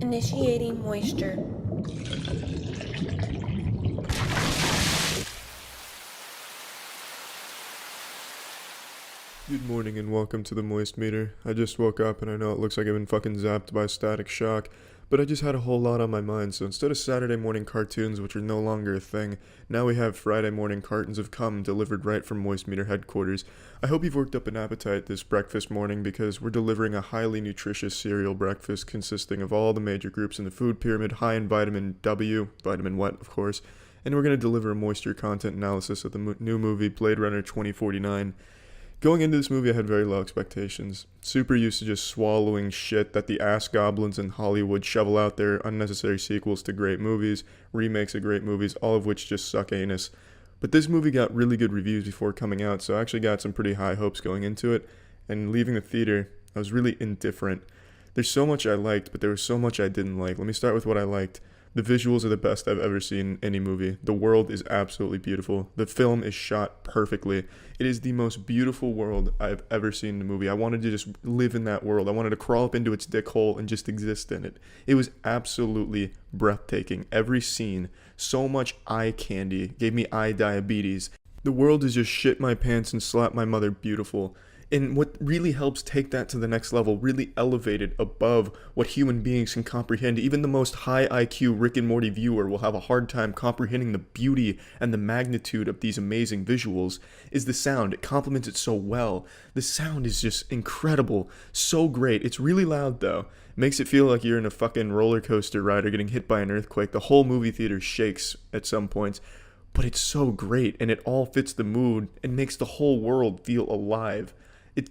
Initiating moisture. Good morning and welcome to the Moist Meter. I just woke up and I know it looks like I've been fucking zapped by static shock, but I just had a whole lot on my mind, so instead of Saturday morning cartoons, which are no longer a thing, now we have Friday morning cartons of cum delivered right from Moist Meter headquarters. I hope you've worked up an appetite this breakfast morning because we're delivering a highly nutritious cereal breakfast consisting of all the major groups in the food pyramid, high in vitamin W, vitamin what of course, and we're going to deliver a moisture content analysis of the new movie Blade Runner 2049. Going into this movie, I had very low expectations. Super used to just swallowing shit that the ass goblins in Hollywood shovel out there, unnecessary sequels to great movies, remakes of great movies, all of which just suck anus. But this movie got really good reviews before coming out, so I actually got some pretty high hopes going into it. And leaving the theater, I was really indifferent. There's so much I liked, but there was so much I didn't like. Let me start with what I liked. The visuals are the best I've ever seen in any movie. The world is absolutely beautiful. The film is shot perfectly. It is the most beautiful world I've ever seen in a movie. I wanted to just live in that world. I wanted to crawl up into its dick hole and just exist in it. It was absolutely breathtaking. Every scene, so much eye candy, gave me eye diabetes. The world is just shit my pants and slap my mother beautiful. And what really helps take that to the next level, really elevate it above what human beings can comprehend. Even the most high IQ Rick and Morty viewer will have a hard time comprehending the beauty and the magnitude of these amazing visuals, is the sound. It complements it so well. The sound is just incredible, so great. It's really loud though. Makes it feel like you're in a fucking roller coaster ride or getting hit by an earthquake. The whole movie theater shakes at some points. But it's so great, and it all fits the mood and makes the whole world feel alive.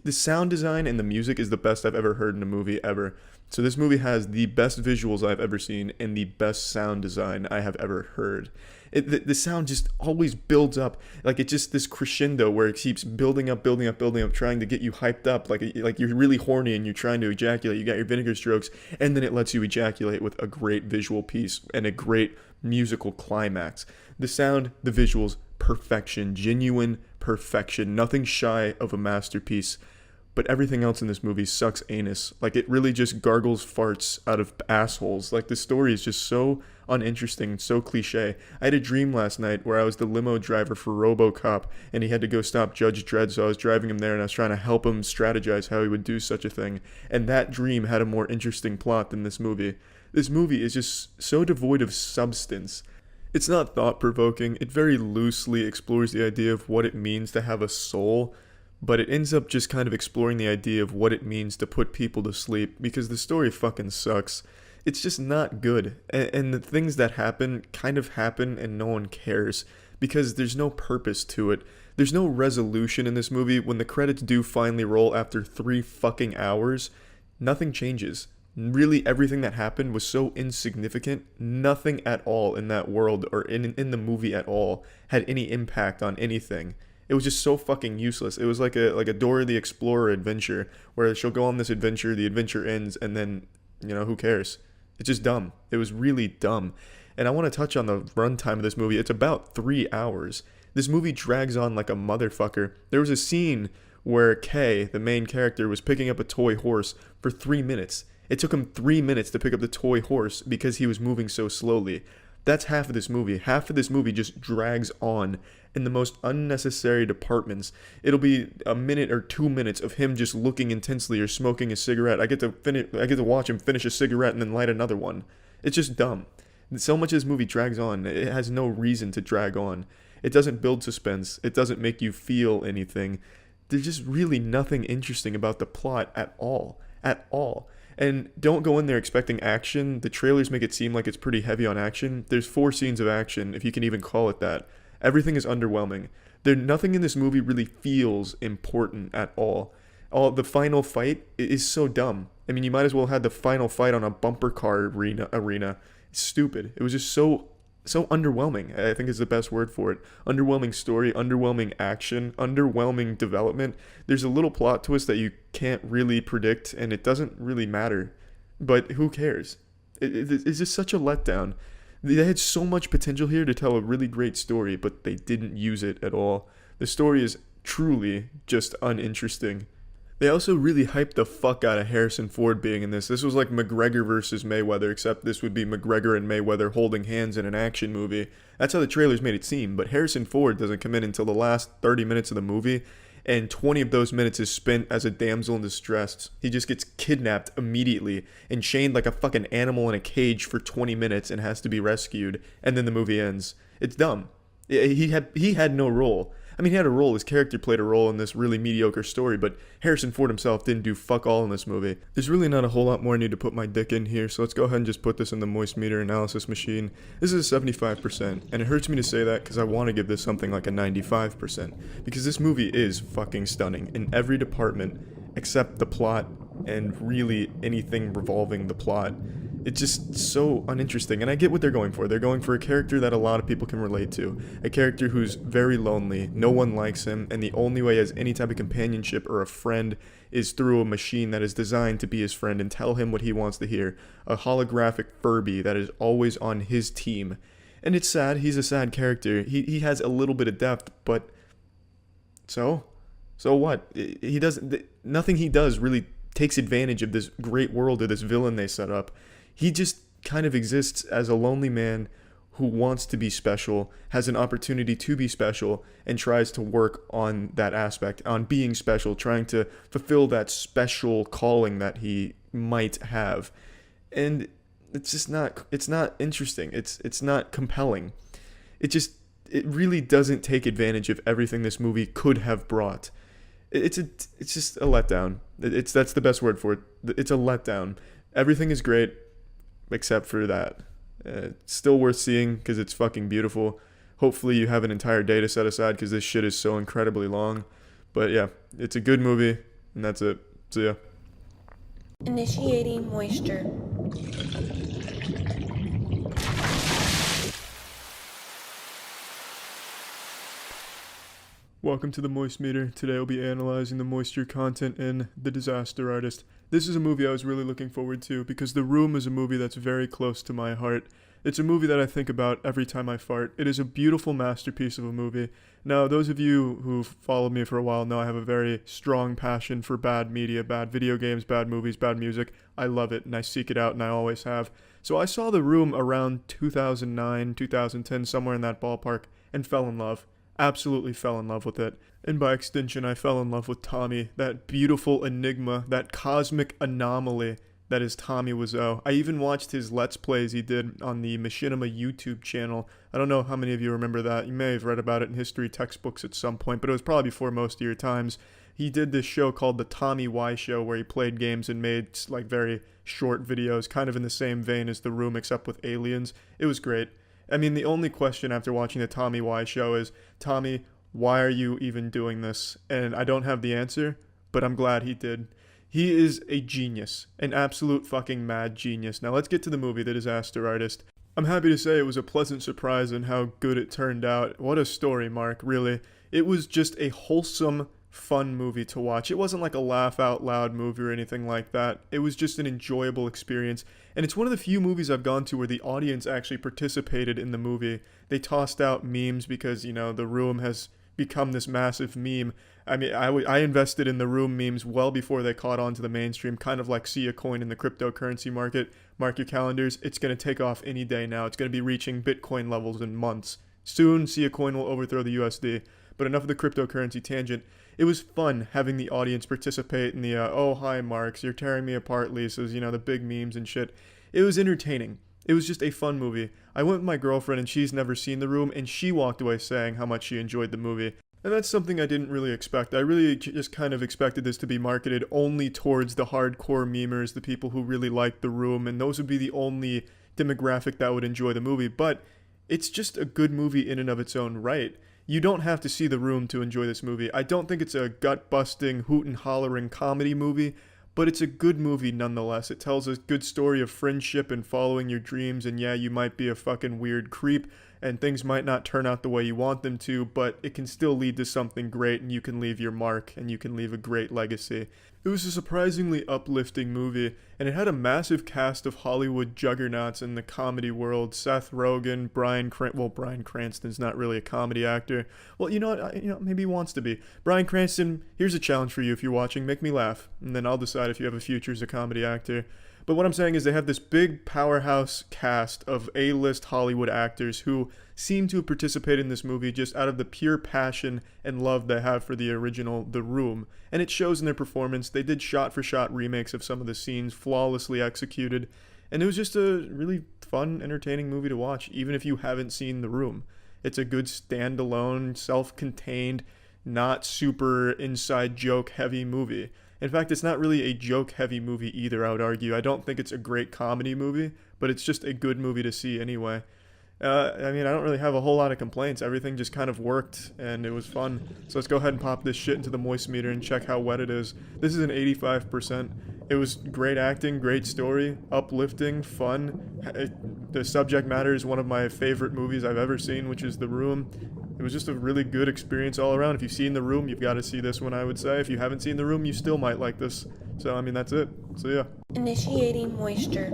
The sound design and the music is the best I've ever heard in a movie ever. So this movie has the best visuals I've ever seen and the best sound design I have ever heard. The sound just always builds up, like it's just this crescendo where it keeps building up, trying to get you hyped up, like you're really horny and you're trying to ejaculate. You got your vinegar strokes, and then it lets you ejaculate with a great visual piece and a great musical climax. The sound, the visuals, perfection, genuine perfection, nothing shy of a masterpiece. But everything else in this movie sucks anus. Like, it really just gargles farts out of assholes. Like, the story is just so uninteresting, so cliche. I had a dream last night where I was the limo driver for RoboCop, and he had to go stop Judge Dredd, so I was driving him there, and I was trying to help him strategize how he would do such a thing. And that dream had a more interesting plot than this movie. This movie is just so devoid of substance. It's not thought-provoking. It very loosely explores the idea of what it means to have a soul, but it ends up just kind of exploring the idea of what it means to put people to sleep, because the story fucking sucks. It's just not good, and the things that happen kind of happen and no one cares, because there's no purpose to it. There's no resolution in this movie. When the credits do finally roll after 3 fucking hours, nothing changes. Really, everything that happened was so insignificant. Nothing at all in that world or in the movie at all had any impact on anything. It was just so fucking useless. It was like a Dora the Explorer adventure where she'll go on this adventure, the adventure ends, and then, who cares? It's just dumb. It was really dumb. And I want to touch on the runtime of this movie. It's about 3 hours. This movie drags on like a motherfucker. There was a scene where Kay, the main character, was picking up a toy horse for 3 minutes. It took him 3 minutes to pick up the toy horse because he was moving so slowly. That's half of this movie. Half of this movie just drags on in the most unnecessary departments. It'll be a minute or 2 minutes of him just looking intensely or smoking a cigarette. I get to watch him finish a cigarette and then light another one. It's just dumb. So much of this movie drags on. It has no reason to drag on. It doesn't build suspense. It doesn't make you feel anything. There's just really nothing interesting about the plot at all. At all. And don't go in there expecting action. The trailers make it seem like it's pretty heavy on action. There's 4 scenes of action, if you can even call it that. Everything is underwhelming. Nothing in this movie really feels important at all. The final fight is so dumb. I mean, you might as well have had the final fight on a bumper car arena. It's stupid. It was just so underwhelming, I think is the best word for it. Underwhelming story, underwhelming action, underwhelming development. There's a little plot twist that you can't really predict, and it doesn't really matter. But who cares? It's just such a letdown. They had so much potential here to tell a really great story, but they didn't use it at all. The story is truly just uninteresting. They also really hyped the fuck out of Harrison Ford being in this. This was like McGregor versus Mayweather, except this would be McGregor and Mayweather holding hands in an action movie. That's how the trailers made it seem, but Harrison Ford doesn't come in until the last 30 minutes of the movie, and 20 of those minutes is spent as a damsel in distress. He just gets kidnapped immediately and chained like a fucking animal in a cage for 20 minutes and has to be rescued, and then the movie ends. It's dumb. He had no role. I mean, he had a role. His character played a role in this really mediocre story, but Harrison Ford himself didn't do fuck all in this movie. There's really not a whole lot more I need to put my dick in here, so let's go ahead and just put this in the Moistcr analysis machine. This is a 75%, and it hurts me to say that because I want to give this something like a 95%, because this movie is fucking stunning in every department except the plot and really anything revolving the plot. It's just so uninteresting, and I get what they're going for. They're going for a character that a lot of people can relate to. A character who's very lonely, no one likes him, and the only way he has any type of companionship or a friend is through a machine that is designed to be his friend and tell him what he wants to hear. A holographic Furby that is always on his team. And it's sad, he's a sad character. He has a little bit of depth, but so what? He doesn't, nothing he does really takes advantage of this great world or this villain they set up. He just kind of exists as a lonely man who wants to be special, has an opportunity to be special, and tries to work on that aspect, on being special, trying to fulfill that special calling that he might have. And it's just not, it's not interesting. It's not compelling. It really doesn't take advantage of everything this movie could have brought. It's just a letdown. That's the best word for it. It's a letdown. Everything is great except for that. It's still worth seeing because it's fucking beautiful. Hopefully you have an entire day to set aside because this shit is so incredibly long. But yeah, it's a good movie, and that's it. So yeah. Initiating moisture. Welcome to the Moist Meter. Today I'll be analyzing the moisture content in The Disaster Artist. This is a movie I was really looking forward to because The Room is a movie that's very close to my heart. It's a movie that I think about every time I fart. It is a beautiful masterpiece of a movie. Now, those of you who've followed me for a while know I have a very strong passion for bad media, bad video games, bad movies, bad music. I love it and I seek it out and I always have. So I saw The Room around 2009, 2010, somewhere in that ballpark, and fell in love. Absolutely fell in love with it. And by extension, I fell in love with Tommy, that beautiful enigma, that cosmic anomaly that is Tommy Wiseau. I even watched his Let's Plays he did on the Machinima YouTube channel. I don't know how many of you remember that. You may have read about it in history textbooks at some point, but it was probably before most of your times. He did this show called The Tommy Y Show where he played games and made like very short videos, kind of in the same vein as The Room except with aliens. It was great. I mean, the only question after watching the Tommy Y Show is, Tommy, why are you even doing this? And I don't have the answer, but I'm glad he did. He is a genius, an absolute fucking mad genius. Now let's get to the movie, The Disaster Artist. I'm happy to say it was a pleasant surprise in how good it turned out. What a story, Mark, really. It was just a wholesome, fun movie to watch. It wasn't like a laugh out loud movie or anything like that. It was just an enjoyable experience. And it's one of the few movies I've gone to where the audience actually participated in the movie. They tossed out memes because, you know, The Room has become this massive meme. I mean, I invested in The Room memes well before they caught on to the mainstream, kind of like See a Coin in the cryptocurrency market. Mark your calendars. It's going to take off any day now. It's going to be reaching Bitcoin levels in months. Soon, See a Coin will overthrow the USD. But enough of the cryptocurrency tangent. It was fun having the audience participate in the, oh, hi, Marks, you're tearing me apart, Lisa's, you know, the big memes and shit. It was entertaining. It was just a fun movie. I went with my girlfriend and she's never seen The Room, and she walked away saying how much she enjoyed the movie. And that's something I didn't really expect. I really just kind of expected this to be marketed only towards the hardcore memers, the people who really liked The Room, and those would be the only demographic that would enjoy the movie. But it's just a good movie in and of its own right. You don't have to see The Room to enjoy this movie. I don't think it's a gut-busting, hoot-and-hollering comedy movie, but it's a good movie nonetheless. It tells a good story of friendship and following your dreams, and yeah, you might be a fucking weird creep, and things might not turn out the way you want them to, but it can still lead to something great, and you can leave your mark, and you can leave a great legacy. It was a surprisingly uplifting movie, and it had a massive cast of Hollywood juggernauts in the comedy world. Seth Rogen, Bryan Cranston's not really a comedy actor. Well, you know what? Maybe he wants to be. Bryan Cranston, here's a challenge for you if you're watching. Make me laugh, and then I'll decide if you have a future as a comedy actor. But what I'm saying is they have this big powerhouse cast of A-list Hollywood actors who seem to have participated in this movie just out of the pure passion and love they have for the original The Room. And it shows in their performance. They did shot-for-shot remakes of some of the scenes, flawlessly executed. And it was just a really fun, entertaining movie to watch, even if you haven't seen The Room. It's a good standalone, self-contained, not super inside joke heavy movie. In fact, it's not really a joke-heavy movie either, I would argue. I don't think it's a great comedy movie, but it's just a good movie to see anyway. I don't really have a whole lot of complaints. Everything just kind of worked, and it was fun. So let's go ahead and pop this shit into the moist meter and check how wet it is. This is an 85%. It was great acting, great story, uplifting, fun. The subject matter is one of my favorite movies I've ever seen, which is The Room. It was just a really good experience all around. If you've seen The Room, you've got to see this one, I would say. If you haven't seen The Room, you still might like this. So, that's it. So, yeah. Initiating moisture.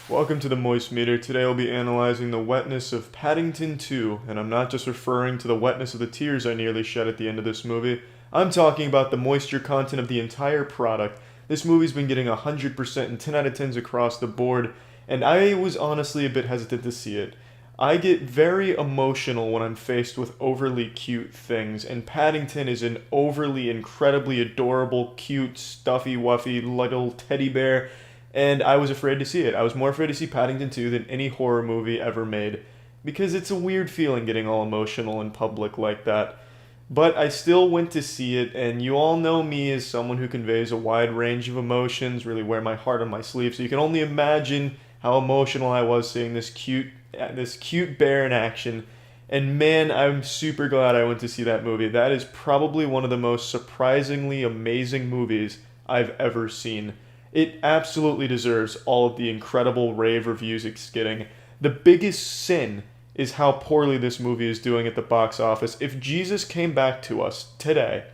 Welcome to the Moist Meter. Today I'll be analyzing the wetness of Paddington 2, and I'm not just referring to the wetness of the tears I nearly shed at the end of this movie. I'm talking about the moisture content of the entire product. This movie's been getting 100% and 10 out of 10s across the board, and I was honestly a bit hesitant to see it. I get very emotional when I'm faced with overly cute things, and Paddington is an overly, incredibly adorable, cute, stuffy, wuffy little teddy bear, and I was afraid to see it. I was more afraid to see Paddington 2 than any horror movie ever made, because it's a weird feeling getting all emotional in public like that. But I still went to see it, and you all know me as someone who conveys a wide range of emotions, really wear my heart on my sleeve, so you can only imagine how emotional I was seeing this cute bear in action. And man, I'm super glad I went to see that movie. That is probably one of the most surprisingly amazing movies I've ever seen. It absolutely deserves all of the incredible rave reviews it's getting. The biggest sin is how poorly this movie is doing at the box office. If Jesus came back to us today,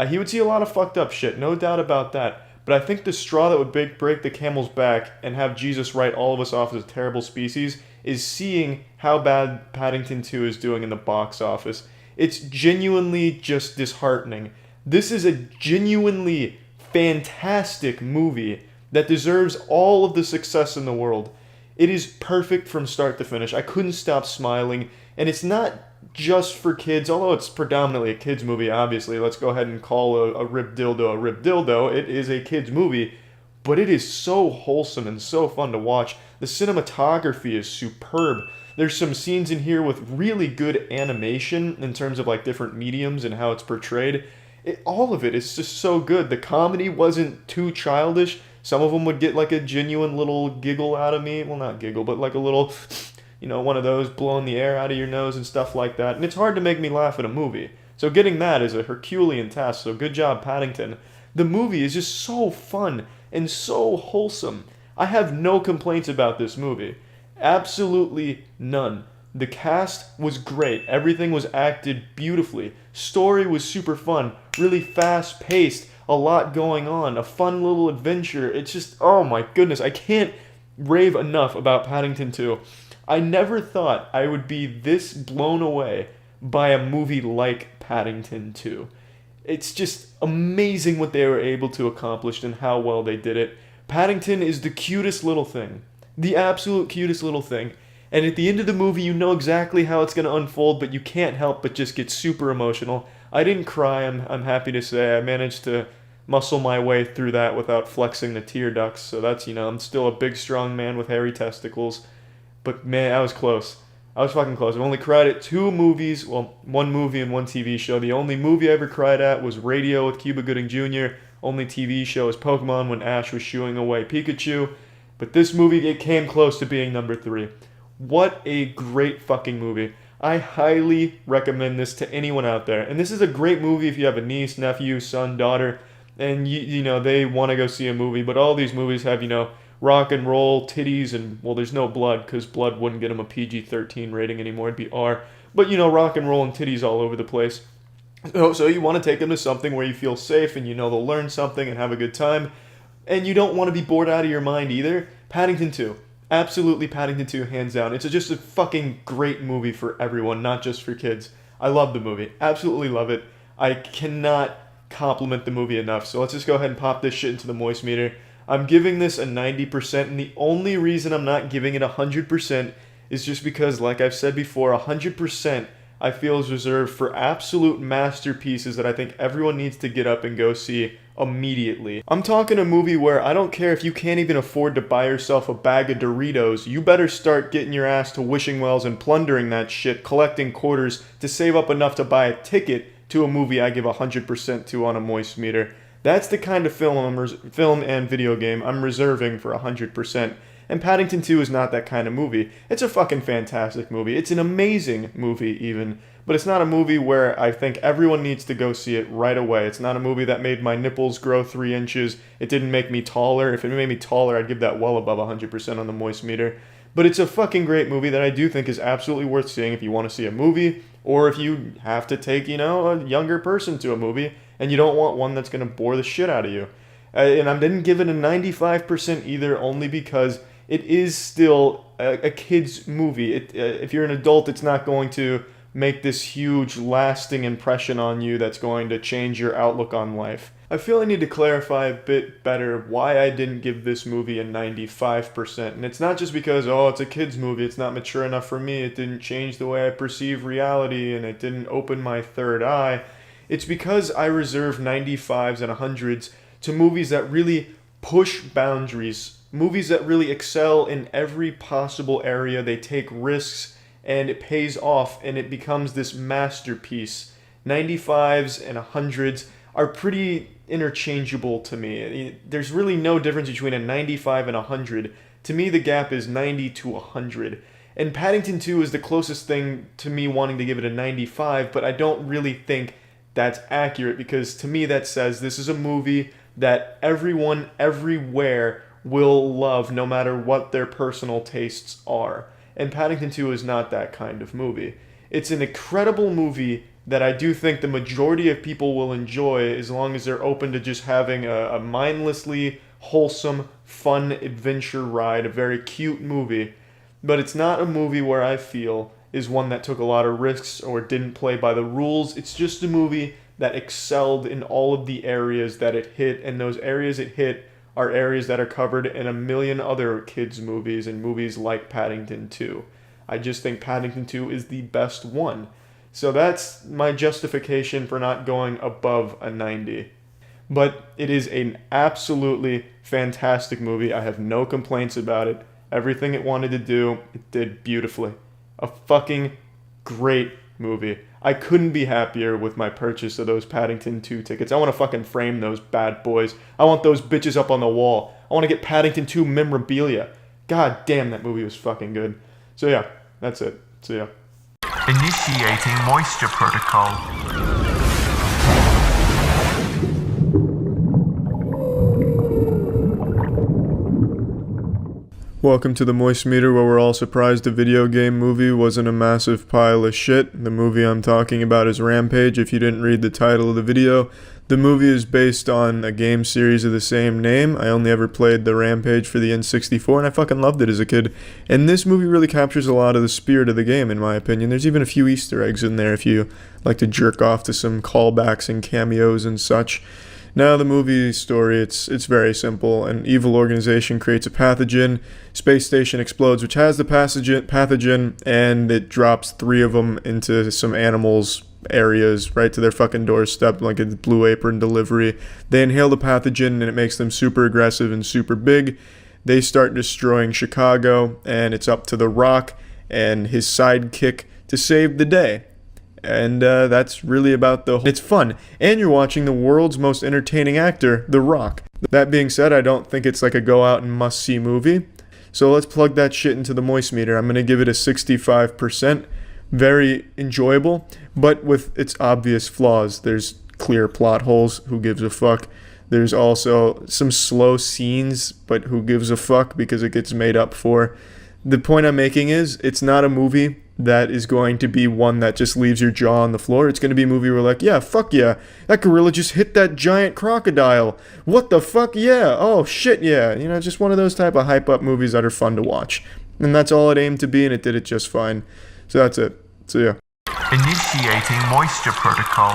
he would see a lot of fucked up shit, no doubt about that. But I think the straw that would break the camel's back and have Jesus write all of us off as a terrible species is seeing how bad Paddington 2 is doing in the box office. It's genuinely just disheartening. This is a genuinely fantastic movie that deserves all of the success in the world. It is perfect from start to finish. I couldn't stop smiling, and it's not just for kids, although it's predominantly a kids movie, obviously. Let's go ahead and call a ribbed dildo a ribbed dildo. It is a kids movie, but it is so wholesome and so fun to watch. The cinematography is superb. There's some scenes in here with really good animation in terms of like different mediums and how it's portrayed. All of it is just so good. The comedy wasn't too childish. Some of them would get like a genuine little giggle out of me. Well, not giggle, but like a little, one of those blowing the air out of your nose and stuff like that. And it's hard to make me laugh at a movie. So getting that is a Herculean task. So good job, Paddington. The movie is just so fun and so wholesome. I have no complaints about this movie. Absolutely none. The cast was great. Everything was acted beautifully. Story was super fun. Really fast paced. A lot going on. A fun little adventure. It's just, oh my goodness. I can't rave enough about Paddington 2. I never thought I would be this blown away by a movie like Paddington 2. It's just amazing what they were able to accomplish and how well they did it. Paddington is the cutest little thing. The absolute cutest little thing. And at the end of the movie, you know exactly how it's going to unfold, but you can't help but just get super emotional. I didn't cry, I'm happy to say. I managed to muscle my way through that without flexing the tear ducts. So that's, I'm still a big, strong man with hairy testicles. But man, I was close. I was fucking close. I've only cried at 2 movies. Well, 1 movie and 1 TV show. The only movie I ever cried at was Radio with Cuba Gooding Jr. Only TV show is Pokemon when Ash was shooing away Pikachu. But this movie, it came close to being number 3. What a great fucking movie. I highly recommend this to anyone out there. And this is a great movie if you have a niece, nephew, son, daughter, and they want to go see a movie. But all these movies have, rock and roll, titties, and, well, there's no blood because blood wouldn't get them a PG-13 rating anymore. It'd be R. but rock and roll and titties all over the place. So you want to take them to something where you feel safe and they'll learn something and have a good time, and you don't want to be bored out of your mind either. Paddington 2. Absolutely Paddington 2, hands down. It's just a fucking great movie for everyone, not just for kids. I love the movie. Absolutely love it. I cannot compliment the movie enough. So let's just go ahead and pop this shit into the moist meter. I'm giving this a 90%, and the only reason I'm not giving it 100% is just because, like I've said before, 100% I feel is reserved for absolute masterpieces that I think everyone needs to get up and go see immediately. I'm talking a movie where I don't care if you can't even afford to buy yourself a bag of Doritos, you better start getting your ass to wishing wells and plundering that shit, collecting quarters to save up enough to buy a ticket to a movie I give 100% to on a moist meter. That's the kind of film and video game I'm reserving for 100%. And Paddington 2 is not that kind of movie. It's a fucking fantastic movie. It's an amazing movie even. But it's not a movie where I think everyone needs to go see it right away. It's not a movie that made my nipples grow 3 inches. It didn't make me taller. If it made me taller, I'd give that well above 100% on the moist meter. But it's a fucking great movie that I do think is absolutely worth seeing if you want to see a movie, or if you have to take, a younger person to a movie, and you don't want one that's going to bore the shit out of you. And I didn't give it a 95% either, only because it is still a kid's movie. If you're an adult, it's not going to make this huge, lasting impression on you that's going to change your outlook on life. I feel I need to clarify a bit better why I didn't give this movie a 95%. And it's not just because, it's a kid's movie, it's not mature enough for me, it didn't change the way I perceive reality, and it didn't open my third eye. It's because I reserve 95s and 100s to movies that really push boundaries, movies that really excel in every possible area. They take risks, and it pays off, and it becomes this masterpiece. 95s and 100s are pretty interchangeable to me. There's really no difference between a 95 and a 100. To me, the gap is 90 to 100. And Paddington 2 is the closest thing to me wanting to give it a 95, but I don't really think that's accurate, because to me that says this is a movie that everyone, everywhere will love, no matter what their personal tastes are. And Paddington 2 is not that kind of movie. It's an incredible movie that I do think the majority of people will enjoy, as long as they're open to just having a mindlessly wholesome, fun adventure ride, a very cute movie. But it's not a movie where I feel is one that took a lot of risks or didn't play by the rules. It's just a movie that excelled in all of the areas that it hit, and those areas it hit are areas that are covered in a million other kids' movies and movies like Paddington 2. I just think Paddington 2 is the best one. So that's my justification for not going above a 90. But it is an absolutely fantastic movie. I have no complaints about it. Everything it wanted to do, it did beautifully. A fucking great movie. I couldn't be happier with my purchase of those Paddington 2 tickets. I want to fucking frame those bad boys. I want those bitches up on the wall. I want to get Paddington 2 memorabilia. God damn, that movie was fucking good. So yeah, that's it. So yeah. Initiating Moisture Protocol. Welcome to the Moist Meter, where we're all surprised a video game movie wasn't a massive pile of shit. The movie I'm talking about is Rampage, if you didn't read the title of the video. The movie is based on a game series of the same name. I only ever played the Rampage for the N64, and I fucking loved it as a kid. And this movie really captures a lot of the spirit of the game, in my opinion. There's even a few Easter eggs in there if you like to jerk off to some callbacks and cameos and such. Now, the movie story, it's very simple. An evil organization creates a pathogen, space station explodes, which has the pathogen, and it drops 3 of them into some animals' areas, right to their fucking doorstep, like a Blue Apron delivery. They inhale the pathogen, and it makes them super aggressive and super big. They start destroying Chicago, and it's up to The Rock and his sidekick to save the day. And that's really about the whole... It's fun. And you're watching the world's most entertaining actor, The Rock. That being said, I don't think it's like a go out and must-see movie. So let's plug that shit into the moist meter. I'm going to give it a 65%. Very enjoyable, but with its obvious flaws. There's clear plot holes. Who gives a fuck? There's also some slow scenes, but who gives a fuck, because it gets made up for. The point I'm making is, it's not a movie that is going to be one that just leaves your jaw on the floor. It's going to be a movie where like, yeah, fuck yeah, that gorilla just hit that giant crocodile. What the fuck, yeah, oh shit, yeah. You know, just one of those type of hype up movies that are fun to watch. And that's all it aimed to be, and it did it just fine. So that's it. So yeah. Initiating moisture protocol.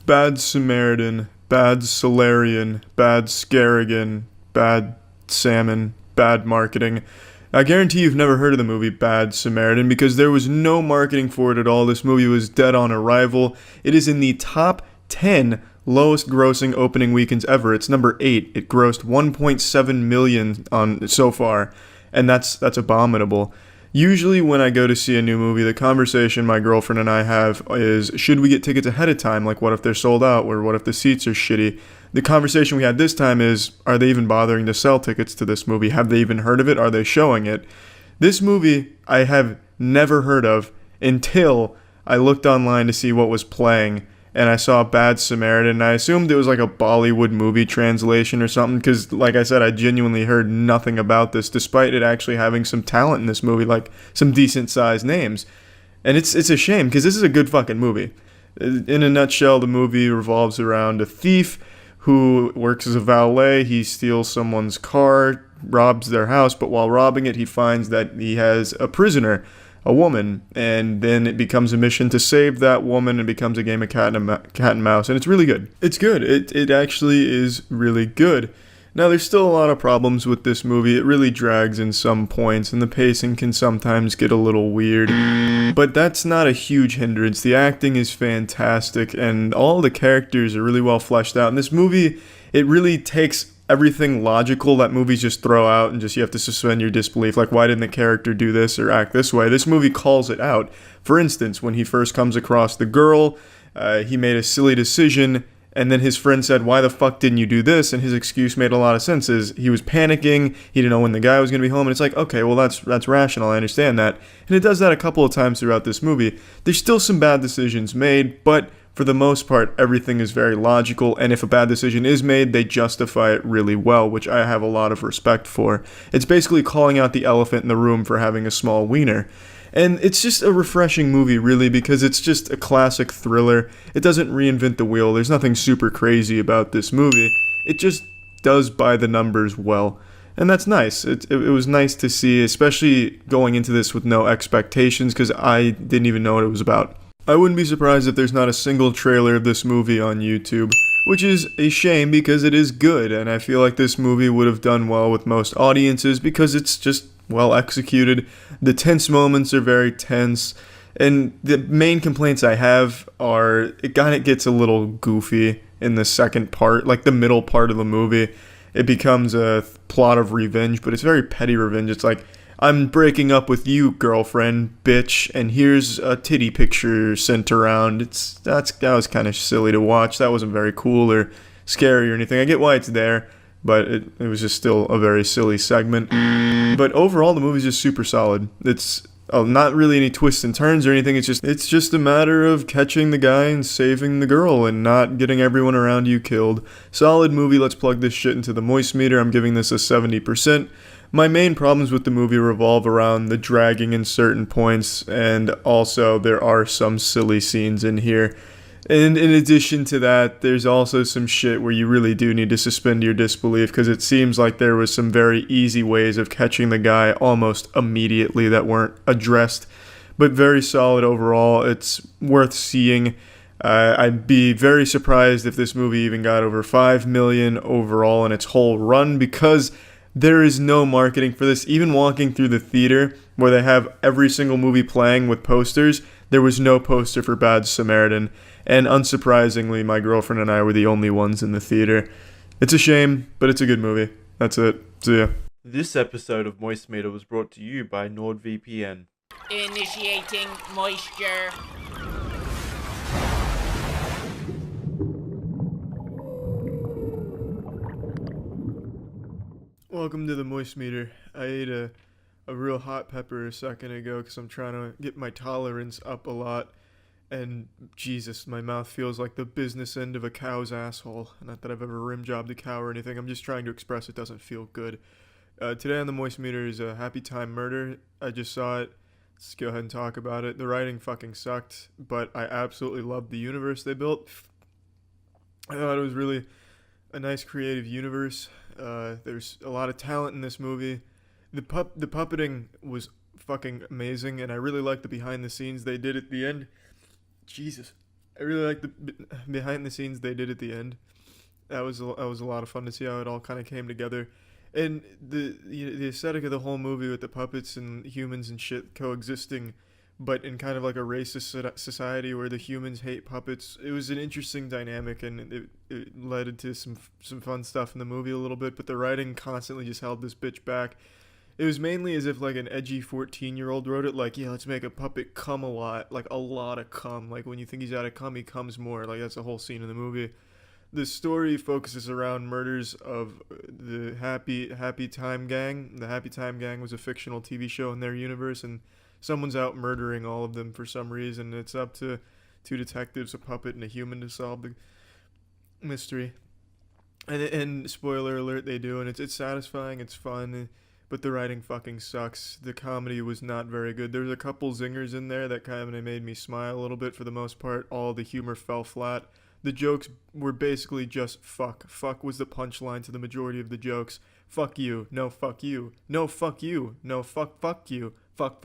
Bad Samaritan, Bad Solarian, Bad Scarrigan, Bad Salmon, Bad Marketing. I guarantee you've never heard of the movie Bad Samaritan because there was no marketing for it at all. This movie was dead on arrival. It is in the top 10 lowest grossing opening weekends ever. It's number 8. It grossed 1.7 million on so far, and that's abominable. Usually when I go to see a new movie, the conversation my girlfriend and I have is, should we get tickets ahead of time? Like, what if they're sold out? Or what if the seats are shitty? The conversation we had this time is, are they even bothering to sell tickets to this movie? Have they even heard of it? Are they showing it? This movie I have never heard of until I looked online to see what was playing, and I saw Bad Samaritan, and I assumed it was like a Bollywood movie translation or something, because, like I said, I genuinely heard nothing about this, despite it actually having some talent in this movie, like some decent-sized names. And it's a shame, because this is a good fucking movie. In a nutshell, the movie revolves around a thief who works as a valet. He steals someone's car, robs their house, but while robbing it, he finds that he has a prisoner, a woman, and then it becomes a mission to save that woman, and becomes a game of cat and mouse, and it's really good. It's good. It actually is really good. Now, there's still a lot of problems with this movie. It really drags in some points, and the pacing can sometimes get a little weird, but that's not a huge hindrance. The acting is fantastic, and all the characters are really well fleshed out. In this movie, it really takes everything logical that movies just throw out, and just you have to suspend your disbelief. Like, why didn't the character do this or act this way? This movie calls it out. For instance, when he first comes across the girl, he made a silly decision, and then his friend said, why the fuck didn't you do this? And his excuse made a lot of sense. He was panicking, he didn't know when the guy was going to be home, and it's like, okay, well, that's rational, I understand that. And it does that a couple of times throughout this movie. There's still some bad decisions made, but for the most part, everything is very logical, and if a bad decision is made, they justify it really well, which I have a lot of respect for. It's basically calling out the elephant in the room for having a small wiener. And it's just a refreshing movie, really, because it's just a classic thriller. It doesn't reinvent the wheel. There's nothing super crazy about this movie. It just does by the numbers well. And that's nice. It was nice to see, especially going into this with no expectations, because I didn't even know what it was about. I wouldn't be surprised if there's not a single trailer of this movie on YouTube, which is a shame because it is good, and I feel like this movie would have done well with most audiences because it's just well executed. The tense moments are very tense, and the main complaints I have are it kind of gets a little goofy in the second part, like the middle part of the movie. It becomes a plot of revenge, but it's very petty revenge. It's like, I'm breaking up with you, girlfriend, bitch, and here's a titty picture sent around. That was kind of silly to watch. That wasn't very cool or scary or anything. I get why it's there, but it was just still a very silly segment. But overall, the movie's just super solid. It's not really any twists and turns or anything. It's just a matter of catching the guy and saving the girl and not getting everyone around you killed. Solid movie. Let's plug this shit into the moist meter. I'm giving this a 70%. My main problems with the movie revolve around the dragging in certain points, and also there are some silly scenes in here. And in addition to that, there's also some shit where you really do need to suspend your disbelief, because it seems like there was some very easy ways of catching the guy almost immediately that weren't addressed. But very solid overall. It's worth seeing. I'd be very surprised if this movie even got over 5 million overall in its whole run, because there is no marketing for this. Even walking through the theater where they have every single movie playing with posters, there was no poster for Bad Samaritan. And unsurprisingly, my girlfriend and I were the only ones in the theater. It's a shame, but it's a good movie. That's it. See ya. This episode of Moist Meter was brought to you by NordVPN. Initiating moisture. Welcome to the moist meter. I ate a real hot pepper a second ago because I'm trying to get my tolerance up a lot. And Jesus, my mouth feels like the business end of a cow's asshole. Not that I've ever rim jobbed a cow or anything. I'm just trying to express it doesn't feel good. Today on the Moist Meter is a Happy Time Murder. I just saw it. Let's go ahead and talk about it. The writing fucking sucked, but I absolutely loved the universe they built. I thought it was really a nice creative universe. There's a lot of talent in this movie. The puppeting was fucking amazing, and I really liked the behind the scenes they did at the end. Jesus, I really liked the behind the scenes they did at the end. That was a lot of fun to see how it all kind of came together, and the aesthetic of the whole movie with the puppets and humans and shit coexisting, but in kind of like a racist society where the humans hate puppets. It was an interesting dynamic, and it led to some fun stuff in the movie a little bit. But the writing constantly just held this bitch back. It was mainly as if like an edgy 14-year-old wrote it, like, yeah, let's make a puppet come a lot, like a lot of cum. Like when you think he's out of cum, he comes more. Like that's the whole scene in the movie. The story focuses around murders of the Happy Time Gang. The Happy Time Gang was a fictional TV show in their universe, and someone's out murdering all of them for some reason. It's up to two detectives, a puppet, and a human to solve the mystery. And spoiler alert, they do, and it's satisfying, it's fun. But the writing fucking sucks. The comedy was not very good. There was a couple zingers in there that kind of made me smile a little bit. For the most part, all the humor fell flat. The jokes were basically just fuck. Fuck was the punchline to the majority of the jokes. Fuck you. No, fuck you. No, fuck you. No, fuck you. Fuck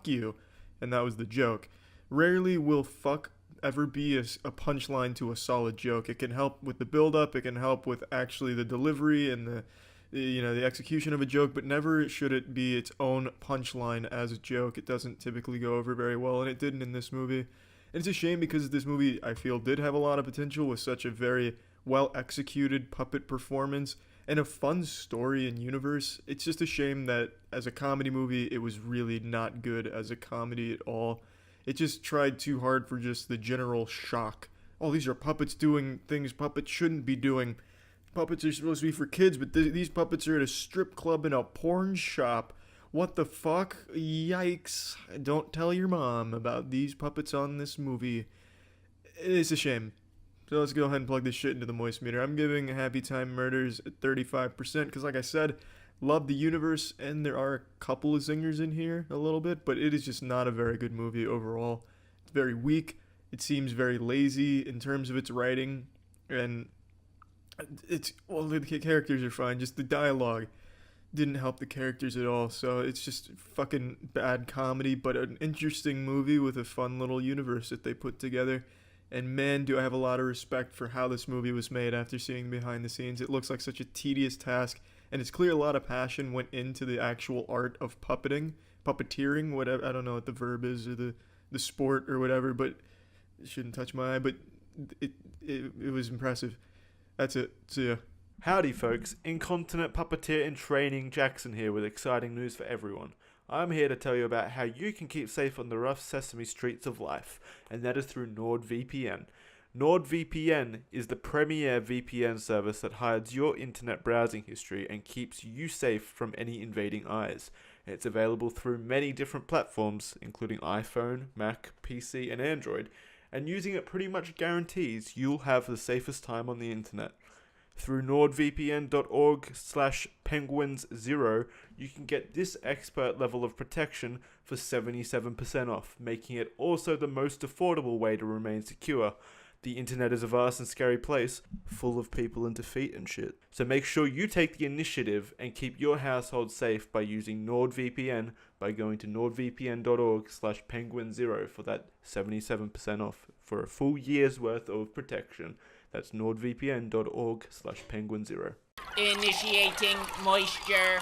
you. And that was the joke. Rarely will fuck ever be a punchline to a solid joke. It can help with the build-up. It can help with actually the delivery and the execution of a joke, but never should it be its own punchline as a joke. It doesn't typically go over very well, and it didn't in this movie. And it's a shame because this movie, I feel, did have a lot of potential with such a very well-executed puppet performance and a fun story and universe. It's just a shame that as a comedy movie, it was really not good as a comedy at all. It just tried too hard for just the general shock. Oh, these are puppets doing things puppets shouldn't be doing. Puppets are supposed to be for kids, but these puppets are at a strip club and a porn shop. What the fuck? Yikes. Don't tell your mom about these puppets on this movie. It's a shame. So let's go ahead and plug this shit into the Moist Meter. I'm giving Happy Time Murders 35% because, like I said, love the universe, and there are a couple of zingers in here a little bit, but it is just not a very good movie overall. It's very weak. It seems very lazy in terms of its writing, and the characters are fine, just the dialogue didn't help the characters at all. So it's just fucking bad comedy, but an interesting movie with a fun little universe that they put together. And man, do I have a lot of respect for how this movie was made after seeing behind the scenes. It looks like such a tedious task, and it's clear a lot of passion went into the actual art of puppeteering, whatever, I don't know what the verb is, or the sport or whatever, but it shouldn't touch my eye, but it was impressive. That's it. See ya. Howdy folks, incontinent puppeteer in training Jackson here with exciting news for everyone. I'm here to tell you about how you can keep safe on the rough sesame streets of life, and that is through NordVPN. NordVPN is the premier VPN service that hides your internet browsing history and keeps you safe from any invading eyes. It's available through many different platforms, including iPhone, Mac, PC, and Android, and using it pretty much guarantees you'll have the safest time on the internet. Through nordvpn.org/penguins0, you can get this expert level of protection for 77% off, making it also the most affordable way to remain secure. The internet is a vast and scary place, full of people in defeat and shit. So make sure you take the initiative and keep your household safe by using NordVPN by going to nordvpn.org/penguin0 for that 77% off for a full year's worth of protection. That's nordvpn.org/penguin0. Initiating moisture.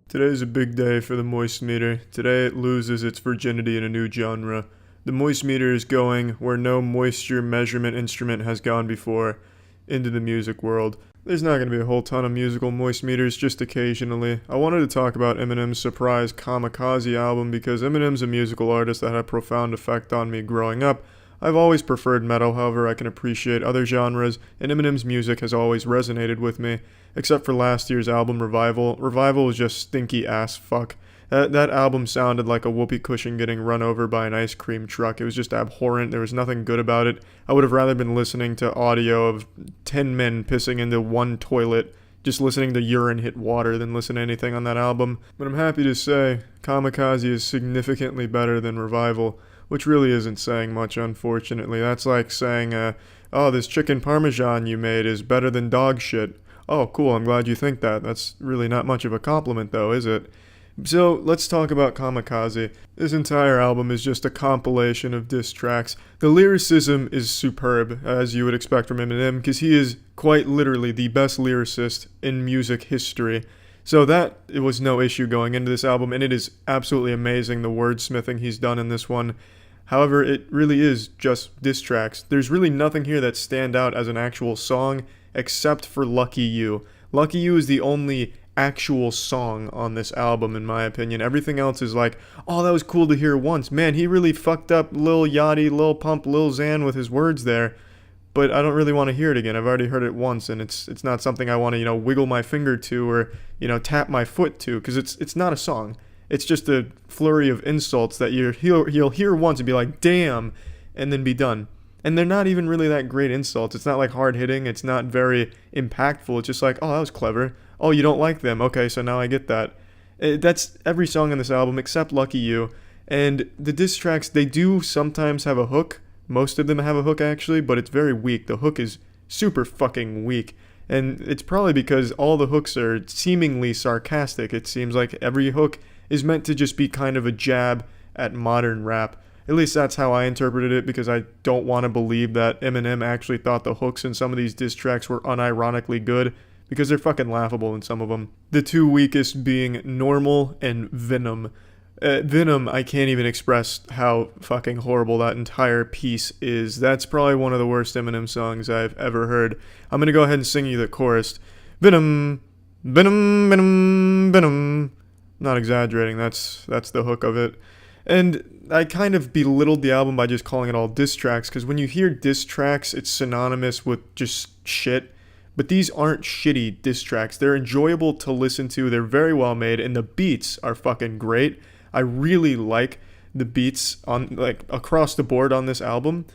Today's a big day for the Moist Meter. Today it loses its virginity in a new genre. The Moist Meter is going where no moisture measurement instrument has gone before, into the music world. There's not going to be a whole ton of musical Moist Meters, just occasionally. I wanted to talk about Eminem's surprise Kamikaze album because Eminem's a musical artist that had a profound effect on me growing up. I've always preferred metal, however I can appreciate other genres, and Eminem's music has always resonated with me, except for last year's album Revival. Revival was just stinky ass fuck. That album sounded like a whoopee cushion getting run over by an ice cream truck. It was just abhorrent. There was nothing good about it. I would have rather been listening to audio of 10 men pissing into one toilet, just listening to urine hit water, than listen to anything on that album. But I'm happy to say Kamikaze is significantly better than Revival, which really isn't saying much, unfortunately. That's like saying, oh, this chicken parmesan you made is better than dog shit. Oh, cool, I'm glad you think that. That's really not much of a compliment, though, is it? So, let's talk about Kamikaze. This entire album is just a compilation of diss tracks. The lyricism is superb, as you would expect from Eminem, because he is quite literally the best lyricist in music history. So it was no issue going into this album, and it is absolutely amazing the wordsmithing he's done in this one. However, it really is just diss tracks. There's really nothing here that stand out as an actual song, except for Lucky You. Lucky You is the only actual song on this album, in my opinion. Everything else is like, oh, that was cool to hear once. Man, he really fucked up Lil Yachty, Lil Pump, Lil Xan with his words there. But I don't really want to hear it again. I've already heard it once, and it's not something I want to, wiggle my finger to or, tap my foot to, because it's not a song. It's just a flurry of insults that you'll hear once and be like, damn, and then be done. And they're not even really that great insults. It's not like hard hitting. It's not very impactful. It's just like, oh, that was clever. Oh, you don't like them. Okay, so now I get that. That's every song on this album except Lucky You. And the diss tracks, they do sometimes have a hook. Most of them have a hook, actually, but it's very weak. The hook is super fucking weak. And it's probably because all the hooks are seemingly sarcastic. It seems like every hook is meant to just be kind of a jab at modern rap. At least that's how I interpreted it, because I don't want to believe that Eminem actually thought the hooks in some of these diss tracks were unironically good, because they're fucking laughable in some of them. The two weakest being Normal and Venom. Venom, I can't even express how fucking horrible that entire piece is. That's probably one of the worst Eminem songs I've ever heard. I'm gonna go ahead and sing you the chorus. Venom, Venom, Venom, Venom. Not exaggerating, that's the hook of it. And I kind of belittled the album by just calling it all diss tracks, because when you hear diss tracks, it's synonymous with just shit. But these aren't shitty diss tracks. They're enjoyable to listen to. They're very well made, and the beats are fucking great. I really like the beats on across the board on this album.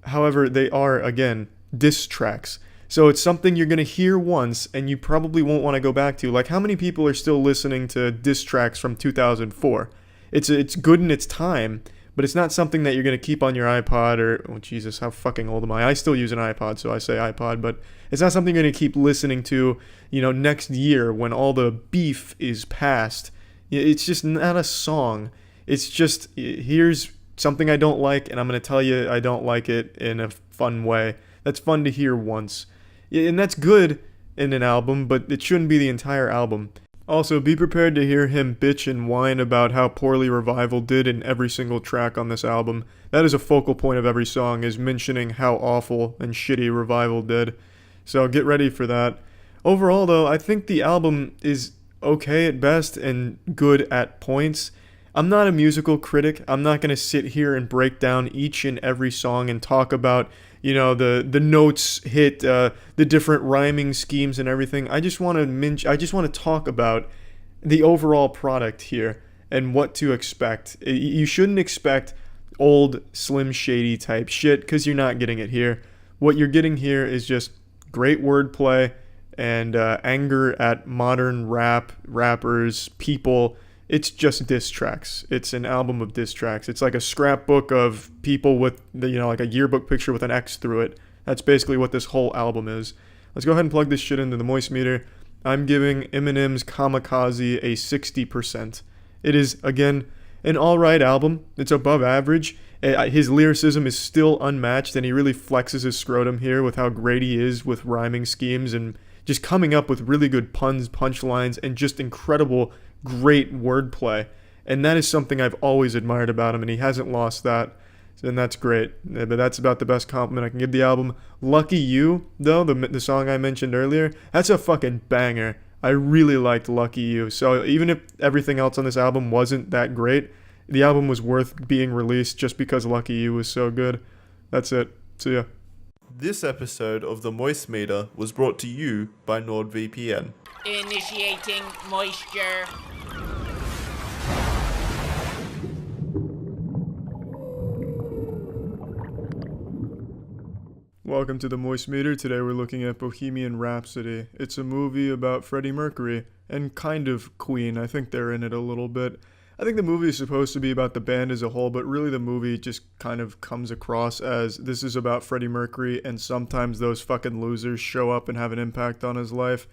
However, they are, again, diss tracks. So it's something you're going to hear once and you probably won't want to go back to. Like, how many people are still listening to diss tracks from 2004? It's good in its time, but it's not something that you're going to keep on your iPod or, oh Jesus, how fucking old am I? I still use an iPod, so I say iPod, but it's not something you're going to keep listening to, next year when all the beef is past. It's just not a song. It's just, here's something I don't like, and I'm going to tell you I don't like it in a fun way. That's fun to hear once. And that's good in an album, but it shouldn't be the entire album. Also, be prepared to hear him bitch and whine about how poorly Revival did in every single track on this album. That is a focal point of every song, is mentioning how awful and shitty Revival did. So get ready for that. Overall, though, I think the album is okay at best and good at points. I'm not a musical critic. I'm not going to sit here and break down each and every song and talk about, the notes hit, the different rhyming schemes and everything. I just want to talk about the overall product here and what to expect. You shouldn't expect old Slim Shady type shit, because you're not getting it here. What you're getting here is just great wordplay and anger at modern rappers, people. It's just diss tracks. It's an album of diss tracks. It's like a scrapbook of people with, like a yearbook picture with an X through it. That's basically what this whole album is. Let's go ahead and plug this shit into the Moist meter. I'm giving Eminem's Kamikaze a 60%. It is, again, an alright album. It's above average. His lyricism is still unmatched, and he really flexes his scrotum here with how great he is with rhyming schemes and just coming up with really good puns, punchlines, and just incredible, great wordplay. And that is something I've always admired about him, and he hasn't lost that. And that's great. But that's about the best compliment I can give the album. Lucky You, though, the song I mentioned earlier, that's a fucking banger. I really liked Lucky You. So even if everything else on this album wasn't that great, the album was worth being released just because Lucky You was so good. That's it. See ya. This episode of the Moist Meter was brought to you by NordVPN. Initiating moisture. Welcome to the Moist Meter. Today we're looking at Bohemian Rhapsody. It's a movie about Freddie Mercury and kind of Queen. I think they're in it a little bit. I think the movie is supposed to be about the band as a whole, but really the movie just kind of comes across as this is about Freddie Mercury, and sometimes those fucking losers show up and have an impact on his life.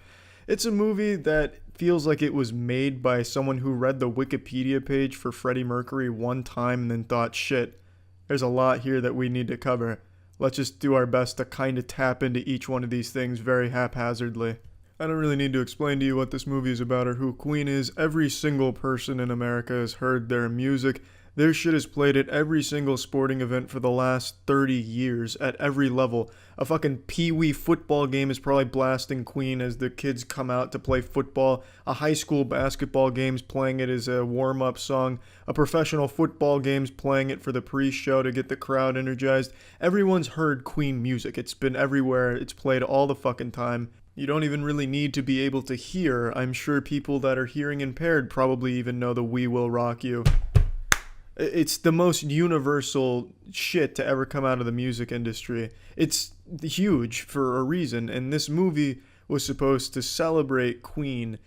It's a movie that feels like it was made by someone who read the Wikipedia page for Freddie Mercury one time and then thought, shit, there's a lot here that we need to cover. Let's just do our best to kind of tap into each one of these things very haphazardly. I don't really need to explain to you what this movie is about or who Queen is. Every single person in America has heard their music. Their shit is played at every single sporting event for the last 30 years at every level. A fucking pee-wee football game is probably blasting Queen as the kids come out to play football. A high school basketball game's playing it as a warm-up song. A professional football game's playing it for the pre-show to get the crowd energized. Everyone's heard Queen music. It's been everywhere. It's played all the fucking time. You don't even really need to be able to hear. I'm sure people that are hearing impaired probably even know the We Will Rock You. It's the most universal shit to ever come out of the music industry. It's huge for a reason, and this movie was supposed to celebrate Queen,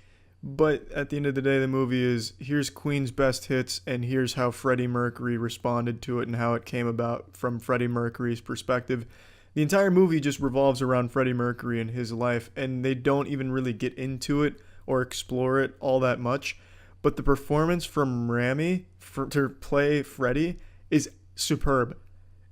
but at the end of the day, the movie is, here's Queen's best hits, and here's how Freddie Mercury responded to it and how it came about from Freddie Mercury's perspective. The entire movie just revolves around Freddie Mercury and his life, and they don't even really get into it or explore it all that much. But the performance from Rami to play Freddie is superb.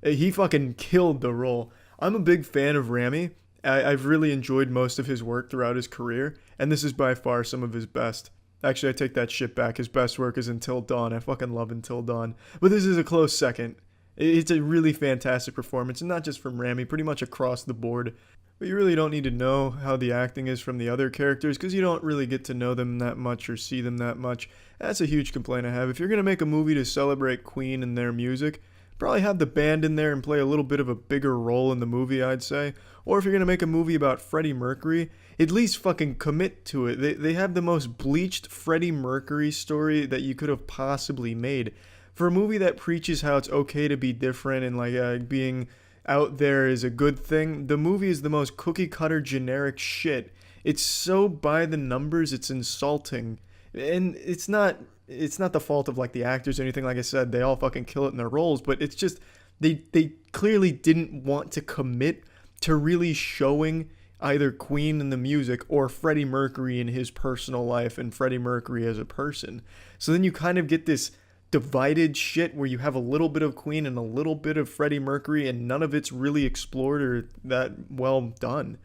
He fucking killed the role. I'm a big fan of Rami. I've really enjoyed most of his work throughout his career, and this is by far some of his best. Actually, I take that shit back. His best work is Until Dawn. I fucking love Until Dawn. But this is a close second. It's a really fantastic performance, and not just from Rami, pretty much across the board. But you really don't need to know how the acting is from the other characters, because you don't really get to know them that much or see them that much. That's a huge complaint I have. If you're going to make a movie to celebrate Queen and their music, probably have the band in there and play a little bit of a bigger role in the movie, I'd say. Or if you're going to make a movie about Freddie Mercury, at least fucking commit to it. They have the most bleached Freddie Mercury story that you could have possibly made. For a movie that preaches how it's okay to be different and like being out there is a good thing, the movie is the most cookie cutter generic shit. It's so by the numbers, it's insulting. And it's not the fault of like the actors or anything. Like I said, they all fucking kill it in their roles, but it's just they clearly didn't want to commit to really showing either Queen in the music or Freddie Mercury in his personal life and Freddie Mercury as a person. So then you kind of get this divided shit where you have a little bit of Queen and a little bit of Freddie Mercury, and none of it's really explored or that well done.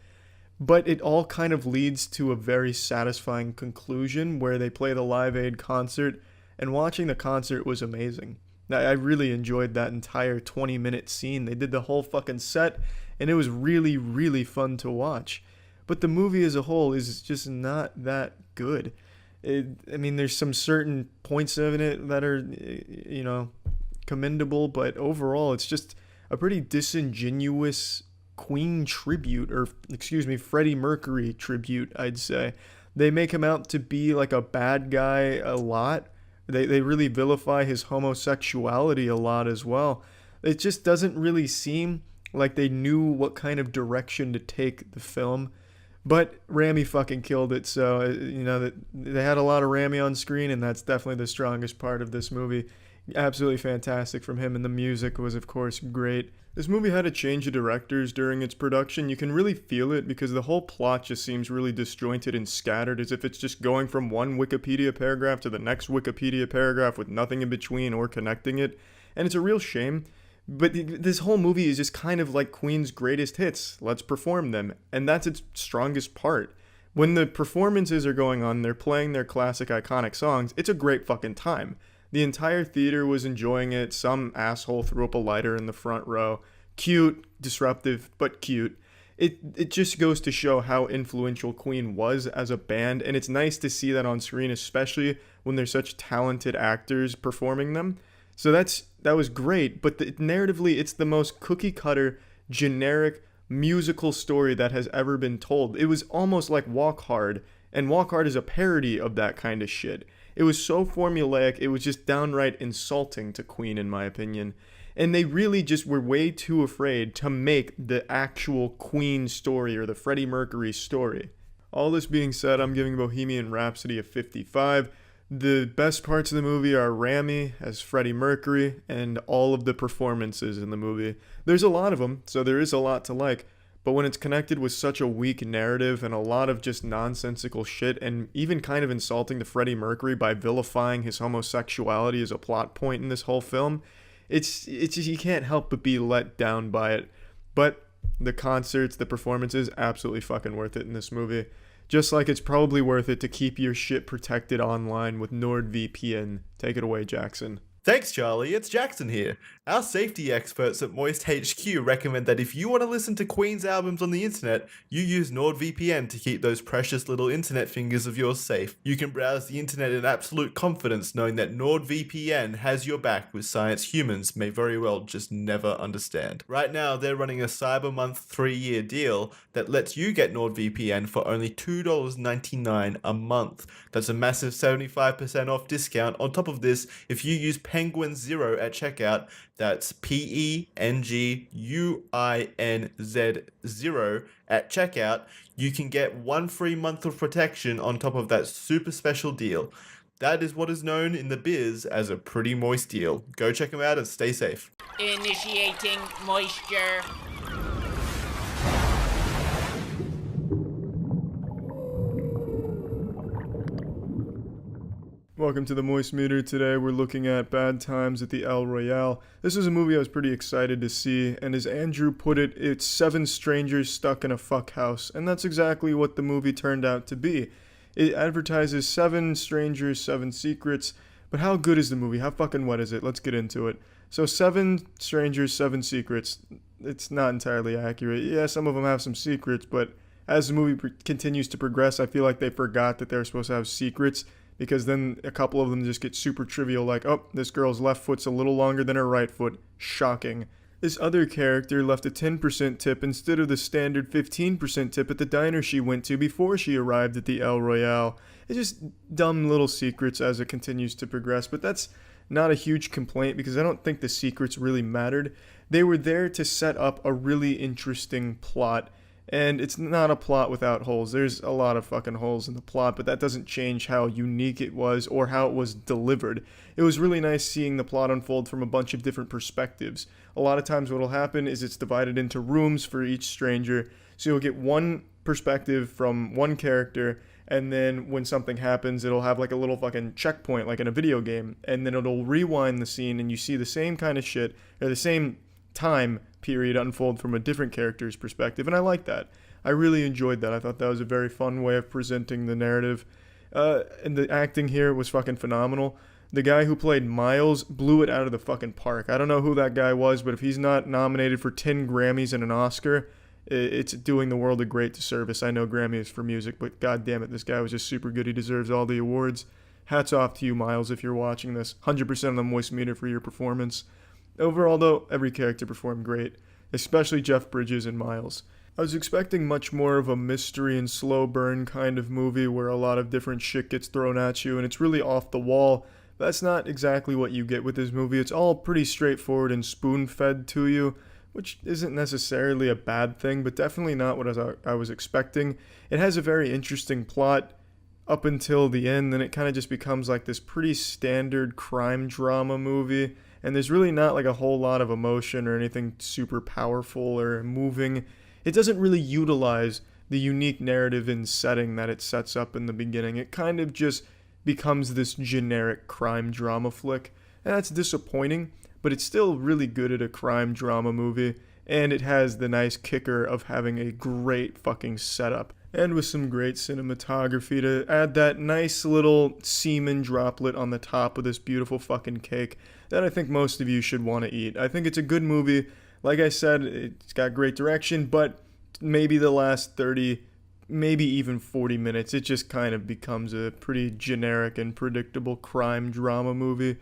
But it all kind of leads to a very satisfying conclusion where they play the Live Aid concert, and watching the concert was amazing. I really enjoyed that entire 20-minute scene. They did the whole fucking set, and it was really, really fun to watch. But the movie as a whole is just not that good. There's some certain points in it that are, commendable, but overall it's just a pretty disingenuous Queen tribute, or Freddie Mercury tribute, I'd say. They make him out to be like a bad guy a lot. They really vilify his homosexuality a lot as well. It just doesn't really seem like they knew what kind of direction to take the film. But Rami fucking killed it, so, they had a lot of Rami on screen, and that's definitely the strongest part of this movie. Absolutely fantastic from him, and the music was, of course, great. This movie had a change of directors during its production. You can really feel it because the whole plot just seems really disjointed and scattered, as if it's just going from one Wikipedia paragraph to the next Wikipedia paragraph with nothing in between or connecting it, and it's a real shame. But this whole movie is just kind of like Queen's greatest hits. Let's perform them. And that's its strongest part. When the performances are going on, they're playing their classic iconic songs, it's a great fucking time. The entire theater was enjoying it. Some asshole threw up a lighter in the front row. Cute, disruptive, but cute. It just goes to show how influential Queen was as a band, and it's nice to see that on screen, especially when there's such talented actors performing them. So that's was great, but narratively, it's the most cookie cutter, generic musical story that has ever been told. It was almost like Walk Hard, and Walk Hard is a parody of that kind of shit. It was so formulaic, it was just downright insulting to Queen, in my opinion. And they really just were way too afraid to make the actual Queen story or the Freddie Mercury story. All this being said, I'm giving Bohemian Rhapsody a 55. The best parts of the movie are Rami as Freddie Mercury and all of the performances in the movie. There's a lot of them, so there is a lot to like. But when it's connected with such a weak narrative and a lot of just nonsensical shit and even kind of insulting to Freddie Mercury by vilifying his homosexuality as a plot point in this whole film, it's just, you can't help but be let down by it. But the concerts, the performances, absolutely fucking worth it in this movie. Just like it's probably worth it to keep your shit protected online with NordVPN. Take it away, Jackson. Thanks, Charlie. It's Jackson here. Our safety experts at Moist HQ recommend that if you want to listen to Queen's albums on the internet, you use NordVPN to keep those precious little internet fingers of yours safe. You can browse the internet in absolute confidence knowing that NordVPN has your back with science humans may very well just never understand. Right now, they're running a Cyber Month 3-year deal that lets you get NordVPN for only $2.99 a month. That's a massive 75% off discount. On top of this, if you use Penguin Zero at checkout, that's PENGUINZ0 at checkout, you can get 1 free month of protection on top of that super special deal. That is what is known in the biz as a pretty moist deal. Go check them out and stay safe. Initiating moisture. Welcome to the Moist Meter. Today we're looking at Bad Times at the El Royale. This is a movie I was pretty excited to see, and as Andrew put it, it's 7 strangers stuck in a fuck house, and that's exactly what the movie turned out to be. It advertises 7 strangers, 7 secrets, but how good is the movie? How fucking what is it? Let's get into it. So 7 strangers, 7 secrets. It's not entirely accurate. Yeah, some of them have some secrets, but as the movie continues to progress, I feel like they forgot that they were supposed to have secrets, because then a couple of them just get super trivial, like, oh, this girl's left foot's a little longer than her right foot. Shocking. This other character left a 10% tip instead of the standard 15% tip at the diner she went to before she arrived at the El Royale. It's just dumb little secrets as it continues to progress, but that's not a huge complaint because I don't think the secrets really mattered. They were there to set up a really interesting plot. And it's not a plot without holes. There's a lot of fucking holes in the plot, but that doesn't change how unique it was or how it was delivered. It was really nice seeing the plot unfold from a bunch of different perspectives. A lot of times what will happen is it's divided into rooms for each stranger, so you'll get one perspective from one character, and then when something happens, it'll have like a little fucking checkpoint like in a video game, and then it'll rewind the scene and you see the same kind of shit, or the same time period unfold from a different character's perspective, and I like that. I really enjoyed that. I thought that was a very fun way of presenting the narrative. And the acting here was fucking phenomenal. The guy who played Miles blew it out of the fucking park. I don't know who that guy was, but if he's not nominated for 10 Grammys and an Oscar, it's doing the world a great disservice. I know Grammy is for music, but god damn it, this guy was just super good. He deserves all the awards. Hats off to you, Miles, if you're watching this. 100% on the Moist Meter for your performance. Overall, though, every character performed great, especially Jeff Bridges and Miles. I was expecting much more of a mystery and slow burn kind of movie where a lot of different shit gets thrown at you and it's really off the wall. That's not exactly what you get with this movie. It's all pretty straightforward and spoon-fed to you, which isn't necessarily a bad thing, but definitely not what I was expecting. It has a very interesting plot up until the end, then it kind of just becomes like this pretty standard crime drama movie. And there's really not like a whole lot of emotion or anything super powerful or moving. It doesn't really utilize the unique narrative and setting that it sets up in the beginning. It kind of just becomes this generic crime drama flick. And that's disappointing, but it's still really good at a crime drama movie. And it has the nice kicker of having a great fucking setup. And with some great cinematography to add that nice little semen droplet on the top of this beautiful fucking cake that I think most of you should want to eat. I think it's a good movie. Like I said, it's got great direction, but maybe the last 30, maybe even 40 minutes, it just kind of becomes a pretty generic and predictable crime drama movie.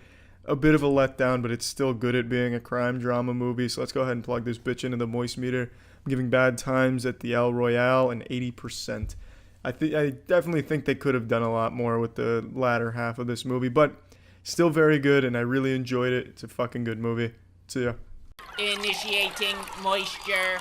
a bit of a letdown, but it's still good at being a crime drama movie. So let's go ahead and plug this bitch into the moist meter. I'm giving Bad Times at the El Royale an 80%. I definitely think they could have done a lot more with the latter half of this movie, but still very good, and I really enjoyed it. It's a fucking good movie. See ya. Initiating moisture.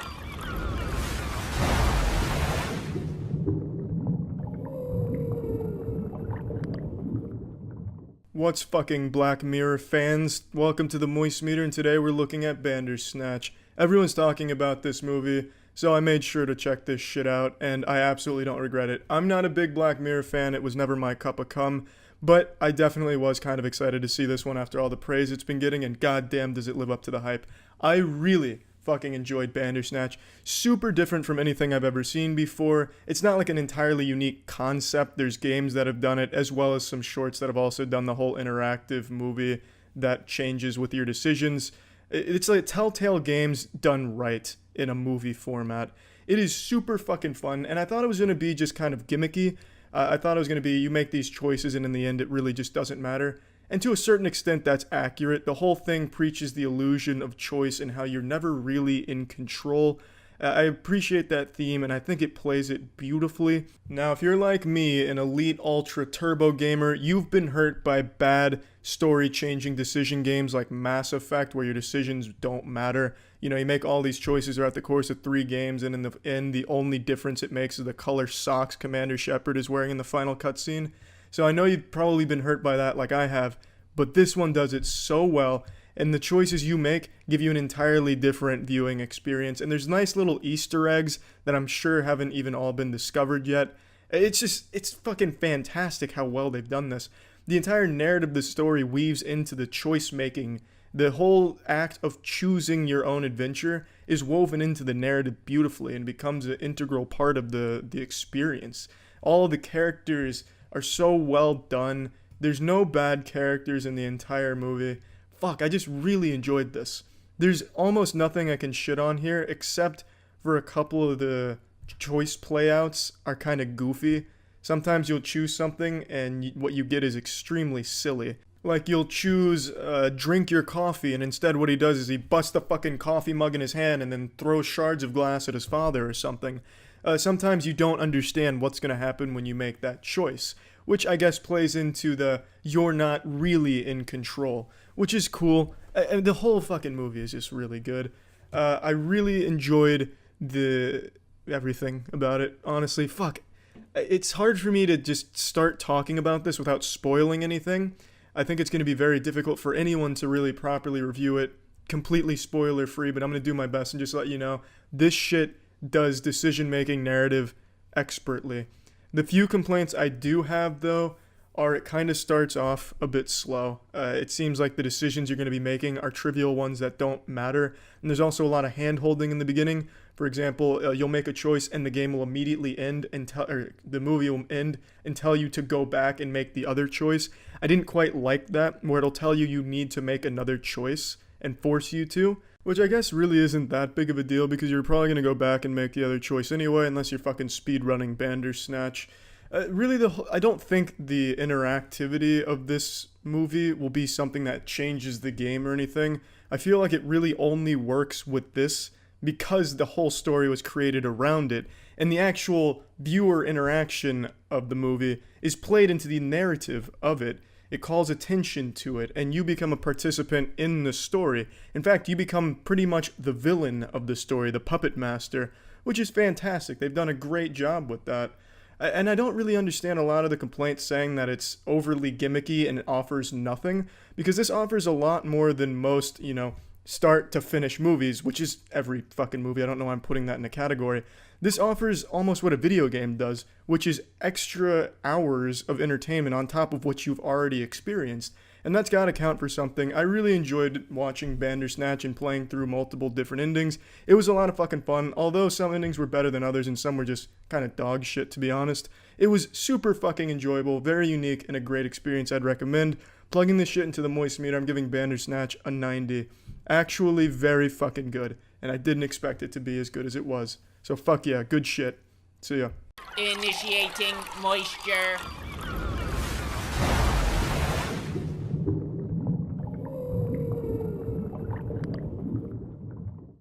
What's fucking Black Mirror fans? Welcome to the Moist Meter, and today we're looking at Bandersnatch. Everyone's talking about this movie, so I made sure to check this shit out, and I absolutely don't regret it. I'm not a big Black Mirror fan, it was never my cup of cum, but I definitely was kind of excited to see this one after all the praise it's been getting, and goddamn does it live up to the hype. I really fucking enjoyed Bandersnatch. Super different from anything I've ever seen before. It's not like an entirely unique concept. There's games that have done it, as well as some shorts that have also done the whole interactive movie that changes with your decisions. It's like Telltale Games done right in a movie format. It is super fucking fun, and I thought it was going to be just kind of gimmicky. I thought it was going to be you make these choices, and in the end it really just doesn't matter. And to a certain extent, that's accurate. The whole thing preaches the illusion of choice and how you're never really in control. I appreciate that theme, and I think it plays it beautifully. Now, if you're like me, an elite ultra turbo gamer, you've been hurt by bad story-changing decision games like Mass Effect, where your decisions don't matter. You know, you make all these choices throughout the course of 3 games, and in the end, the only difference it makes is the color socks Commander Shepard is wearing in the final cutscene. So I know you've probably been hurt by that like I have, but this one does it so well, and the choices you make give you an entirely different viewing experience, and there's nice little Easter eggs that I'm sure haven't even all been discovered yet. It's fucking fantastic how well they've done this. The entire narrative of the story weaves into the choice making. The whole act of choosing your own adventure is woven into the narrative beautifully and becomes an integral part of the experience. All the characters are so well done. There's no bad characters in the entire movie. Fuck, I just really enjoyed this. There's almost nothing I can shit on here except for a couple of the choice playouts are kind of goofy. Sometimes you'll choose something and what you get is extremely silly. Like you'll choose drink your coffee, and instead what he does is he busts the fucking coffee mug in his hand and then throws shards of glass at his father or something. Sometimes you don't understand what's going to happen when you make that choice, which I guess plays into the you're not really in control, which is cool. The whole fucking movie is just really good. I really enjoyed everything about it, honestly. Fuck. It's hard for me to just start talking about this without spoiling anything. I think it's going to be very difficult for anyone to really properly review it, completely spoiler free, but I'm going to do my best and just let you know, this shit does decision-making narrative expertly. The few complaints I do have, though, are it kind of starts off a bit slow. It seems like the decisions you're going to be making are trivial ones that don't matter, and there's also a lot of hand-holding in the beginning. For example, you'll make a choice and the game will immediately end or the movie will end and tell you to go back and make the other choice. I didn't quite like that, where it'll tell you need to make another choice and force you to, which I guess really isn't that big of a deal because you're probably going to go back and make the other choice anyway, unless you're fucking speedrunning Bandersnatch. I don't think the interactivity of this movie will be something that changes the game or anything. I feel like it really only works with this because the whole story was created around it, and the actual viewer interaction of the movie is played into the narrative of it. It calls attention to it, and you become a participant in the story. In fact, you become pretty much the villain of the story, the puppet master, which is fantastic. They've done a great job with that. And I don't really understand a lot of the complaints saying that it's overly gimmicky and it offers nothing, because this offers a lot more than most, start to finish movies, which is every fucking movie. I don't know why I'm putting that in a category. This offers almost what a video game does, which is extra hours of entertainment on top of what you've already experienced. And that's gotta count for something. I really enjoyed watching Bandersnatch and playing through multiple different endings. It was a lot of fucking fun, although some endings were better than others and some were just kind of dog shit, to be honest. It was super fucking enjoyable, very unique, and a great experience I'd recommend. Plugging this shit into the moist meter, I'm giving Bandersnatch a 90. Actually very fucking good, and I didn't expect it to be as good as it was. So fuck yeah, good shit. See ya. Initiating moisture.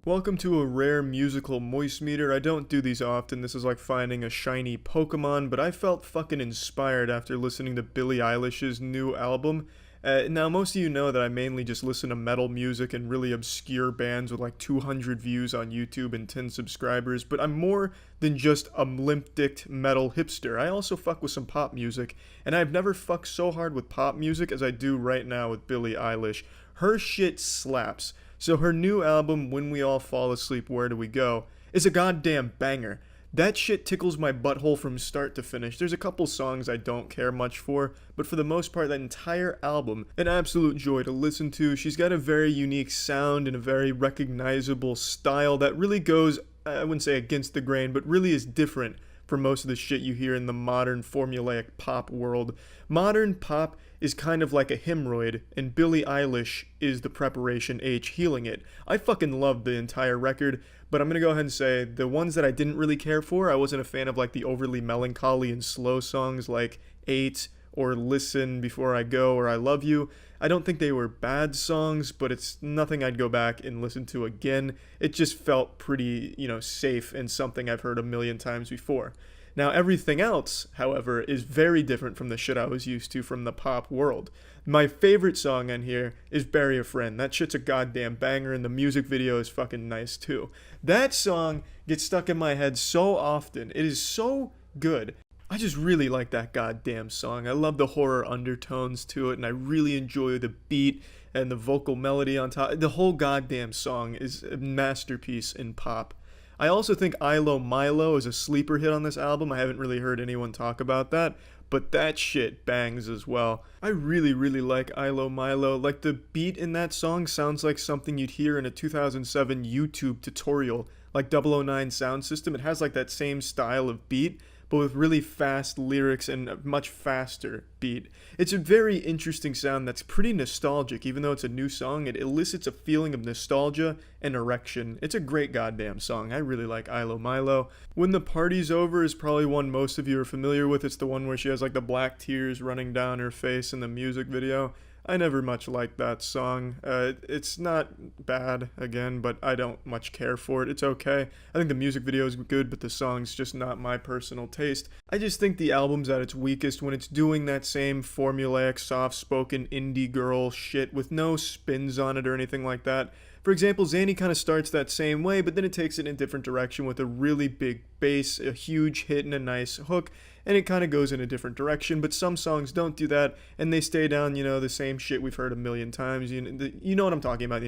Welcome to a rare musical moist meter. I don't do these often. This is like finding a shiny Pokemon, but I felt fucking inspired after listening to Billie Eilish's new album. Now, most of you know that I mainly just listen to metal music and really obscure bands with like 200 views on YouTube and 10 subscribers, but I'm more than just a limp-dicked metal hipster. I also fuck with some pop music, and I've never fucked so hard with pop music as I do right now with Billie Eilish. Her shit slaps. So her new album, When We All Fall Asleep, Where Do We Go, is a goddamn banger. That shit tickles my butthole from start to finish. There's a couple songs I don't care much for, but for the most part, that entire album, an absolute joy to listen to. She's got a very unique sound and a very recognizable style that really goes, I wouldn't say against the grain, but really is different from most of the shit you hear in the modern formulaic pop world. Modern pop is kind of like a hemorrhoid, and Billie Eilish is the preparation H healing it. I fucking love the entire record, but I'm gonna go ahead and say the ones that I didn't really care for, I wasn't a fan of like the overly melancholy and slow songs like 8 or Listen Before I Go or I Love You. I don't think they were bad songs, but it's nothing I'd go back and listen to again. It just felt pretty, safe and something I've heard a million times before. Now, everything else, however, is very different from the shit I was used to from the pop world. My favorite song on here is Bury a Friend. That shit's a goddamn banger, and the music video is fucking nice too. That song gets stuck in my head so often. It is so good. I just really like that goddamn song. I love the horror undertones to it, and I really enjoy the beat and the vocal melody on top. The whole goddamn song is a masterpiece in pop. I also think Ilo Milo is a sleeper hit on this album. I haven't really heard anyone talk about that, but that shit bangs as well. I really, really like Ilo Milo. Like, the beat in that song sounds like something you'd hear in a 2007 YouTube tutorial, like 009 Sound System. It has like that same style of beat, but with really fast lyrics and a much faster beat. It's a very interesting sound that's pretty nostalgic. Even though it's a new song, it elicits a feeling of nostalgia and erection. It's a great goddamn song. I really like Ilo Milo. When the Party's Over is probably one most of you are familiar with. It's the one where she has like the black tears running down her face in the music video. I never much liked that song. It's not bad, again, but I don't much care for it. It's okay. I think the music video is good, but the song's just not my personal taste. I just think the album's at its weakest when it's doing that same formulaic, soft-spoken indie girl shit with no spins on it or anything like that. For example, Zanny kind of starts that same way, but then it takes it in a different direction with a really big bass, a huge hit, and a nice hook, and it kind of goes in a different direction. But some songs don't do that, and they stay down, the same shit we've heard a million times. You know what I'm talking about,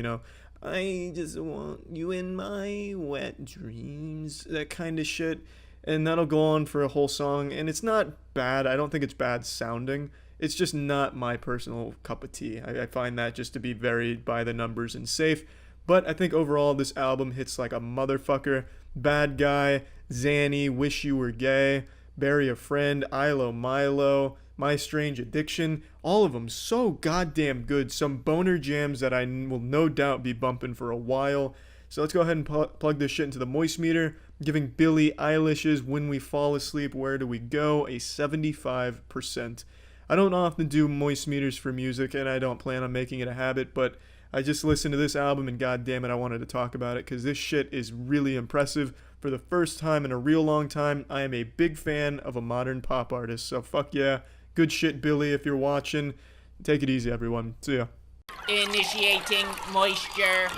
I just want you in my wet dreams, that kind of shit. And that'll go on for a whole song, and it's not bad. I don't think it's bad sounding. It's just not my personal cup of tea. I find that just to be very by the numbers and safe. But I think overall this album hits like a motherfucker. Bad Guy, Zanny, Wish You Were Gay, Bury a Friend, Ilo Milo, My Strange Addiction, all of them so goddamn good. Some boner jams that I will no doubt be bumping for a while. So let's go ahead and plug this shit into the Moist Meter, giving Billie Eilish's When We Fall Asleep, Where Do We Go a 75%. I don't often do Moist Meters for music, and I don't plan on making it a habit, but I just listened to this album, and goddamn it, I wanted to talk about it, because this shit is really impressive. For the first time in a real long time, I am a big fan of a modern pop artist, so fuck yeah. Good shit, Billie, if you're watching. Take it easy, everyone. See ya. Initiating moisture.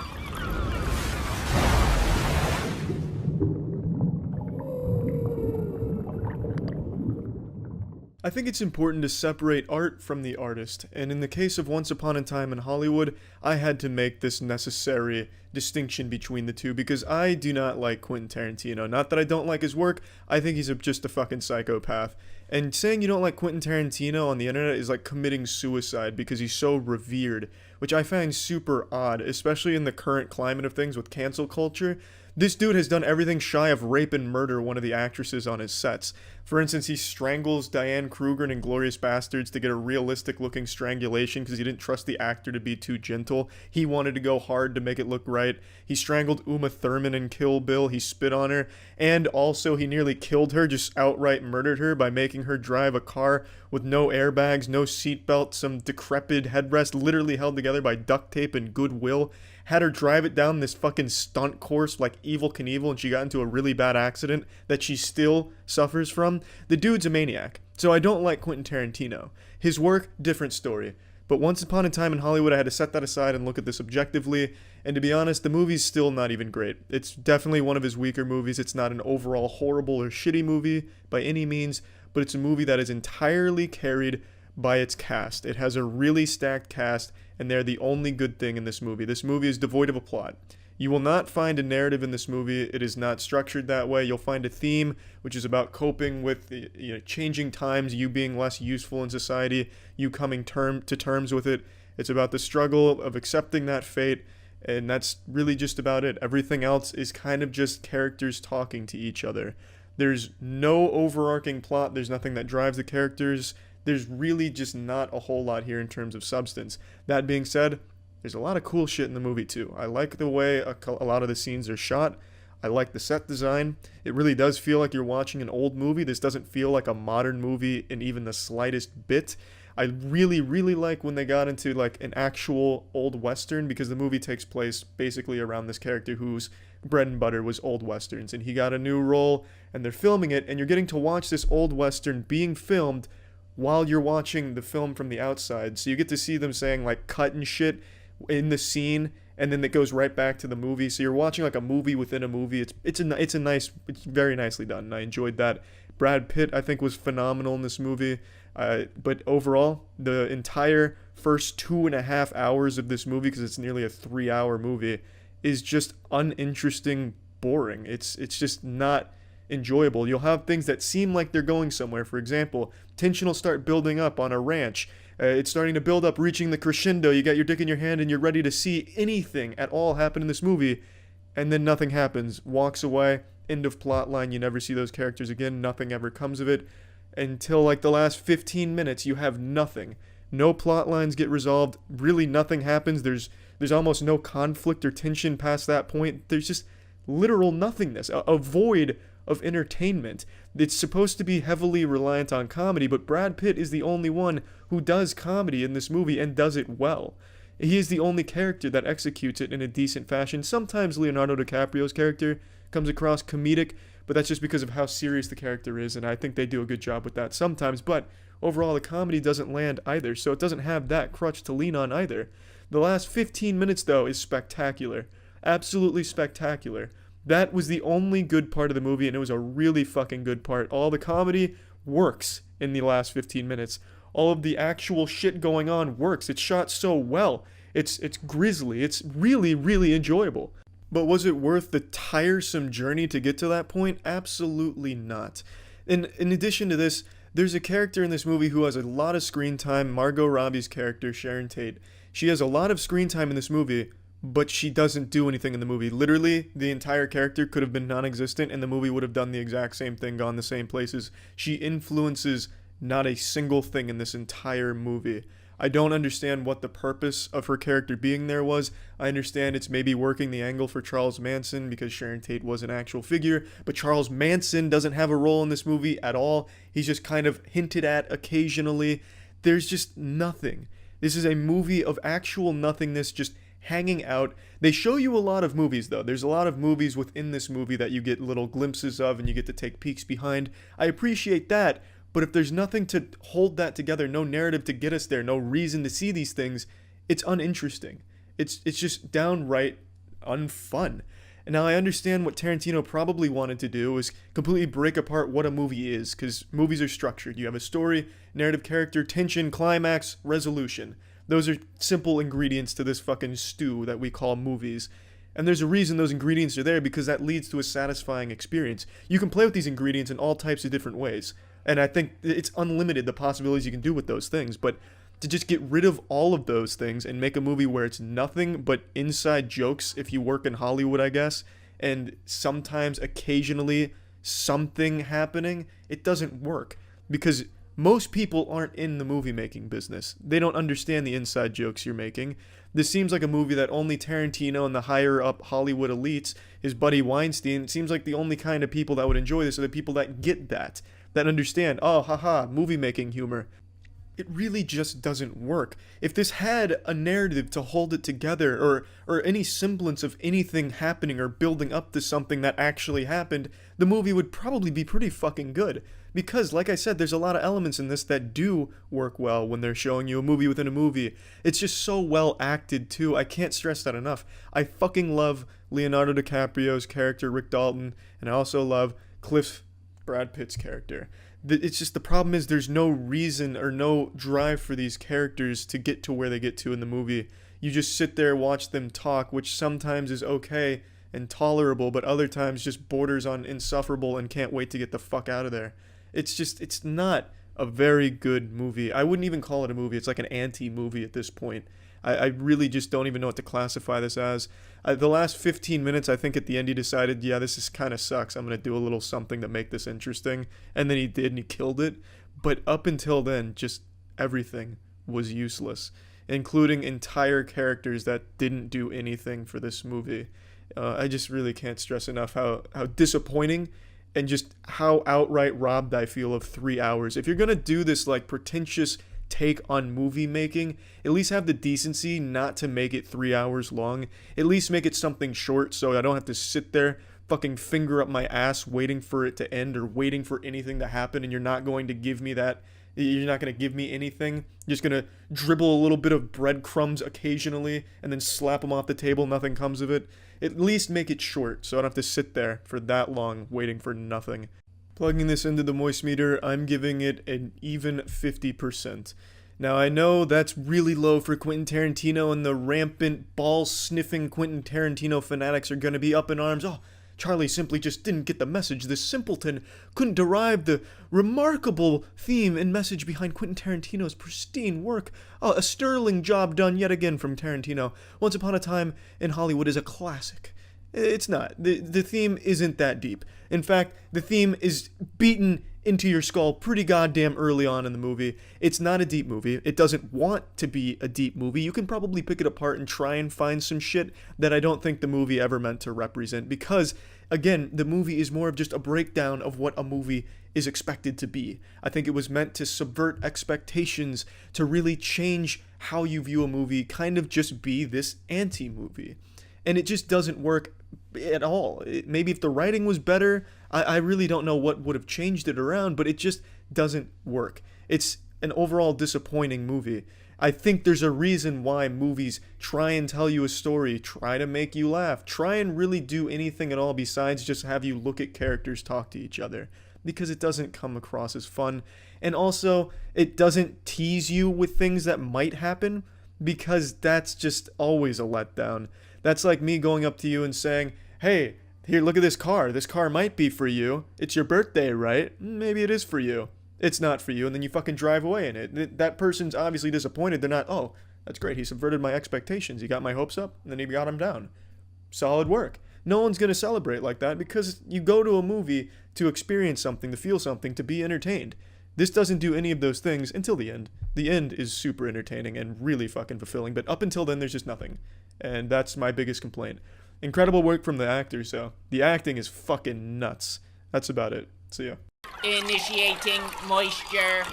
I think it's important to separate art from the artist, and in the case of Once Upon a Time in Hollywood, I had to make this necessary distinction between the two because I do not like Quentin Tarantino. Not that I don't like his work, I think he's just a fucking psychopath. And saying you don't like Quentin Tarantino on the internet is like committing suicide because he's so revered, which I find super odd, especially in the current climate of things with cancel culture. This dude has done everything shy of rape and murder one of the actresses on his sets. For instance, he strangles Diane Kruger in Inglourious Bastards to get a realistic looking strangulation because he didn't trust the actor to be too gentle. He wanted to go hard to make it look right. He strangled Uma Thurman in Kill Bill. He spit on her. And also he nearly killed her, just outright murdered her by making her drive a car with no airbags, no seatbelt, some decrepit headrest literally held together by duct tape and goodwill. Had her drive it down this fucking stunt course like Evel Knievel, and she got into a really bad accident that she still suffers from. The dude's a maniac, so I don't like Quentin Tarantino. His work, different story. But once upon a time in Hollywood, I had to set that aside and look at this objectively, and to be honest, the movie's still not even great. It's definitely one of his weaker movies. It's not an overall horrible or shitty movie by any means, but it's a movie that is entirely carried by its cast. It has a really stacked cast, and they're the only good thing in this movie. This movie is devoid of a plot. You will not find a narrative in this movie. It is not structured that way. You'll find a theme, which is about coping with the changing times, you being less useful in society, you coming to terms with it. It's about the struggle of accepting that fate, and that's really just about it. Everything else is kind of just characters talking to each other. There's no overarching plot. There's nothing that drives the characters. There's really just not a whole lot here in terms of substance. That being said, there's a lot of cool shit in the movie too. I like the way a lot of the scenes are shot. I like the set design. It really does feel like you're watching an old movie. This doesn't feel like a modern movie in even the slightest bit. I really, really like when they got into like an actual old Western, because the movie takes place basically around this character whose bread and butter was old Westerns, and he got a new role and they're filming it, and you're getting to watch this old Western being filmed while you're watching the film from the outside. So you get to see them saying like cut and shit in the scene, and then it goes right back to the movie. So you're watching like a movie within a movie. It's very nicely done, and I enjoyed that. Brad Pitt, I think, was phenomenal in this movie. But overall, the entire first 2.5 hours of this movie, because it's nearly a 3-hour movie, is just uninteresting, boring. It's just not enjoyable. You'll have things that seem like they're going somewhere. For example, tension will start building up on a ranch. It's starting to build up, reaching the crescendo. You got your dick in your hand and you're ready to see anything at all happen in this movie, and then nothing happens. Walks away, end of plot line. You never see those characters again. Nothing ever comes of it until like the last 15 minutes. You have nothing. No plot lines get resolved. Really nothing happens. There's almost no conflict or tension past that point. There's just literal nothingness, a void of entertainment. It's supposed to be heavily reliant on comedy, but Brad Pitt is the only one who does comedy in this movie and does it well. He is the only character that executes it in a decent fashion. Sometimes Leonardo DiCaprio's character comes across comedic, but that's just because of how serious the character is, and I think they do a good job with that sometimes. But overall, the comedy doesn't land either, so it doesn't have that crutch to lean on either. The last 15 minutes, though, is spectacular. Absolutely spectacular. That was the only good part of the movie, and it was a really fucking good part. All the comedy works in the last 15 minutes. All of the actual shit going on works. It's shot so well. It's grisly. It's really, really enjoyable. But was it worth the tiresome journey to get to that point? Absolutely not. In addition to this, there's a character in this movie who has a lot of screen time. Margot Robbie's character, Sharon Tate. She has a lot of screen time in this movie, but she doesn't do anything in the movie. Literally, the entire character could have been non-existent and the movie would have done the exact same thing, gone the same places. She influences not a single thing in this entire movie. I don't understand what the purpose of her character being there was. I understand it's maybe working the angle for Charles Manson because Sharon Tate was an actual figure, but Charles Manson doesn't have a role in this movie at all. He's just kind of hinted at occasionally. There's just nothing. This is a movie of actual nothingness, just hanging out. They show you a lot of movies, though. There's a lot of movies within this movie that you get little glimpses of and you get to take peeks behind. I appreciate that, but if there's nothing to hold that together, no narrative to get us there, no reason to see these things, it's uninteresting. It's just downright unfun. And now I understand what Tarantino probably wanted to do is completely break apart what a movie is, because movies are structured. You have a story, narrative, character, tension, climax, resolution. Those are simple ingredients to this fucking stew that we call movies. And there's a reason those ingredients are there, because that leads to a satisfying experience. You can play with these ingredients in all types of different ways. And I think it's unlimited, the possibilities you can do with those things. But to just get rid of all of those things and make a movie where it's nothing but inside jokes, if you work in Hollywood, I guess, and sometimes occasionally something happening, it doesn't work. Because most people aren't in the movie making business. They don't understand the inside jokes you're making. This seems like a movie that only Tarantino and the higher up Hollywood elites, his buddy Weinstein, it seems like the only kind of people that would enjoy this are the people that get that understand, oh, haha, movie making humor. It really just doesn't work. If this had a narrative to hold it together, or any semblance of anything happening or building up to something that actually happened, the movie would probably be pretty fucking good. Because, like I said, there's a lot of elements in this that do work well when they're showing you a movie within a movie. It's just so well acted, too. I can't stress that enough. I fucking love Leonardo DiCaprio's character, Rick Dalton, and I also love Brad Pitt's character. It's just the problem is there's no reason or no drive for these characters to get to where they get to in the movie. You just sit there, watch them talk, which sometimes is okay and tolerable, but other times just borders on insufferable and can't wait to get the fuck out of there. It's not a very good movie. I wouldn't even call it a movie. It's like an anti-movie at this point. I really just don't even know what to classify this as. The last 15 minutes, I think at the end he decided, yeah, this is kind of sucks. I'm going to do a little something to make this interesting. And then he did, and he killed it. But up until then, just everything was useless, including entire characters that didn't do anything for this movie. I just really can't stress enough how disappointing and just how outright robbed I feel of 3 hours. If you're going to do this, like, pretentious take on movie making, at least have the decency not to make it 3 hours long. At least make it something short so I don't have to sit there fucking finger up my ass waiting for it to end or waiting for anything to happen, and you're not going to give me that. You're not going to give me anything. You're just going to dribble a little bit of breadcrumbs occasionally and then slap them off the table. Nothing comes of it. At least make it short so I don't have to sit there for that long waiting for nothing. Plugging this into the moist meter, I'm giving it an even 50%. Now, I know that's really low for Quentin Tarantino, and the rampant, ball-sniffing Quentin Tarantino fanatics are going to be up in arms. Oh, Charlie simply just didn't get the message. This simpleton couldn't derive the remarkable theme and message behind Quentin Tarantino's pristine work. Oh, a sterling job done yet again from Tarantino. Once Upon a Time in Hollywood is a classic. It's not. The theme isn't that deep. In fact, the theme is beaten into your skull pretty goddamn early on in the movie. It's not a deep movie. It doesn't want to be a deep movie. You can probably pick it apart and try and find some shit that I don't think the movie ever meant to represent, because, again, the movie is more of just a breakdown of what a movie is expected to be. I think it was meant to subvert expectations, to really change how you view a movie, kind of just be this anti-movie. And it just doesn't work at all. Maybe if the writing was better, I really don't know what would have changed it around, but it just doesn't work. It's an overall disappointing movie. I think there's a reason why movies try and tell you a story, try to make you laugh, try and really do anything at all besides just have you look at characters talk to each other, because it doesn't come across as fun. And also, it doesn't tease you with things that might happen, because that's just always a letdown. That's like me going up to you and saying, hey, here, look at this car. This car might be for you. It's your birthday, right? Maybe it is for you. It's not for you, and then you fucking drive away in it. That person's obviously disappointed. They're not, oh, that's great. He subverted my expectations. He got my hopes up, and then he got them down. Solid work. No one's going to celebrate like that, because you go to a movie to experience something, to feel something, to be entertained. This doesn't do any of those things until the end. The end is super entertaining and really fucking fulfilling, but up until then, there's just nothing. And that's my biggest complaint. Incredible work from the actors, though. The acting is fucking nuts. That's about it. See ya. Initiating moisture.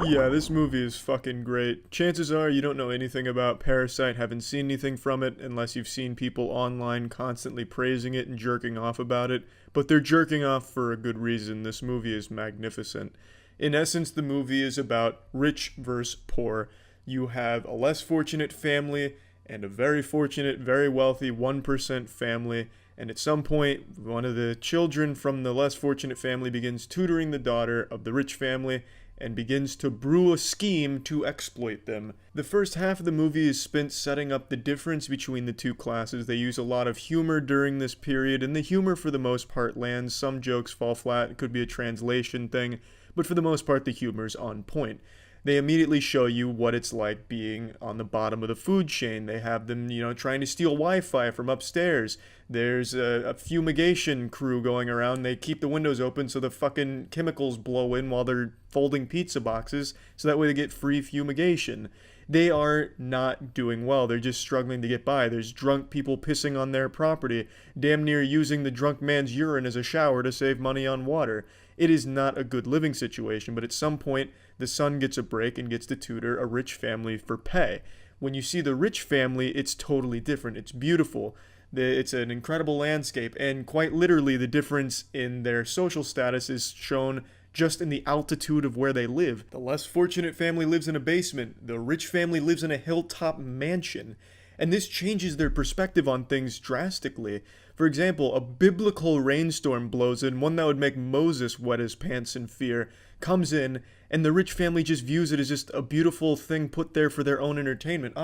Yeah, this movie is fucking great. Chances are you don't know anything about Parasite, haven't seen anything from it, unless you've seen people online constantly praising it and jerking off about it. But they're jerking off for a good reason. This movie is magnificent. In essence, the movie is about rich versus poor. You have a less fortunate family and a very fortunate, very wealthy 1% family. And at some point, one of the children from the less fortunate family begins tutoring the daughter of the rich family and begins to brew a scheme to exploit them. The first half of the movie is spent setting up the difference between the two classes. They use a lot of humor during this period, and the humor for the most part lands. Some jokes fall flat. It could be a translation thing, but for the most part, the humor's on point. they immediately show you what it's like being on the bottom of the food chain. They have them, trying to steal Wi-Fi from upstairs. There's a fumigation crew going around. They keep the windows open so the fucking chemicals blow in while they're folding pizza boxes, so that way they get free fumigation. They are not doing well. They're just struggling to get by. There's drunk people pissing on their property, damn near using the drunk man's urine as a shower to save money on water. It is not a good living situation, but at some point, the son gets a break and gets to tutor a rich family for pay. When you see the rich family, it's totally different. It's beautiful. It's an incredible landscape, and quite literally, the difference in their social status is shown just in the altitude of where they live. The less fortunate family lives in a basement. The rich family lives in a hilltop mansion. And this changes their perspective on things drastically. For example, a biblical rainstorm blows in, one that would make Moses wet his pants in fear, comes in, and the rich family just views it as just a beautiful thing put there for their own entertainment.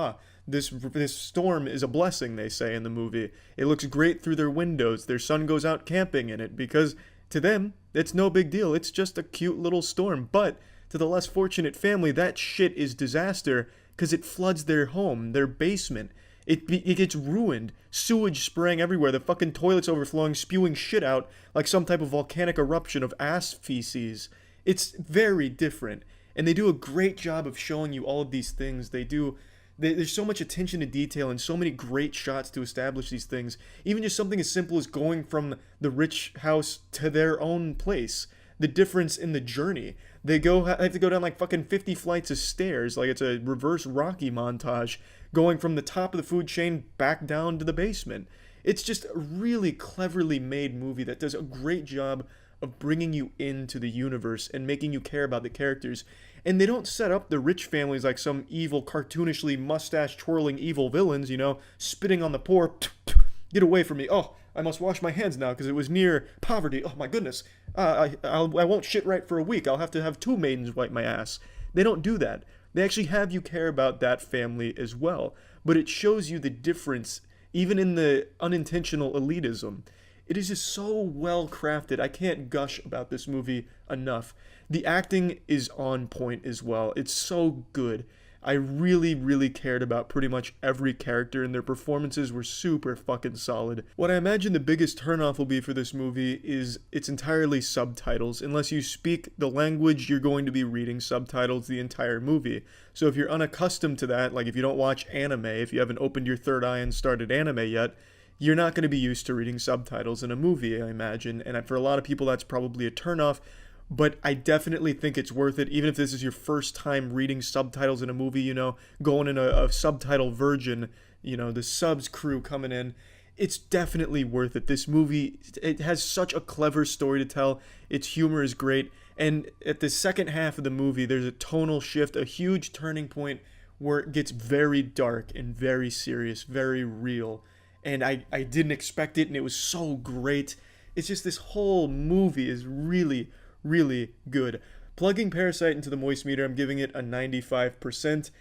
This storm is a blessing, they say in the movie. It looks great through their windows. Their son goes out camping in it because to them, it's no big deal. It's just a cute little storm. But to the less fortunate family, that shit is disaster because it floods their home, their basement. It gets ruined. Sewage spraying everywhere. The fucking toilets overflowing, spewing shit out like some type of volcanic eruption of ass feces. It's very different. And they do a great job of showing you all of these things. There's so much attention to detail and so many great shots to establish these things. Even just something as simple as going from the rich house to their own place. The difference in the journey. They have to go down like fucking 50 flights of stairs, like it's a reverse Rocky montage, going from the top of the food chain back down to the basement. It's just a really cleverly made movie that does a great job of bringing you into the universe and making you care about the characters. And they don't set up the rich families like some evil, cartoonishly mustache-twirling evil villains, spitting on the poor. Get away from me. Oh, I must wash my hands now because it was near poverty. Oh, my goodness. I won't shit right for a week. I'll have to have 2 maidens wipe my ass. They don't do that. They actually have you care about that family as well. But it shows you the difference, even in the unintentional elitism. It is just so well crafted. I can't gush about this movie enough. The acting is on point as well. It's so good. I really, really cared about pretty much every character, and their performances were super fucking solid. What I imagine the biggest turnoff will be for this movie is it's entirely subtitles. Unless you speak the language, you're going to be reading subtitles the entire movie. So if you're unaccustomed to that, like if you don't watch anime, if you haven't opened your third eye and started anime yet, you're not going to be used to reading subtitles in a movie, I imagine. And for a lot of people, that's probably a turnoff. But I definitely think it's worth it, even if this is your first time reading subtitles in a movie, going in a subtitle virgin, the subs crew coming in. It's definitely worth it. This movie, it has such a clever story to tell. Its humor is great. And at the second half of the movie, there's a tonal shift, a huge turning point where it gets very dark and very serious, very real. And I didn't expect it, and it was so great. It's just this whole movie is really, really good. Plugging Parasite into the Moist meter, I'm giving it a 95%.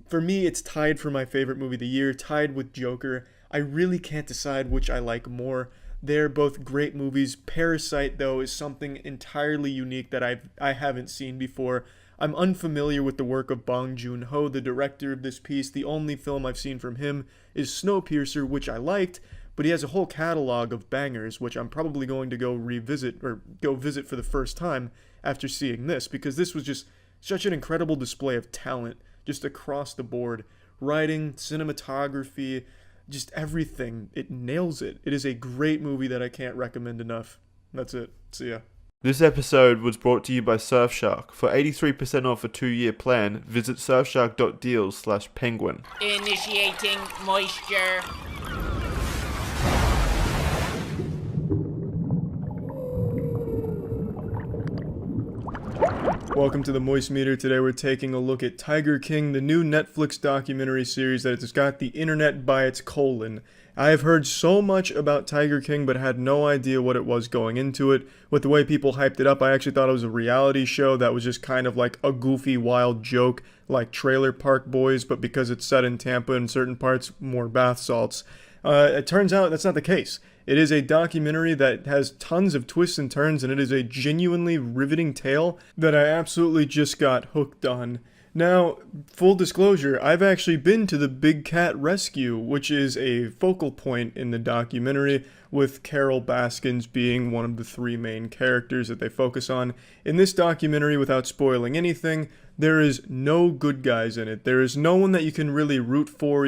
For me, it's tied for my favorite movie of the year, tied with Joker. I really can't decide which I like more. They're both great movies. Parasite, though, is something entirely unique that I haven't seen before. I'm unfamiliar with the work of Bong Joon-ho, the director of this piece. The only film I've seen from him is Snowpiercer, which I liked, but he has a whole catalog of bangers, which I'm probably going to go visit for the first time after seeing this, because this was just such an incredible display of talent, just across the board. Writing, cinematography, just everything. It nails it. It is a great movie that I can't recommend enough. That's it. See ya. This episode was brought to you by Surfshark. For 83% off a 2-year plan, visit surfshark.deals/penguin. Initiating moisture. Welcome to the Moist Meter. Today we're taking a look at Tiger King, the new Netflix documentary series that has got the internet by its colon. I have heard so much about Tiger King, but had no idea what it was going into it. With the way people hyped it up, I actually thought it was a reality show that was just kind of like a goofy, wild joke, like Trailer Park Boys, but because it's set in Tampa in certain parts, more bath salts. It turns out that's not the case. It is a documentary that has tons of twists and turns, and it is a genuinely riveting tale that I absolutely just got hooked on. Now, full disclosure, I've actually been to the Big Cat Rescue, which is a focal point in the documentary, with Carol Baskins being one of the three main characters that they focus on. In this documentary, without spoiling anything, there is no good guys in it. There is no one that you can really root for,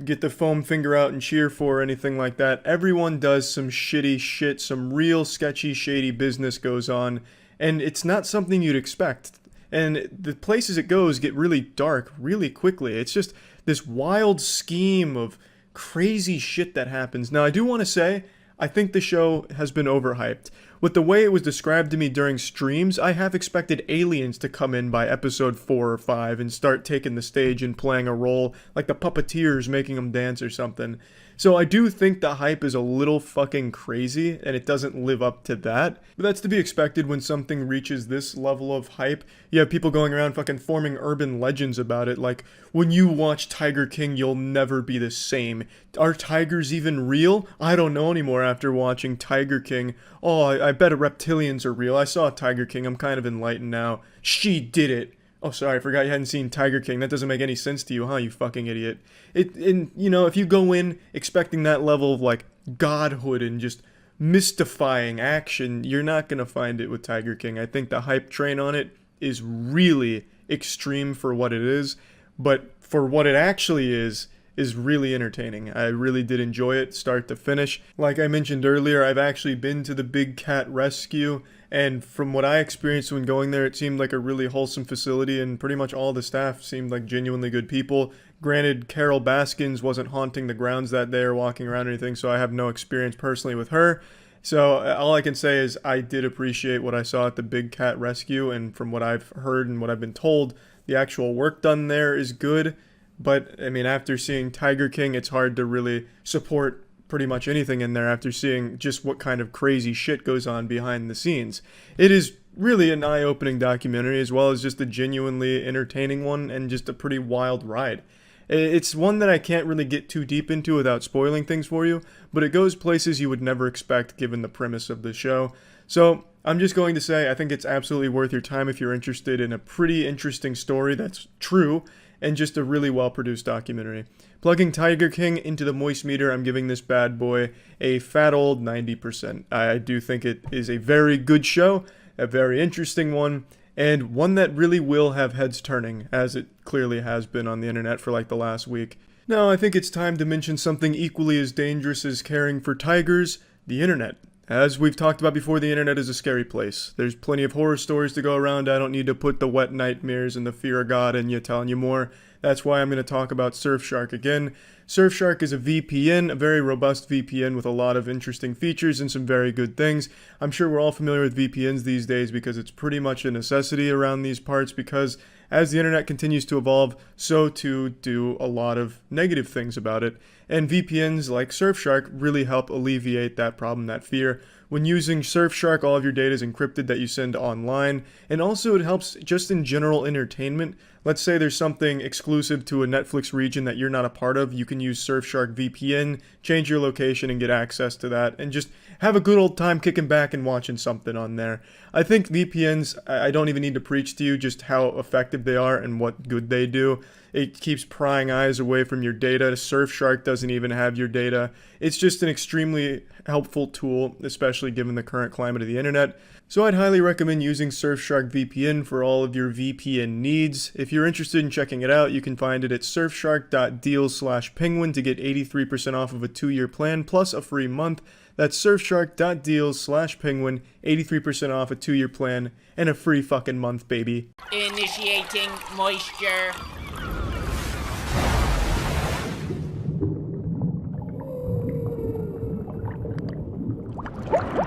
get the foam finger out and cheer for or anything like that. Everyone does some shitty shit, some real sketchy, shady business goes on, and it's not something you'd expect. And the places it goes get really dark really quickly. It's just this wild scheme of crazy shit that happens. Now, I do want to say, I think the show has been overhyped. With the way it was described to me during streams, I have expected aliens to come in by episode 4 or 5 and start taking the stage and playing a role, like the puppeteers making them dance or something. So I do think the hype is a little fucking crazy, and it doesn't live up to that. But that's to be expected when something reaches this level of hype. You have people going around fucking forming urban legends about it, like, when you watch Tiger King, you'll never be the same. Are tigers even real? I don't know anymore after watching Tiger King. Oh, I bet reptilians are real. I saw Tiger King, I'm kind of enlightened now. She did it. Oh, sorry, I forgot you hadn't seen Tiger King. That doesn't make any sense to you, huh, you fucking idiot? If you go in expecting that level of, like, godhood and just mystifying action, you're not gonna find it with Tiger King. I think the hype train on it is really extreme for what it is, but for what it actually is really entertaining. I really did enjoy it, start to finish. Like I mentioned earlier, I've actually been to the Big Cat Rescue, and from what I experienced when going there, it seemed like a really wholesome facility, and pretty much all the staff seemed like genuinely good people. Granted, Carol Baskins wasn't haunting the grounds that day or walking around or anything, so I have no experience personally with her. So all I can say is I did appreciate what I saw at the Big Cat Rescue, and from what I've heard and what I've been told, the actual work done there is good. But, I mean, after seeing Tiger King, it's hard to really support pretty much anything in there after seeing just what kind of crazy shit goes on behind the scenes. It is really an eye-opening documentary, as well as just a genuinely entertaining one and just a pretty wild ride. It's one that I can't really get too deep into without spoiling things for you, but it goes places you would never expect given the premise of the show. So, I'm just going to say I think it's absolutely worth your time if you're interested in a pretty interesting story that's true, and just a really well-produced documentary. Plugging Tiger King into the Moist meter, I'm giving this bad boy a fat old 90%. I do think it is a very good show, a very interesting one, and one that really will have heads turning, as it clearly has been on the internet for like the last week. Now, I think it's time to mention something equally as dangerous as caring for tigers, the internet. As we've talked about before, the internet is a scary place. There's plenty of horror stories to go around. I don't need to put the wet nightmares and the fear of God in you telling you more. That's why I'm going to talk about Surfshark again. Surfshark is a VPN, a very robust VPN with a lot of interesting features and some very good things. I'm sure we're all familiar with VPNs these days because it's pretty much a necessity around these parts, because as the internet continues to evolve, so too do a lot of negative things about it. And VPNs like Surfshark really help alleviate that problem, that fear. When using Surfshark, all of your data is encrypted that you send online, and also it helps just in general entertainment. Let's say there's something exclusive to a Netflix region that you're not a part of, you can use Surfshark VPN, change your location and get access to that, and just have a good old time kicking back and watching something on there. I think VPNs, I don't even need to preach to you just how effective they are and what good they do. It keeps prying eyes away from your data. Surfshark doesn't even have your data. It's just an extremely helpful tool, especially given the current climate of the internet. So I'd highly recommend using Surfshark VPN for all of your VPN needs. If you're interested in checking it out, you can find it at surfshark.deal/penguin to get 83% off of a 2-year plan plus a free month. That's surfshark.deal/penguin, 83% off a 2-year plan and a free fucking month, baby. Initiating moisture.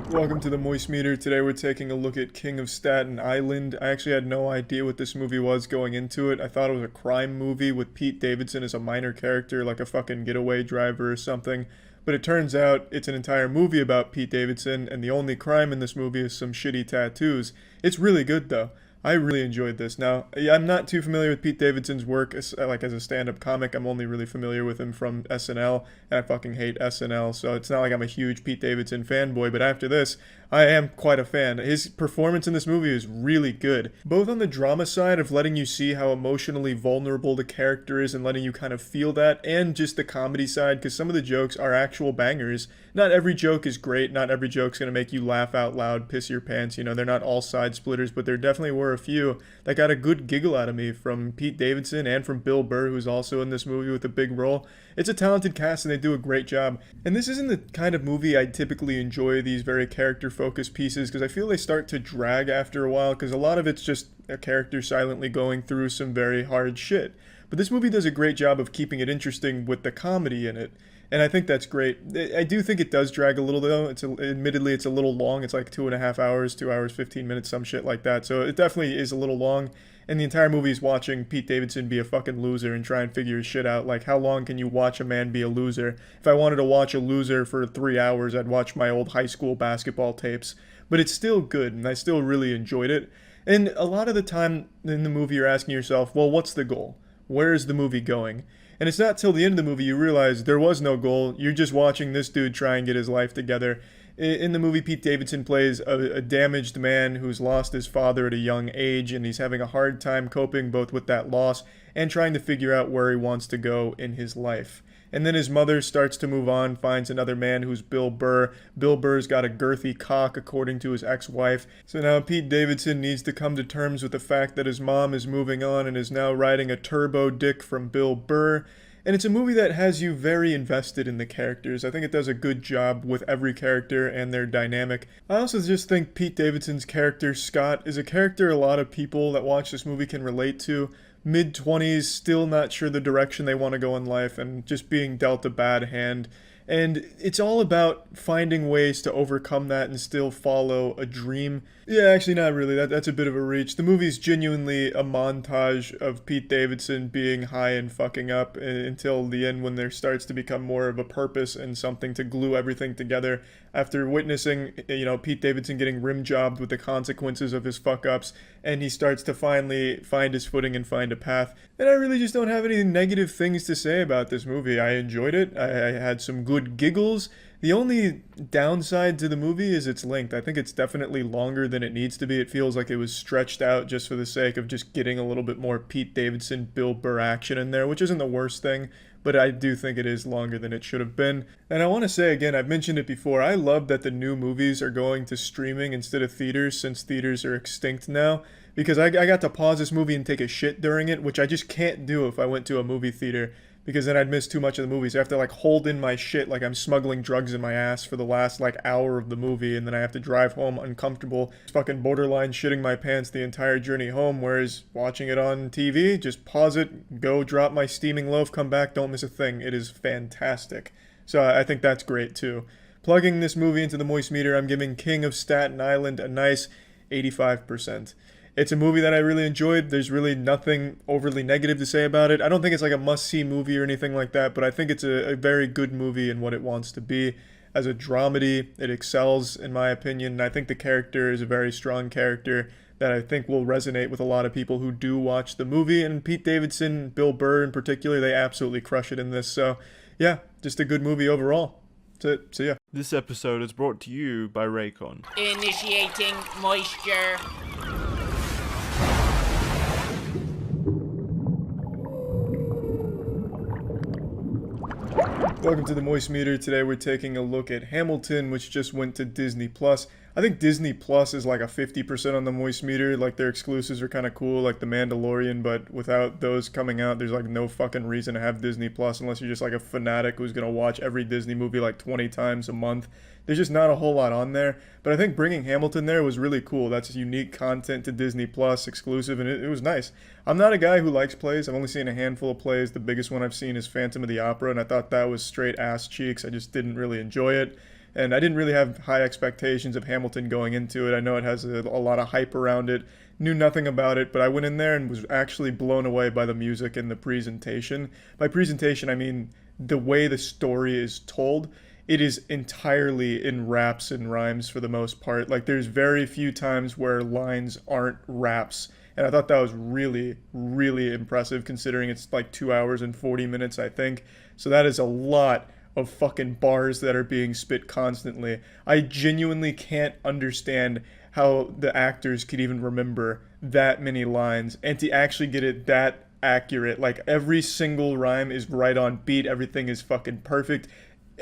Welcome to the Moist Meter. Today we're taking a look at King of Staten Island. I actually had no idea what this movie was going into it. I thought it was a crime movie with Pete Davidson as a minor character, like a fucking getaway driver or something. But it turns out it's an entire movie about Pete Davidson, and the only crime in this movie is some shitty tattoos. It's really good though. I really enjoyed this. Now, yeah, I'm not too familiar with Pete Davidson's work as a stand-up comic. I'm only really familiar with him from SNL, and I fucking hate SNL, so it's not like I'm a huge Pete Davidson fanboy, but after this, I am quite a fan. His performance in this movie is really good, both on the drama side of letting you see how emotionally vulnerable the character is and letting you kind of feel that, and just the comedy side, because some of the jokes are actual bangers. Not every joke is great, not every joke's gonna make you laugh out loud, piss your pants, you know, they're not all side splitters, but there definitely were a few that got a good giggle out of me from Pete Davidson and from Bill Burr, who's also in this movie with a big role. It's a talented cast and they do a great job. And this isn't the kind of movie I typically enjoy, these very character-focused pieces, because I feel they start to drag after a while, because a lot of it's just a character silently going through some very hard shit. But this movie does a great job of keeping it interesting with the comedy in it. And I think that's great. I do think it does drag a little, though. Admittedly, it's a little long. It's like 2.5 hours, 2 hours, 15 minutes, some shit like that. So it definitely is a little long. And the entire movie is watching Pete Davidson be a fucking loser and try and figure his shit out. Like, how long can you watch a man be a loser? If I wanted to watch a loser for 3 hours, I'd watch my old high school basketball tapes. But it's still good, and I still really enjoyed it. And a lot of the time in the movie, you're asking yourself, well, what's the goal? Where is the movie going? And it's not till the end of the movie you realize there was no goal. You're just watching this dude try and get his life together. In the movie, Pete Davidson plays a damaged man who's lost his father at a young age, and he's having a hard time coping both with that loss and trying to figure out where he wants to go in his life. And then his mother starts to move on, finds another man who's Bill Burr. Bill Burr's got a girthy cock, according to his ex-wife. So now Pete Davidson needs to come to terms with the fact that his mom is moving on and is now riding a turbo dick from Bill Burr. And it's a movie that has you very invested in the characters. I think it does a good job with every character and their dynamic. I also just think Pete Davidson's character, Scott, is a character a lot of people that watch this movie can relate to. Mid-20s, still not sure the direction they want to go in life, and just being dealt a bad hand. And it's all about finding ways to overcome that and still follow a dream. Yeah, actually not really. That's a bit of a reach. The movie's genuinely a montage of Pete Davidson being high and fucking up until the end, when there starts to become more of a purpose and something to glue everything together. After witnessing, Pete Davidson getting rim jobbed with the consequences of his fuck ups, and he starts to finally find his footing and find a path. And I really just don't have any negative things to say about this movie. I enjoyed it. I had some good giggles. The only downside to the movie is its length. I think it's definitely longer than it needs to be. It feels like it was stretched out just for the sake of just getting a little bit more Pete Davidson, Bill Burr action in there, which isn't the worst thing, but I do think it is longer than it should have been. And I want to say again, I've mentioned it before, I love that the new movies are going to streaming instead of theaters, since theaters are extinct now, because I got to pause this movie and take a shit during it, which I just can't do if I went to a movie theater, because then I'd miss too much of the movies. I have to hold in my shit like I'm smuggling drugs in my ass for the last hour of the movie, and then I have to drive home uncomfortable, fucking borderline shitting my pants the entire journey home, whereas watching it on TV, just pause it, go drop my steaming loaf, come back, don't miss a thing. It is fantastic. So I think that's great too. Plugging this movie into the Moist Meter, I'm giving King of Staten Island a nice 85%. It's a movie that I really enjoyed. There's really nothing overly negative to say about it. I don't think it's like a must-see movie or anything like that, but I think it's a very good movie in what it wants to be. As a dramedy, it excels, in my opinion, and I think the character is a very strong character that I think will resonate with a lot of people who do watch the movie, and Pete Davidson, Bill Burr in particular, they absolutely crush it in this. So, yeah, just a good movie overall. That's it. So, yeah. This episode is brought to you by Raycon. Initiating moisture. Welcome to the Moist Meter. Today we're taking a look at Hamilton, which just went to Disney+. I think Disney Plus is like a 50% on the Moist Meter. Like, their exclusives are kind of cool, like The Mandalorian, but without those coming out, there's like no fucking reason to have Disney Plus unless you're just like a fanatic who's gonna watch every Disney movie like 20 times a month. There's just not a whole lot on there, but I think bringing Hamilton there was really cool. That's unique content to Disney Plus, exclusive, and it was nice. I'm not a guy who likes plays. I've only seen a handful of plays. The biggest one I've seen is Phantom of the Opera, and I thought that was straight ass cheeks. I just didn't really enjoy it. And I didn't really have high expectations of Hamilton going into it. I know it has a lot of hype around it. Knew nothing about it, but I went in there and was actually blown away by the music and the presentation. By presentation, I mean the way the story is told. it is entirely in raps and rhymes for the most part. Like, there's very few times where lines aren't raps. And I thought that was really, really impressive considering it's like 2 hours and 40 minutes, I think. So that is a lot of fucking bars that are being spit constantly. I genuinely can't understand how the actors could even remember that many lines and to actually get it that accurate. Like, every single rhyme is right on beat, everything is fucking perfect.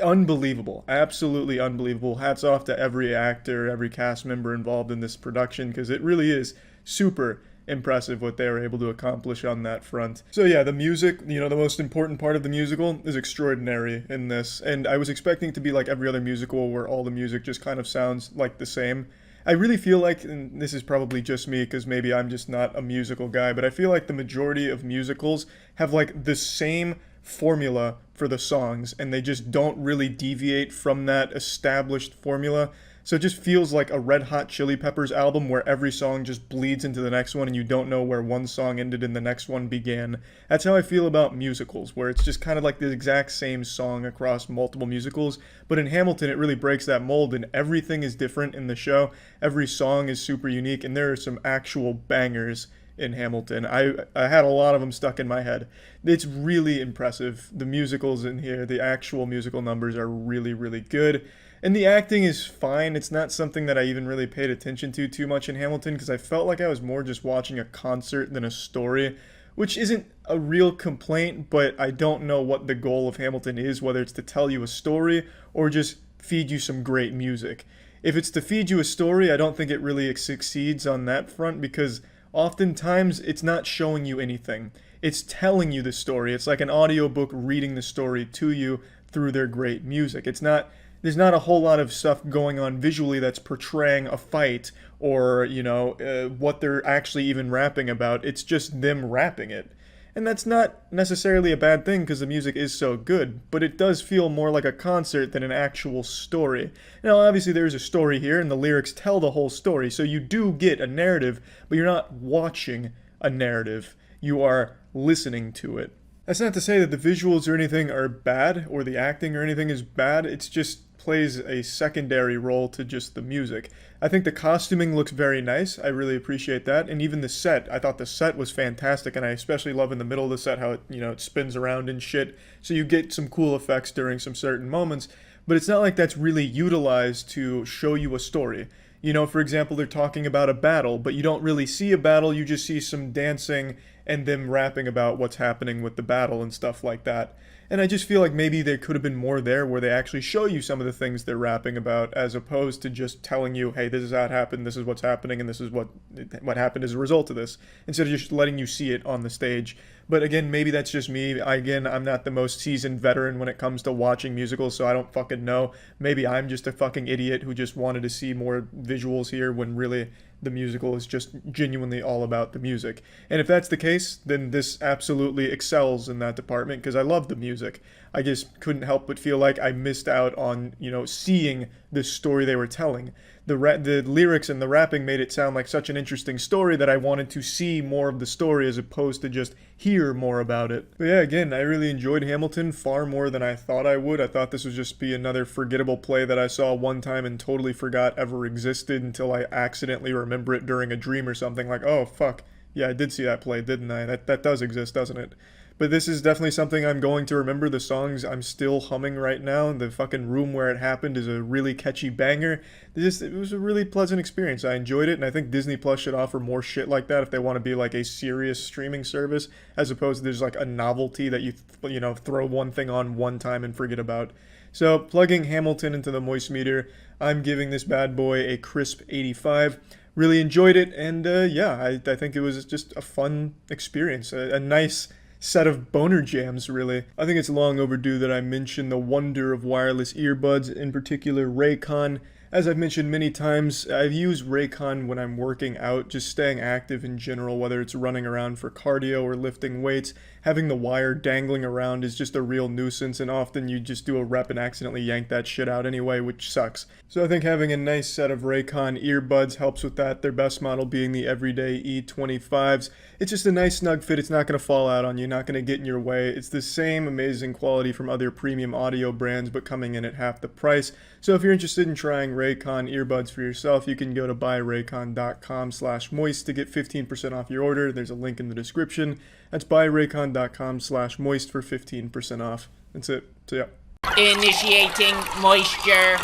Unbelievable. Absolutely unbelievable. Hats off to every actor, every cast member involved in this production, because it really is super impressive what they were able to accomplish on that front. So yeah, the music, you know, the most important part of the musical is extraordinary in this. And I was expecting it to be like every other musical where all the music just kind of sounds like the same. I really feel like, and this is probably just me because maybe I'm just not a musical guy, but I feel like the majority of musicals have like the same formula for the songs and they just don't really deviate from that established formula. So it just feels like a Red Hot Chili Peppers album where every song just bleeds into the next one and you don't know where one song ended and the next one began. That's how I feel about musicals, where it's just kind of like the exact same song across multiple musicals. But in Hamilton, it really breaks that mold and everything is different in the show. Every song is super unique and there are some actual bangers in Hamilton. I had a lot of them stuck in my head. It's really impressive. The musicals in here, the actual musical numbers are really, really good. And the acting is fine. It's not something that I even really paid attention to too much in Hamilton because I felt like I was more just watching a concert than a story, which isn't a real complaint, but I don't know what the goal of Hamilton is, whether it's to tell you a story or just feed you some great music. If it's to feed you a story, I don't think it really succeeds on that front because oftentimes it's not showing you anything. It's telling you the story. It's like an audiobook reading the story to you through their great music. There's not a whole lot of stuff going on visually that's portraying a fight or, you know, what they're actually even rapping about. It's just them rapping it. And that's not necessarily a bad thing because the music is so good, but it does feel more like a concert than an actual story. Now, obviously there's a story here and the lyrics tell the whole story, so you do get a narrative, but you're not watching a narrative. You are listening to it. That's not to say that the visuals or anything are bad or the acting or anything is bad. It's just plays a secondary role to just the music. I think the costuming looks very nice. I really appreciate that. And even the set, I thought the set was fantastic. And I especially love in the middle of the set how it, you know, it spins around and shit. So you get some cool effects during some certain moments. But it's not like that's really utilized to show you a story. You know, for example, they're talking about a battle, but you don't really see a battle. You just see some dancing and them rapping about what's happening with the battle and stuff like that. And I just feel like maybe there could have been more there where they actually show you some of the things they're rapping about as opposed to just telling you, hey, this is how it happened, this is what's happening, and this is what happened as a result of this, instead of just letting you see it on the stage. But again, maybe that's just me. I'm not the most seasoned veteran when it comes to watching musicals, so I don't fucking know. Maybe I'm just a fucking idiot who just wanted to see more visuals here when really the musical is just genuinely all about the music. And if that's the case, then this absolutely excels in that department because I love the music. I just couldn't help but feel like I missed out on, you know, seeing the story they were telling. The lyrics and the rapping made it sound like such an interesting story that I wanted to see more of the story as opposed to just hear more about it. But yeah, again, I really enjoyed Hamilton far more than I thought I would. I thought this would just be another forgettable play that I saw one time and totally forgot ever existed until I accidentally remember it during a dream or something like, oh, fuck, yeah, I did see that play, didn't I? That does exist, doesn't it? But this is definitely something I'm going to remember. The songs I'm still humming right now. The fucking Room Where It Happened is a really catchy banger. It was a really pleasant experience. I enjoyed it, and I think Disney Plus should offer more shit like that if they want to be like a serious streaming service, as opposed to there's like a novelty that you know, throw one thing on one time and forget about. So plugging Hamilton into the Moist meter, I'm giving this bad boy a crisp 85. Really enjoyed it, and yeah, I think it was just a fun experience, a nice set of boner jams, really. I think it's long overdue that I mention the wonder of wireless earbuds, in particular Raycon. As I've mentioned many times, I've used Raycon when I'm working out, just staying active in general, whether it's running around for cardio or lifting weights. Having the wire dangling around is just a real nuisance, and often you just do a rep and accidentally yank that shit out anyway, which sucks. So I think having a nice set of Raycon earbuds helps with that, their best model being the everyday E25s. It's just a nice snug fit, it's not going to fall out on you, not going to get in your way. It's the same amazing quality from other premium audio brands, but coming in at half the price. So if you're interested in trying Raycon earbuds for yourself, you can go to buyraycon.com/moist to get 15% off your order. There's a link in the description. That's buyraycon.com/moist for 15% off. That's it. So yeah. Initiating moisture.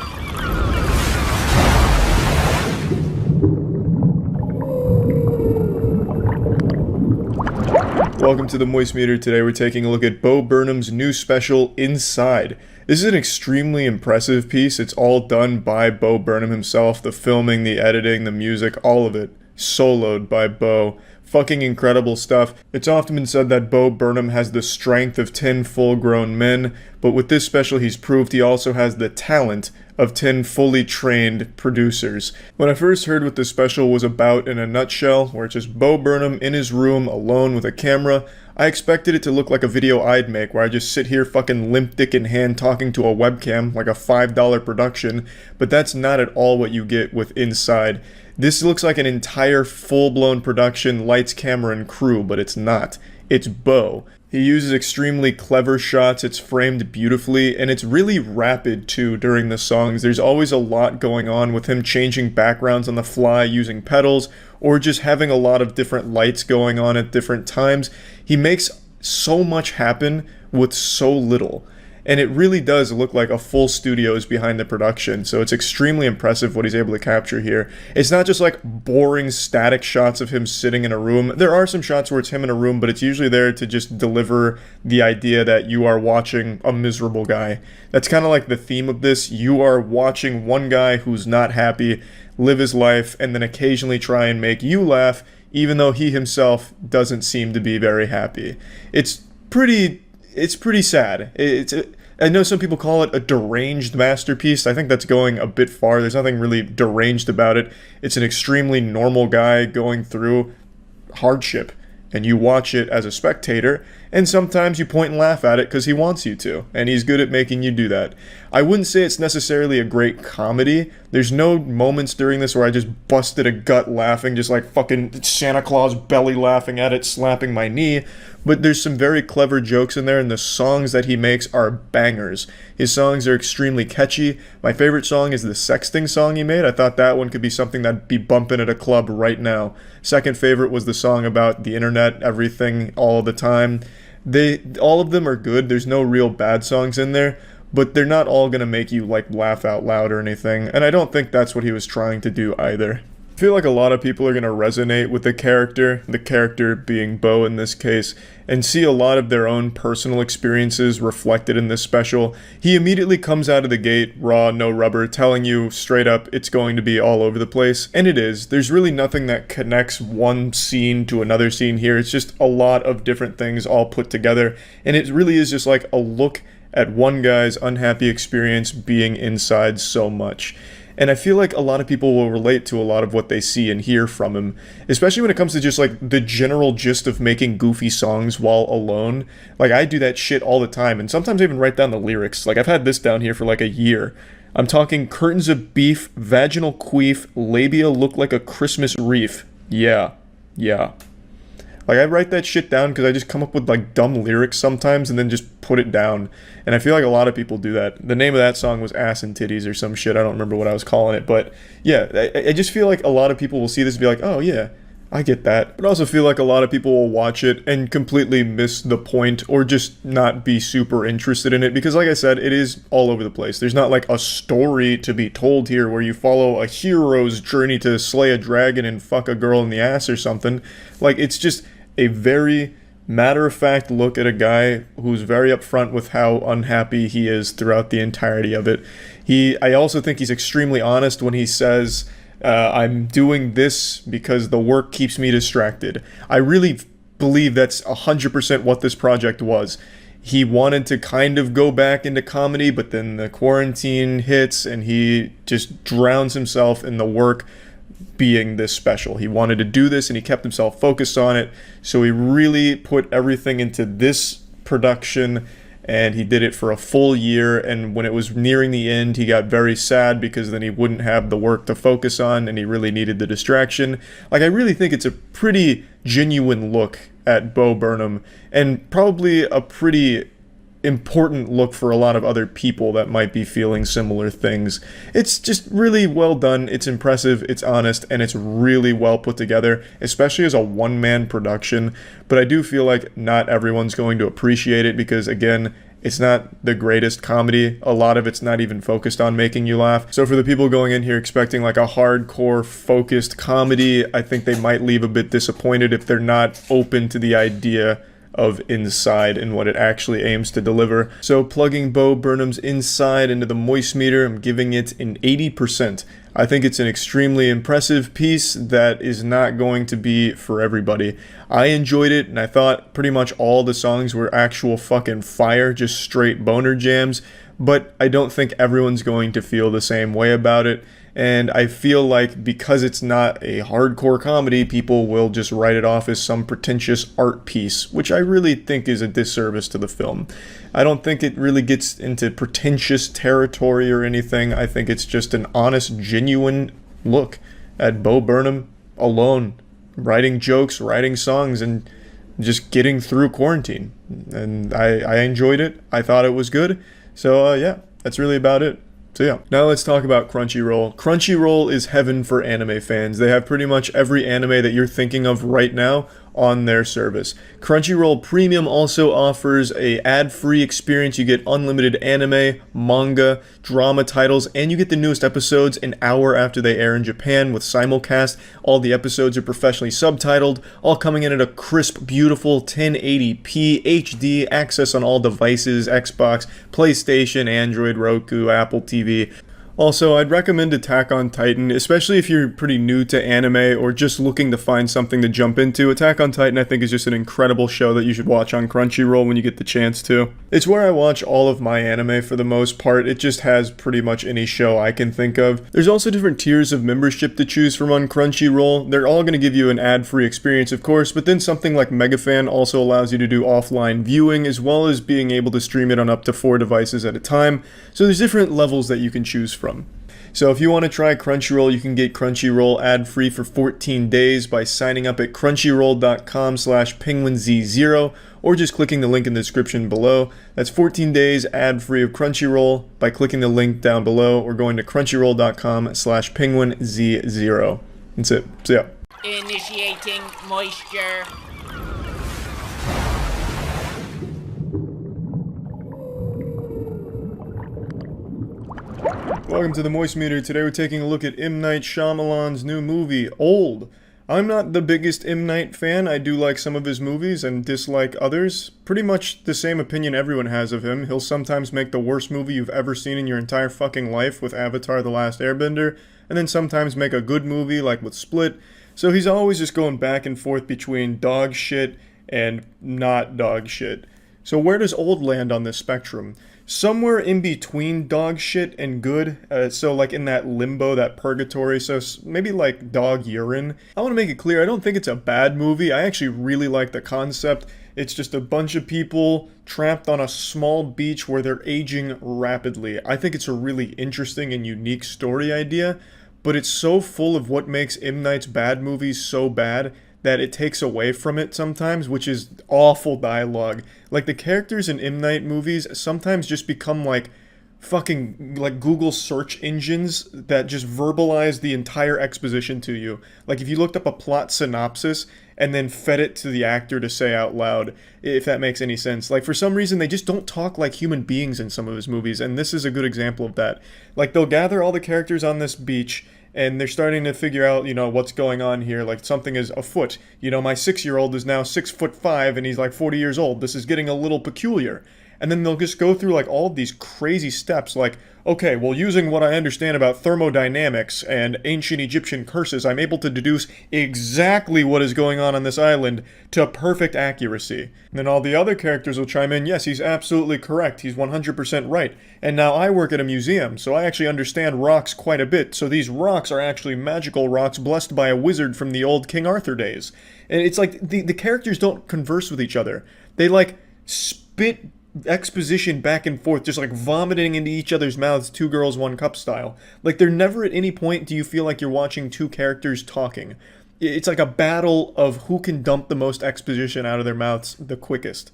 Welcome to the Moist Meter. Today we're taking a look at Bo Burnham's new special, Inside. This is an extremely impressive piece. It's all done by Bo Burnham himself. The filming, the editing, the music, all of it soloed by Bo. Fucking incredible stuff. It's often been said that Bo Burnham has the strength of 10 full-grown men, but with this special he's proved he also has the talent of 10 fully trained producers. When I first heard what this special was about in a nutshell, where it's just Bo Burnham in his room alone with a camera, I expected it to look like a video I'd make where I just sit here fucking limp dick in hand talking to a webcam like a $5 production, but that's not at all what you get with Inside. This looks like an entire full-blown production, lights, camera, and crew, but it's not. It's Bo. He uses extremely clever shots, it's framed beautifully, and it's really rapid too during the songs. There's always a lot going on with him changing backgrounds on the fly using pedals, or just having a lot of different lights going on at different times. He makes so much happen with so little. And it really does look like a full studio is behind the production, so it's extremely impressive what he's able to capture here. It's not just like boring static shots of him sitting in a room. There are some shots where it's him in a room, but it's usually there to just deliver the idea that you are watching a miserable guy. That's kind of like the theme of this. You are watching one guy who's not happy live his life and then occasionally try and make you laugh, even though he himself doesn't seem to be very happy. It's pretty sad. I know some people call it a deranged masterpiece. I think that's going a bit far. There's nothing really deranged about it. It's an extremely normal guy going through hardship, and you watch it as a spectator, and sometimes you point and laugh at it because he wants you to, and he's good at making you do that. I wouldn't say it's necessarily a great comedy. There's no moments during this where I just busted a gut laughing, just like fucking Santa Claus belly laughing at it, slapping my knee. But there's some very clever jokes in there, and the songs that he makes are bangers. His songs are extremely catchy. My favorite song is the sexting song he made. I thought that one could be something that'd be bumping at a club right now. Second favorite was the song about the internet, everything, all the time. All of them are good. There's no real bad songs in there, but they're not all gonna make you like laugh out loud or anything, and I don't think that's what he was trying to do either. I feel like a lot of people are going to resonate with the character being Bo in this case, and see a lot of their own personal experiences reflected in this special. He immediately comes out of the gate, raw, no rubber, telling you straight up it's going to be all over the place, and it is. There's really nothing that connects one scene to another scene here. It's just a lot of different things all put together, and it really is just like a look at one guy's unhappy experience being inside so much. And I feel like a lot of people will relate to a lot of what they see and hear from him, especially when it comes to just like the general gist of making goofy songs while alone. Like I do that shit all the time, and sometimes I even write down the lyrics. Like I've had this down here for like a year. I'm talking curtains of beef, vaginal queef, labia look like a Christmas wreath. Yeah. Like I write that shit down because I just come up with like dumb lyrics sometimes and then just put it down. And I feel like a lot of people do that. The name of that song was Ass and Titties or some shit. I don't remember what I was calling it. But yeah, I just feel like a lot of people will see this and be like, oh yeah, I get that. But I also feel like a lot of people will watch it and completely miss the point or just not be super interested in it. Because like I said, it is all over the place. There's not like a story to be told here where you follow a hero's journey to slay a dragon and fuck a girl in the ass or something. Like it's just a very matter-of-fact look at a guy who's very upfront with how unhappy he is throughout the entirety of it. I also think he's extremely honest when he says, I'm doing this because the work keeps me distracted. I really believe that's 100% what this project was. he wanted to kind of go back into comedy, but then the quarantine hits and he just drowns himself in the work being this special. He wanted to do this and he kept himself focused on it. So he really put everything into this production and he did it for a full year. And when it was nearing the end, he got very sad because then he wouldn't have the work to focus on and he really needed the distraction. Like, I really think it's a pretty genuine look at Bo Burnham and probably a pretty important look for a lot of other people that might be feeling similar things. It's just really well done, it's impressive, it's honest, and it's really well put together, especially as a one-man production. But I do feel like not everyone's going to appreciate it because, again, it's not the greatest comedy. A lot of it's not even focused on making you laugh. So for the people going in here expecting like a hardcore focused comedy, I think they might leave a bit disappointed if they're not open to the idea of Inside and what it actually aims to deliver. So plugging Bo Burnham's Inside into the Moist meter, I'm giving it an 80%. I think it's an extremely impressive piece that is not going to be for everybody. I enjoyed it, and I thought pretty much all the songs were actual fucking fire, just straight boner jams, but I don't think everyone's going to feel the same way about it. And I feel like because it's not a hardcore comedy, people will just write it off as some pretentious art piece, which I really think is a disservice to the film. I don't think it really gets into pretentious territory or anything. I think it's just an honest, genuine look at Bo Burnham alone, writing jokes, writing songs, and just getting through quarantine. And I enjoyed it. I thought it was good. So yeah, that's really about it. So yeah, now let's talk about Crunchyroll. Crunchyroll is heaven for anime fans. They have pretty much every anime that you're thinking of right now on their service. Crunchyroll Premium also offers a ad-free experience. You get unlimited anime, manga, drama titles, and you get the newest episodes an hour after they air in Japan with simulcast. All the episodes are professionally subtitled, all coming in at a crisp, beautiful 1080p HD, access on all devices, Xbox, PlayStation, Android, Roku, Apple TV. Also, I'd recommend Attack on Titan, especially if you're pretty new to anime or just looking to find something to jump into. Attack on Titan, I think, is just an incredible show that you should watch on Crunchyroll when you get the chance to. It's where I watch all of my anime for the most part. It just has pretty much any show I can think of. There's also different tiers of membership to choose from on Crunchyroll. They're all going to give you an ad-free experience, of course, but then something like Megafan also allows you to do offline viewing as well as being able to stream it on up to 4 devices at a time. So there's different levels that you can choose from. So if you want to try Crunchyroll, you can get Crunchyroll ad-free for 14 days by signing up at crunchyroll.com/penguinz0 or just clicking the link in the description below. That's 14 days ad-free of Crunchyroll by clicking the link down below or going to crunchyroll.com/penguinz0. That's it. So yeah. Initiating moisture. Welcome to the Moist Meter. Today we're taking a look at M. Night Shyamalan's new movie, Old. I'm not the biggest M. Night fan. I do like some of his movies and dislike others. Pretty much the same opinion everyone has of him. He'll sometimes make the worst movie you've ever seen in your entire fucking life with Avatar: The Last Airbender, and then sometimes make a good movie like with Split. So he's always just going back and forth between dog shit and not dog shit. So where does Old land on this spectrum? Somewhere in between dog shit and good, so like in that limbo, that purgatory, so maybe like dog urine. I want to make it clear, I don't think it's a bad movie. I actually really like the concept. It's just a bunch of people trapped on a small beach where they're aging rapidly. I think it's a really interesting and unique story idea, but it's so full of what makes M. Night's bad movies so bad that it takes away from it sometimes, which is awful dialogue. Like, the characters in M. Night movies sometimes just become like fucking like Google search engines that just verbalize the entire exposition to you. Like, if you looked up a plot synopsis and then fed it to the actor to say out loud, if that makes any sense. Like, for some reason, they just don't talk like human beings in some of his movies, and this is a good example of that. Like, they'll gather all the characters on this beach, and they're starting to figure out, what's going on here. Like, something is afoot. My 6-year-old is now 6'5", and he's like 40 years old. This is getting a little peculiar. and then they'll just go through like all of these crazy steps like, okay, well, using what I understand about thermodynamics and ancient Egyptian curses, I'm able to deduce exactly what is going on this island to perfect accuracy. And then all the other characters will chime in, yes, he's absolutely correct, he's 100% right. And now I work at a museum, so I actually understand rocks quite a bit, so these rocks are actually magical rocks blessed by a wizard from the old King Arthur days. And it's like, the characters don't converse with each other. They like spit exposition back and forth, just like vomiting into each other's mouths, two girls, one cup style. Like, they're never at any point do you feel like you're watching two characters talking. It's like a battle of who can dump the most exposition out of their mouths the quickest.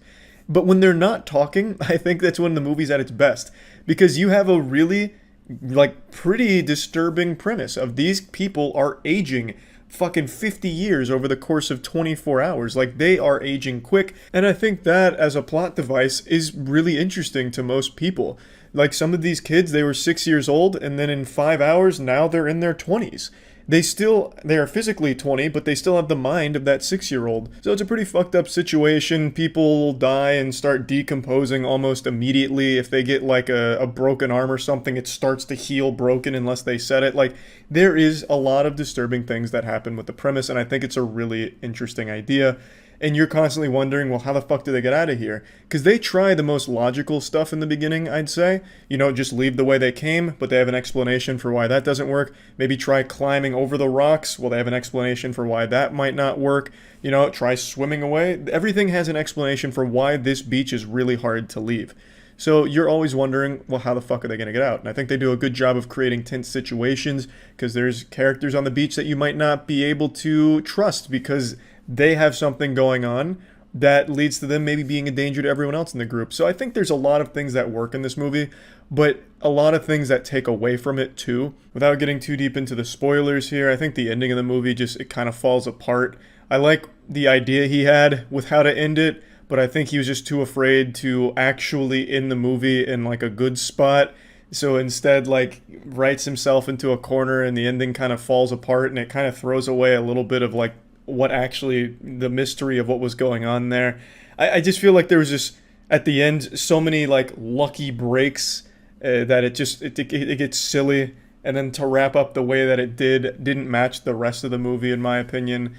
But when they're not talking, I think that's when the movie's at its best. Because you have a really, like, pretty disturbing premise of these people are aging fucking 50 years over the course of 24 hours. Like, they are aging quick, and I think that as a plot device is really interesting to most people. Like, some of these kids, they were 6 years old, and then in 5 hours, now they're in their 20s. They are physically 20, but they still have the mind of that 6-year-old. So it's a pretty fucked up situation. People will die and start decomposing almost immediately. If they get like a broken arm or something, it starts to heal broken unless they set it. Like, there is a lot of disturbing things that happen with the premise, and I think it's a really interesting idea. And you're constantly wondering, well, how the fuck do they get out of here? Because they try the most logical stuff in the beginning, I'd say. You know, just leave the way they came, but they have an explanation for why that doesn't work. Maybe try climbing over the rocks. Well, they have an explanation for why that might not work. You know, try swimming away. Everything has an explanation for why this beach is really hard to leave. So you're always wondering, well, how the fuck are they going to get out? And I think they do a good job of creating tense situations, because there's characters on the beach that you might not be able to trust because they have something going on that leads to them maybe being a danger to everyone else in the group. So I think there's a lot of things that work in this movie, but a lot of things that take away from it too. Without getting too deep into the spoilers here, I think the ending of the movie it kind of falls apart. I like the idea he had with how to end it, but I think he was just too afraid to actually end the movie in like a good spot. So instead, like, writes himself into a corner, and the ending kind of falls apart, and it kind of throws away a little bit of like what actually the mystery of what was going on there. I just feel like there was just at the end so many like lucky breaks that it gets silly, and then to wrap up the way that it didn't match the rest of the movie, in my opinion.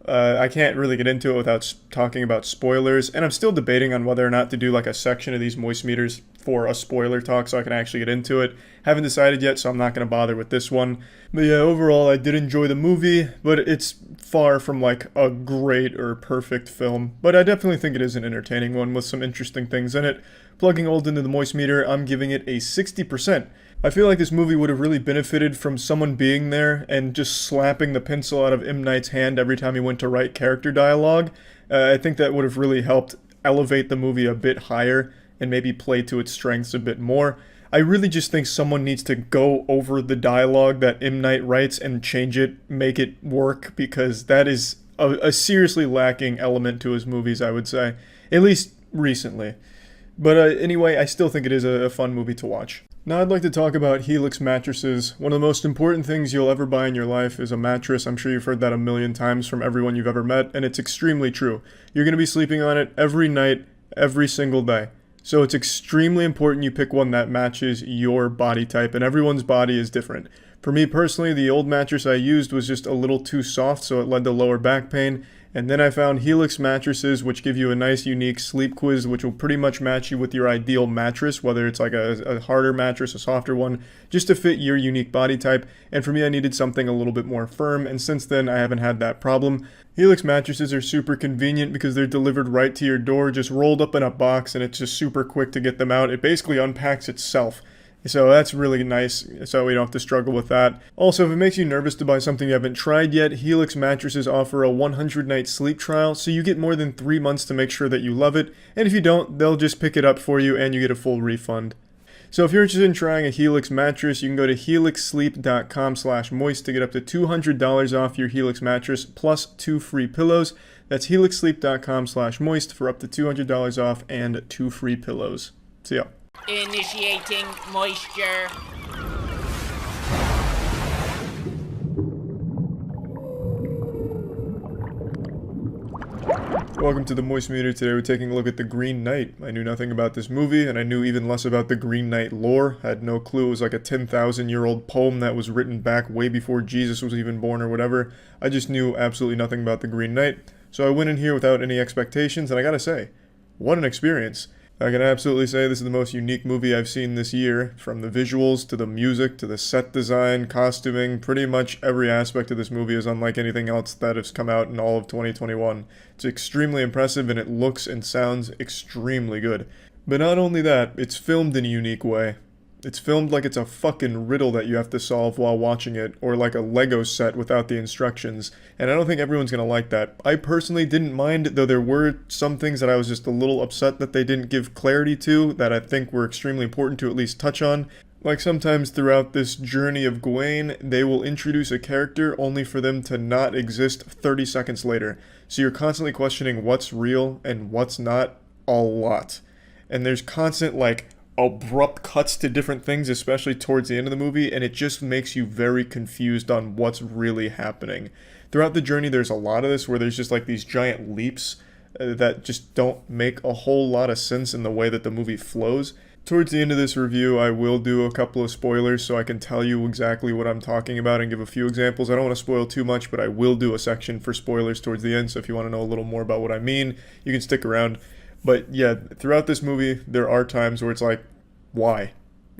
I can't really get into it without talking about spoilers, and I'm still debating on whether or not to do like a section of these moist meters for a spoiler talk so I can actually get into it. Haven't decided yet, so I'm not going to bother with this one. But yeah, overall I did enjoy the movie, but it's far from like a great or perfect film. But I definitely think it is an entertaining one with some interesting things in it. Plugging old into the moist meter, I'm giving it a 60%. I feel like this movie would have really benefited from someone being there and just slapping the pencil out of M. Night's hand every time he went to write character dialogue. I think that would have really helped elevate the movie a bit higher and maybe play to its strengths a bit more. I really just think someone needs to go over the dialogue that M. Night writes and change it, make it work, because that is a seriously lacking element to his movies, I would say. At least recently. But anyway, I still think it is a fun movie to watch. Now I'd like to talk about Helix mattresses. One of the most important things you'll ever buy in your life is a mattress. I'm sure you've heard that a million times from everyone you've ever met, and it's extremely true. You're going to be sleeping on it every night, every single day. So it's extremely important you pick one that matches your body type, and everyone's body is different. For me personally, the old mattress I used was just a little too soft, so it led to lower back pain. And then I found Helix mattresses, which give you a nice, unique sleep quiz, which will pretty much match you with your ideal mattress, whether it's like a harder mattress, a softer one, just to fit your unique body type. And for me, I needed something a little bit more firm, and since then, I haven't had that problem. Helix mattresses are super convenient because they're delivered right to your door, just rolled up in a box, and it's just super quick to get them out. It basically unpacks itself. So that's really nice, so we don't have to struggle with that. Also, if it makes you nervous to buy something you haven't tried yet, Helix mattresses offer a 100-night sleep trial, so you get more than 3 months to make sure that you love it, and if you don't, they'll just pick it up for you and you get a full refund. So if you're interested in trying a Helix mattress, you can go to helixsleep.com/moist to get up to $200 off your Helix mattress plus 2 free pillows. That's helixsleep.com/moist for up to $200 off and 2 free pillows. See ya. Initiating moisture. Welcome to the Moist Meter. Today we're taking a look at The Green Knight. I knew nothing about this movie, and I knew even less about the Green Knight lore. I had no clue it was like a 10,000-year-old poem that was written back way before Jesus was even born or whatever. I just knew absolutely nothing about The Green Knight. So I went in here without any expectations, and I gotta say, what an experience. I can absolutely say this is the most unique movie I've seen this year, from the visuals to the music to the set design, costuming. Pretty much every aspect of this movie is unlike anything else that has come out in all of 2021. It's extremely impressive and it looks and sounds extremely good. But not only that, it's filmed in a unique way. It's filmed like it's a fucking riddle that you have to solve while watching it, or like a Lego set without the instructions, and I don't think everyone's gonna like that. I personally didn't mind, though there were some things that I was just a little upset that they didn't give clarity to, that I think were extremely important to at least touch on. Like sometimes throughout this journey of Gawain, they will introduce a character only for them to not exist 30 seconds later. So you're constantly questioning what's real and what's not a lot. And there's constant like abrupt cuts to different things, especially towards the end of the movie, and it just makes you very confused on what's really happening. Throughout the journey, there's a lot of this where there's just like these giant leaps that just don't make a whole lot of sense in the way that the movie flows. Towards the end of this review, I will do a couple of spoilers so I can tell you exactly what I'm talking about and give a few examples. I don't want to spoil too much, but I will do a section for spoilers towards the end, so if you want to know a little more about what I mean, you can stick around. But yeah, throughout this movie, there are times where it's like, why?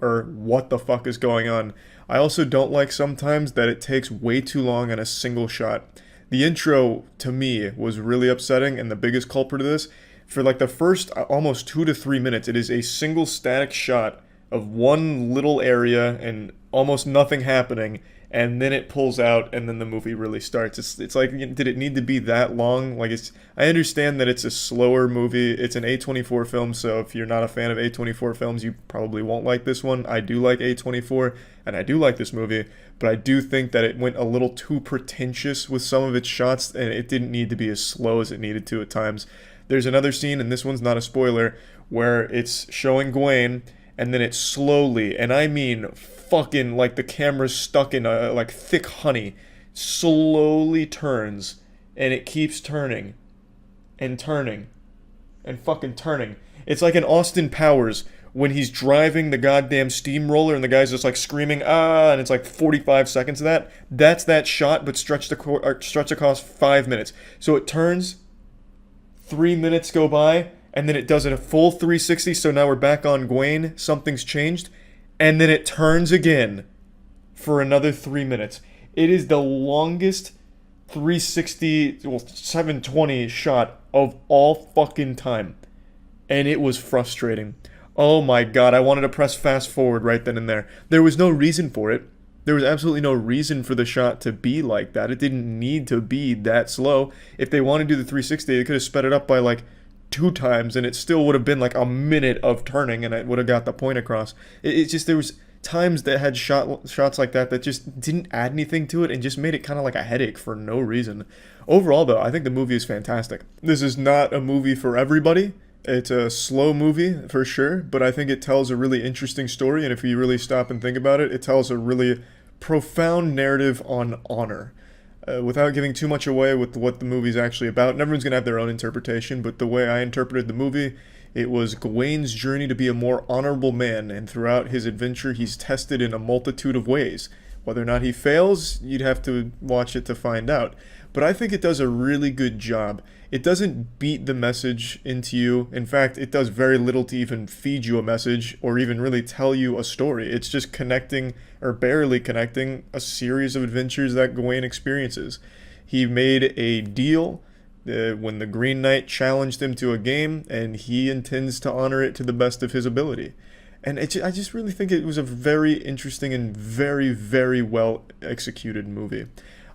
Or what the fuck is going on? I also don't like sometimes that it takes way too long on a single shot. The intro, to me, was really upsetting, and the biggest culprit of this, for like the first almost 2 to 3 minutes, it is a single static shot of one little area and almost nothing happening, and then it pulls out and then the movie really starts. It's like, did it need to be that long? Like, I understand that it's a slower movie. It's an A24 film, so if you're not a fan of A24 films, you probably won't like this one. I do like A24, and I do like this movie, but I do think that it went a little too pretentious with some of its shots, and it didn't need to be as slow as it needed to at times. There's another scene, and this one's not a spoiler, where it's showing Gawain, and then it slowly, and I mean fucking like the camera's stuck in a like thick honey, slowly turns, and it keeps turning and turning and fucking turning. It's like in Austin Powers when he's driving the goddamn steamroller and the guy's just like screaming ah, and it's like 45 seconds of that. That's that shot, but stretched across 5 minutes. So it turns, 3 minutes go by, and then it does it a full 360, so now we're back on Gawain, something's changed, and then it turns again for another 3 minutes. It is the longest 360, well, 720 shot of all fucking time, and it was frustrating. Oh my god, I wanted to press fast forward right then and there. There was no reason for it. There was absolutely no reason for the shot to be like that. It didn't need to be that slow. If they wanted to do the 360, they could have sped it up by like 2 times, and it still would have been like a minute of turning, and it would have got the point across. It's just, there was times that had shots like that just didn't add anything to it and just made it kind of like a headache for no reason. Overall, though, I think the movie is fantastic. This is not a movie for everybody. It's a slow movie for sure, but I think it tells a really interesting story, and if you really stop and think about it, it tells a really profound narrative on honor. Without giving too much away with what the movie's actually about, and everyone's going to have their own interpretation, but the way I interpreted the movie, it was Gawain's journey to be a more honorable man, and throughout his adventure, he's tested in a multitude of ways. Whether or not he fails, you'd have to watch it to find out. But I think it does a really good job. It doesn't beat the message into you. In fact, it does very little to even feed you a message or even really tell you a story. It's just connecting, or barely connecting, a series of adventures that Gawain experiences. He made a deal when the Green Knight challenged him to a game, and he intends to honor it to the best of his ability. And I just really think it was a very interesting and very, very well executed movie.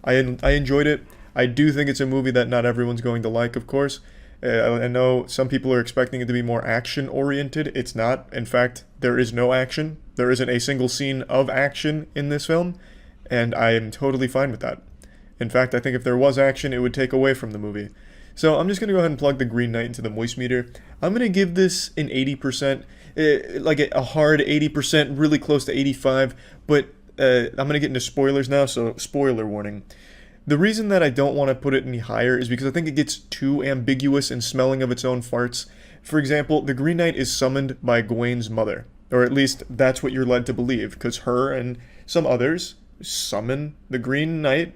I enjoyed it. I do think it's a movie that not everyone's going to like, of course. I know some people are expecting it to be more action-oriented. It's not. In fact, there is no action. There isn't a single scene of action in this film, and I am totally fine with that. In fact, I think if there was action, it would take away from the movie. So I'm just going to go ahead and plug the Green Knight into the Moist Meter. I'm going to give this an 80%, like a hard 80%, really close to 85, but I'm going to get into spoilers now, so spoiler warning. The reason that I don't want to put it any higher is because I think it gets too ambiguous in smelling of its own farts. For example, the Green Knight is summoned by Gawain's mother, or at least that's what you're led to believe, because her and some others summon the Green Knight,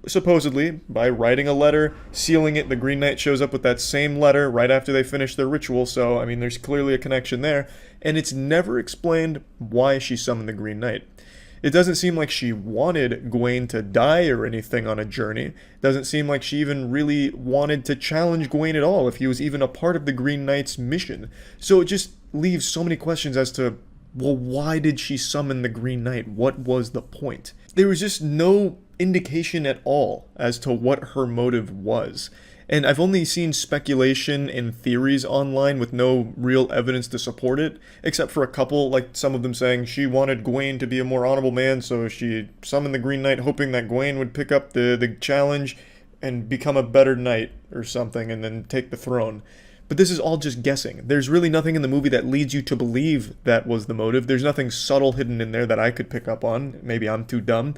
supposedly by writing a letter, sealing it. The Green Knight shows up with that same letter right after they finish their ritual, so I mean there's clearly a connection there, and it's never explained why she summoned the Green Knight. It doesn't seem like she wanted Gawain to die or anything on a journey. It doesn't seem like she even really wanted to challenge Gawain at all if he was even a part of the Green Knight's mission. So it just leaves so many questions as to, well, why did she summon the Green Knight? What was the point? There was just no indication at all as to what her motive was. And I've only seen speculation and theories online with no real evidence to support it, except for a couple, like some of them saying she wanted Gawain to be a more honorable man, so she summoned the Green Knight hoping that Gawain would pick up the challenge and become a better knight or something and then take the throne. But this is all just guessing. There's really nothing in the movie that leads you to believe that was the motive. There's nothing subtle hidden in there that I could pick up on. Maybe I'm too dumb.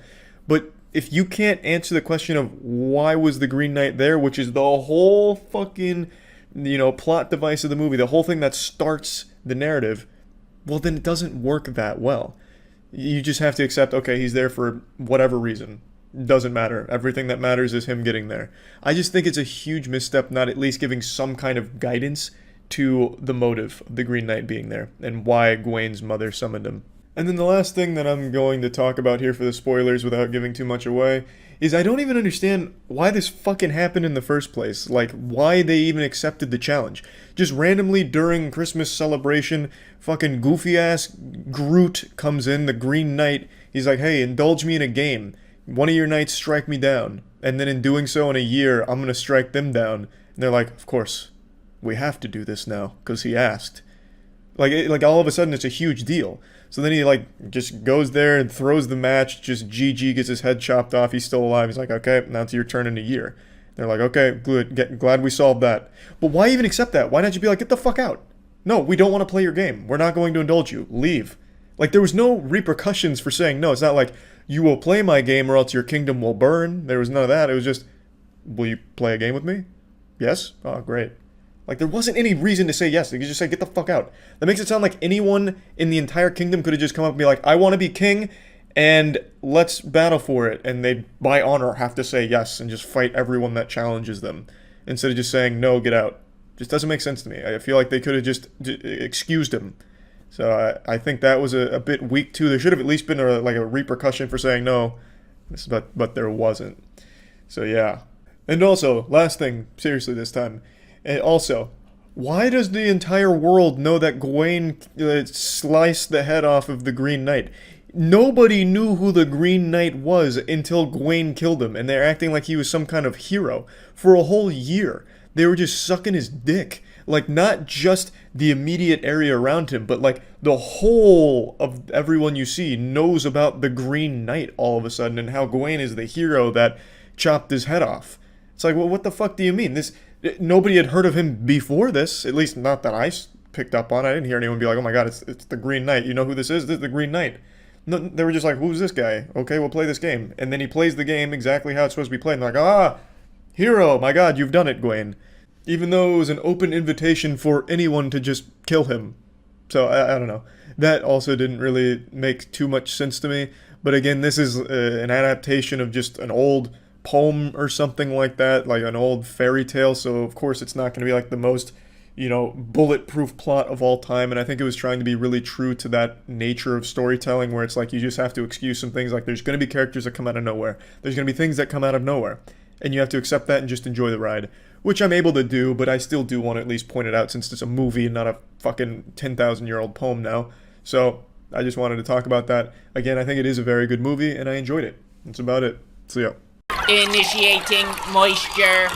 But if you can't answer the question of why was the Green Knight there, which is the whole fucking, plot device of the movie, the whole thing that starts the narrative, well, then it doesn't work that well. You just have to accept, okay, he's there for whatever reason. Doesn't matter. Everything that matters is him getting there. I just think it's a huge misstep not at least giving some kind of guidance to the motive of the Green Knight being there and why Gawain's mother summoned him. And then the last thing that I'm going to talk about here for the spoilers without giving too much away is I don't even understand why this fucking happened in the first place. Like, why they even accepted the challenge. Just randomly during Christmas celebration, fucking goofy-ass Groot comes in, the Green Knight. He's like, hey, indulge me in a game. One of your knights strike me down. And then in doing so in a year, I'm going to strike them down. And they're like, of course, we have to do this now, because he asked. Like all of a sudden, it's a huge deal. So then he, just goes there and throws the match, just GG, gets his head chopped off, he's still alive. He's like, okay, now it's your turn in a year. They're like, okay, good, glad we solved that. But why even accept that? Why not you be like, get the fuck out? No, we don't want to play your game. We're not going to indulge you. Leave. Like, there was no repercussions for saying no. It's not like, you will play my game or else your kingdom will burn. There was none of that. It was just, will you play a game with me? Yes? Oh, great. Like, there wasn't any reason to say yes. They could just say, get the fuck out. That makes it sound like anyone in the entire kingdom could have just come up and be like, I want to be king, and let's battle for it. And they'd, by honor, have to say yes and just fight everyone that challenges them. Instead of just saying, no, get out. Just doesn't make sense to me. I feel like they could have just excused him. So I think that was a bit weak, too. There should have at least been a repercussion for saying no, but there wasn't. So, yeah. And also, last thing, seriously this time. And also, why does the entire world know that Gawain sliced the head off of the Green Knight? Nobody knew who the Green Knight was until Gawain killed him, and they're acting like he was some kind of hero. For a whole year, they were just sucking his dick. Like, not just the immediate area around him, but the whole of everyone you see knows about the Green Knight all of a sudden, and how Gawain is the hero that chopped his head off. It's like, well, what the fuck do you mean? Nobody had heard of him before this, at least not that I picked up on. I didn't hear anyone be like, oh my god, it's the Green Knight. You know who this is? This is the Green Knight. No, they were just like, who's this guy? Okay, we'll play this game. And then he plays the game exactly how it's supposed to be played. And they're like, hero, my god, you've done it, Gawain. Even though it was an open invitation for anyone to just kill him. So, I don't know. That also didn't really make too much sense to me. But again, this is an adaptation of just an old poem or something like that, like an old fairy tale, so of course it's not going to be like the most, bulletproof plot of all time, and I think it was trying to be really true to that nature of storytelling where it's like you just have to excuse some things, like there's going to be characters that come out of nowhere, there's going to be things that come out of nowhere, and you have to accept that and just enjoy the ride, which I'm able to do, but I still do want to at least point it out since it's a movie and not a fucking 10,000-year-old poem now, so I just wanted to talk about that. Again, I think it is a very good movie, and I enjoyed it. That's about it. So yeah. Initiating moisture.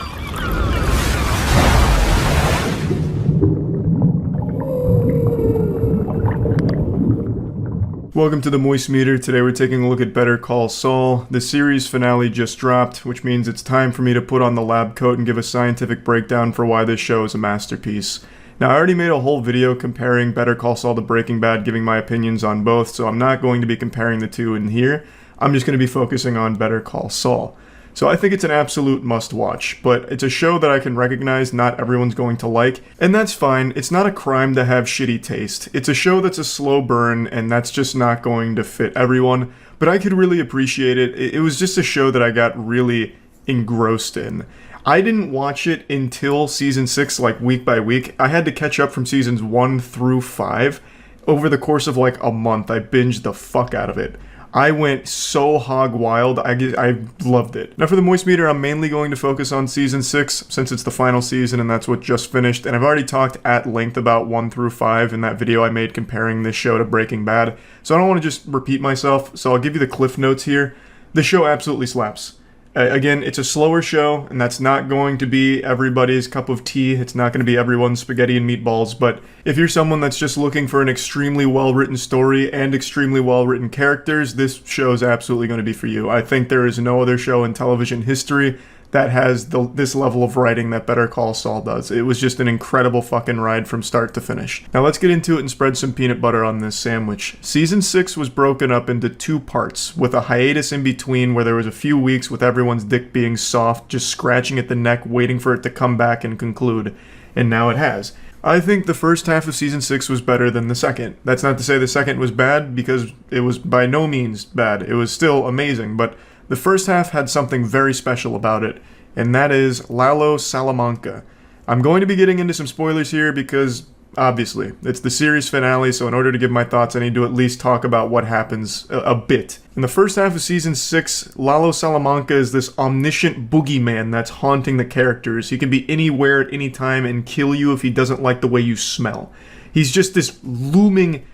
Welcome to the Moist Meter. Today we're taking a look at Better Call Saul. The series finale just dropped, which means it's time for me to put on the lab coat and give a scientific breakdown for why this show is a masterpiece. Now, I already made a whole video comparing Better Call Saul to Breaking Bad, giving my opinions on both, so I'm not going to be comparing the two in here. I'm just going to be focusing on Better Call Saul. So I think it's an absolute must-watch, but it's a show that I can recognize not everyone's going to like, and that's fine. It's not a crime to have shitty taste. It's a show that's a slow burn, and that's just not going to fit everyone, but I could really appreciate it. It was just a show that I got really engrossed in. I didn't watch it until season 6, like week by week. I had to catch up from seasons 1 through 5. Over the course of like a month, I binged the fuck out of it. I went so hog wild, I loved it. Now for the Moist Meter, I'm mainly going to focus on season 6, since it's the final season and that's what just finished, and I've already talked at length about 1 through 5 in that video I made comparing this show to Breaking Bad, so I don't want to just repeat myself, so I'll give you the cliff notes here. The show absolutely slaps. Again, it's a slower show, and that's not going to be everybody's cup of tea. It's not going to be everyone's spaghetti and meatballs, but if you're someone that's just looking for an extremely well-written story and extremely well-written characters, this show is absolutely going to be for you. I think there is no other show in television history that has this level of writing that Better Call Saul does. It was just an incredible fucking ride from start to finish. Now let's get into it and spread some peanut butter on this sandwich. Season 6 was broken up into 2 parts, with a hiatus in between where there was a few weeks with everyone's dick being soft, just scratching at the neck, waiting for it to come back and conclude. And now it has. I think the first half of season 6 was better than the second. That's not to say the second was bad, because it was by no means bad. It was still amazing, but the first half had something very special about it, and that is Lalo Salamanca. I'm going to be getting into some spoilers here because, obviously, it's the series finale, so in order to give my thoughts, I need to at least talk about what happens a bit. In the first half of season 6, Lalo Salamanca is this omniscient boogeyman that's haunting the characters. He can be anywhere at any time and kill you if he doesn't like the way you smell. He's just this looming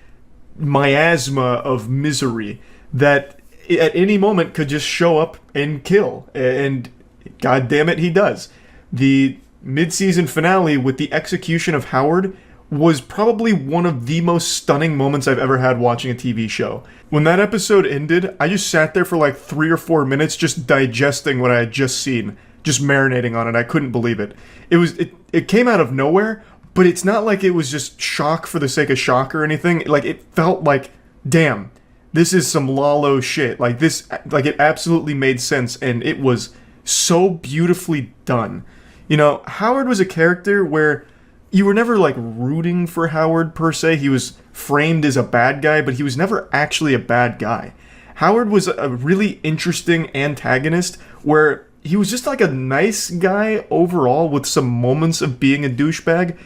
miasma of misery that at any moment could just show up and kill, and god damn it, he does. The mid-season finale with the execution of Howard was probably one of the most stunning moments I've ever had watching a TV show. When that episode ended, I just sat there for like 3 or 4 minutes just digesting what I had just seen, just marinating on it. I couldn't believe it. It came out of nowhere, but it's not like it was just shock for the sake of shock or anything. Like, it felt like, damn, this is some Lalo shit. Like, it absolutely made sense, and it was so beautifully done. You know, Howard was a character where you were never, like, rooting for Howard, per se. He was framed as a bad guy, but he was never actually a bad guy. Howard was a really interesting antagonist where he was just, like, a nice guy overall with some moments of being a douchebag,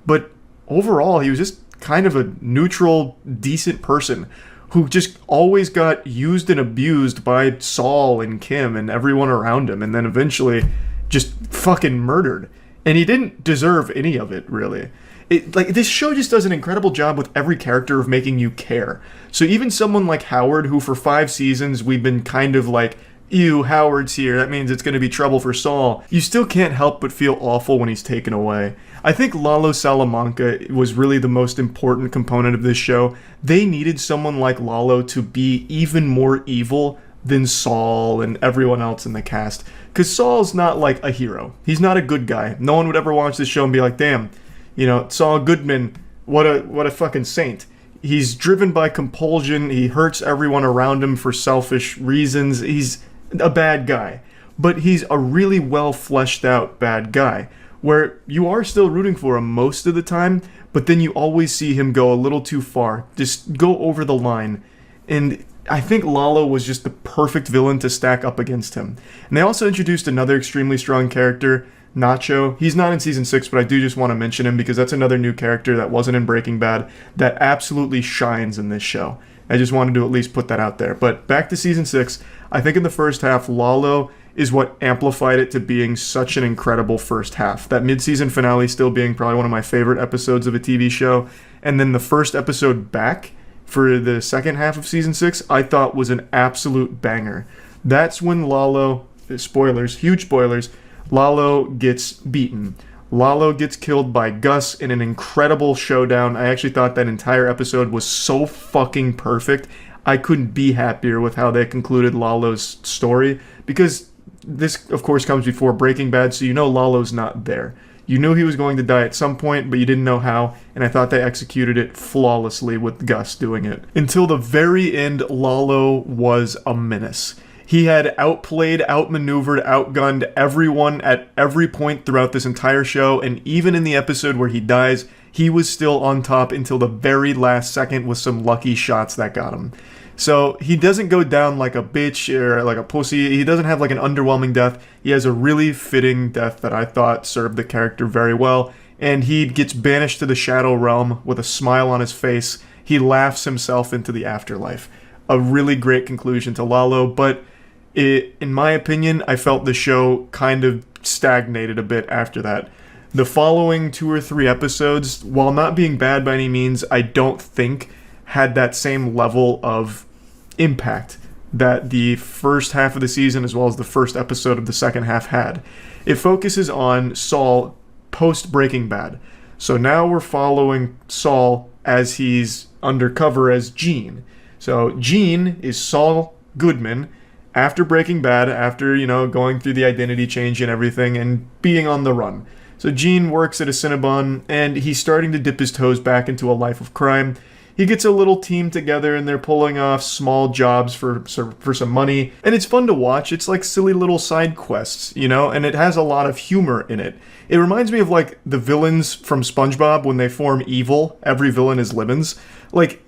but overall, he was just kind of a neutral, decent person who just always got used and abused by Saul and Kim and everyone around him, and then eventually just fucking murdered. And he didn't deserve any of it, really. This show just does an incredible job with every character of making you care. So even someone like Howard, who for 5 seasons we've been kind of like, ew, Howard's here, that means it's going to be trouble for Saul, you still can't help but feel awful when he's taken away. I think Lalo Salamanca was really the most important component of this show. They needed someone like Lalo to be even more evil than Saul and everyone else in the cast. Because Saul's not like a hero. He's not a good guy. No one would ever watch this show and be like, damn, you know, Saul Goodman, what a fucking saint. He's driven by compulsion. He hurts everyone around him for selfish reasons. He's a bad guy. But he's a really well fleshed out bad guy, where you are still rooting for him most of the time, but then you always see him go a little too far, just go over the line. And I think Lalo was just the perfect villain to stack up against him. And they also introduced another extremely strong character, Nacho. He's not in season 6, but I do just want to mention him because that's another new character that wasn't in Breaking Bad that absolutely shines in this show. I just wanted to at least put that out there. But back to season 6, I think in the first half, Lalo is what amplified it to being such an incredible first half. That mid-season finale still being probably one of my favorite episodes of a TV show. And then the first episode back for the second half of season 6, I thought was an absolute banger. That's when Lalo, spoilers, huge spoilers, Lalo gets beaten. Lalo gets killed by Gus in an incredible showdown. I actually thought that entire episode was so fucking perfect. I couldn't be happier with how they concluded Lalo's story, because this, of course, comes before Breaking Bad, so you know Lalo's not there. You knew he was going to die at some point, but you didn't know how, and I thought they executed it flawlessly with Gus doing it. Until the very end, Lalo was a menace. He had outplayed, outmaneuvered, outgunned everyone at every point throughout this entire show, and even in the episode where he dies, he was still on top until the very last second with some lucky shots that got him. So he doesn't go down like a bitch or like a pussy. He doesn't have like an underwhelming death. He has a really fitting death that I thought served the character very well. And he gets banished to the Shadow Realm with a smile on his face. He laughs himself into the afterlife. A really great conclusion to Lalo, but in my opinion, I felt the show kind of stagnated a bit after that. The following 2 or 3 episodes, while not being bad by any means, I don't think had that same level of impact that the first half of the season as well as the first episode of the second half had. It focuses on Saul post Breaking Bad. So now we're following Saul as he's undercover as Gene. So Gene is Saul Goodman after Breaking Bad, after, going through the identity change and everything and being on the run. So Gene works at a Cinnabon and he's starting to dip his toes back into a life of crime. He gets a little team together and they're pulling off small jobs for some money. And it's fun to watch. It's like silly little side quests, and it has a lot of humor in it. It reminds me of like the villains from SpongeBob when they form evil. Every villain is Lemons. Like,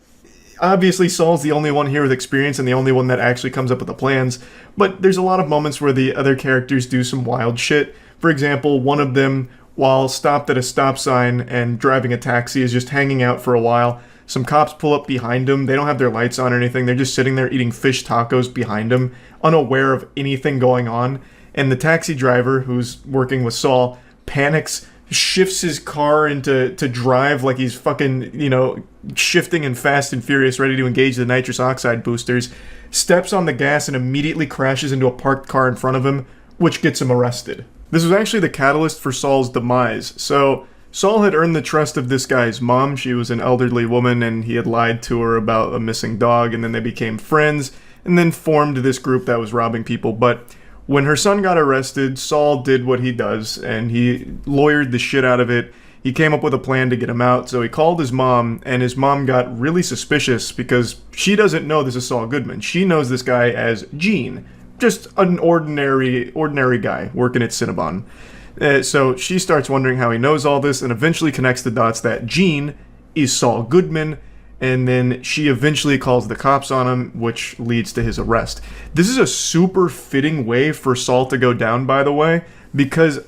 obviously Saul's the only one here with experience and the only one that actually comes up with the plans. But there's a lot of moments where the other characters do some wild shit. For example, one of them, while stopped at a stop sign and driving a taxi, is just hanging out for a while. Some cops pull up behind him. They don't have their lights on or anything. They're just sitting there eating fish tacos behind him, unaware of anything going on. And the taxi driver, who's working with Saul, panics, shifts his car to drive like he's fucking, shifting and Fast and Furious, ready to engage the nitrous oxide boosters, steps on the gas and immediately crashes into a parked car in front of him, which gets him arrested. This was actually the catalyst for Saul's demise. So Saul had earned the trust of this guy's mom. She was an elderly woman, and he had lied to her about a missing dog, and then they became friends, and then formed this group that was robbing people. But when her son got arrested, Saul did what he does, and he lawyered the shit out of it. He came up with a plan to get him out, so he called his mom, and his mom got really suspicious because she doesn't know this is Saul Goodman. She knows this guy as Gene, just an ordinary guy working at Cinnabon. So she starts wondering how he knows all this and eventually connects the dots that Gene is Saul Goodman, and then she eventually calls the cops on him, which leads to his arrest. This is a super fitting way for Saul to go down, by the way, because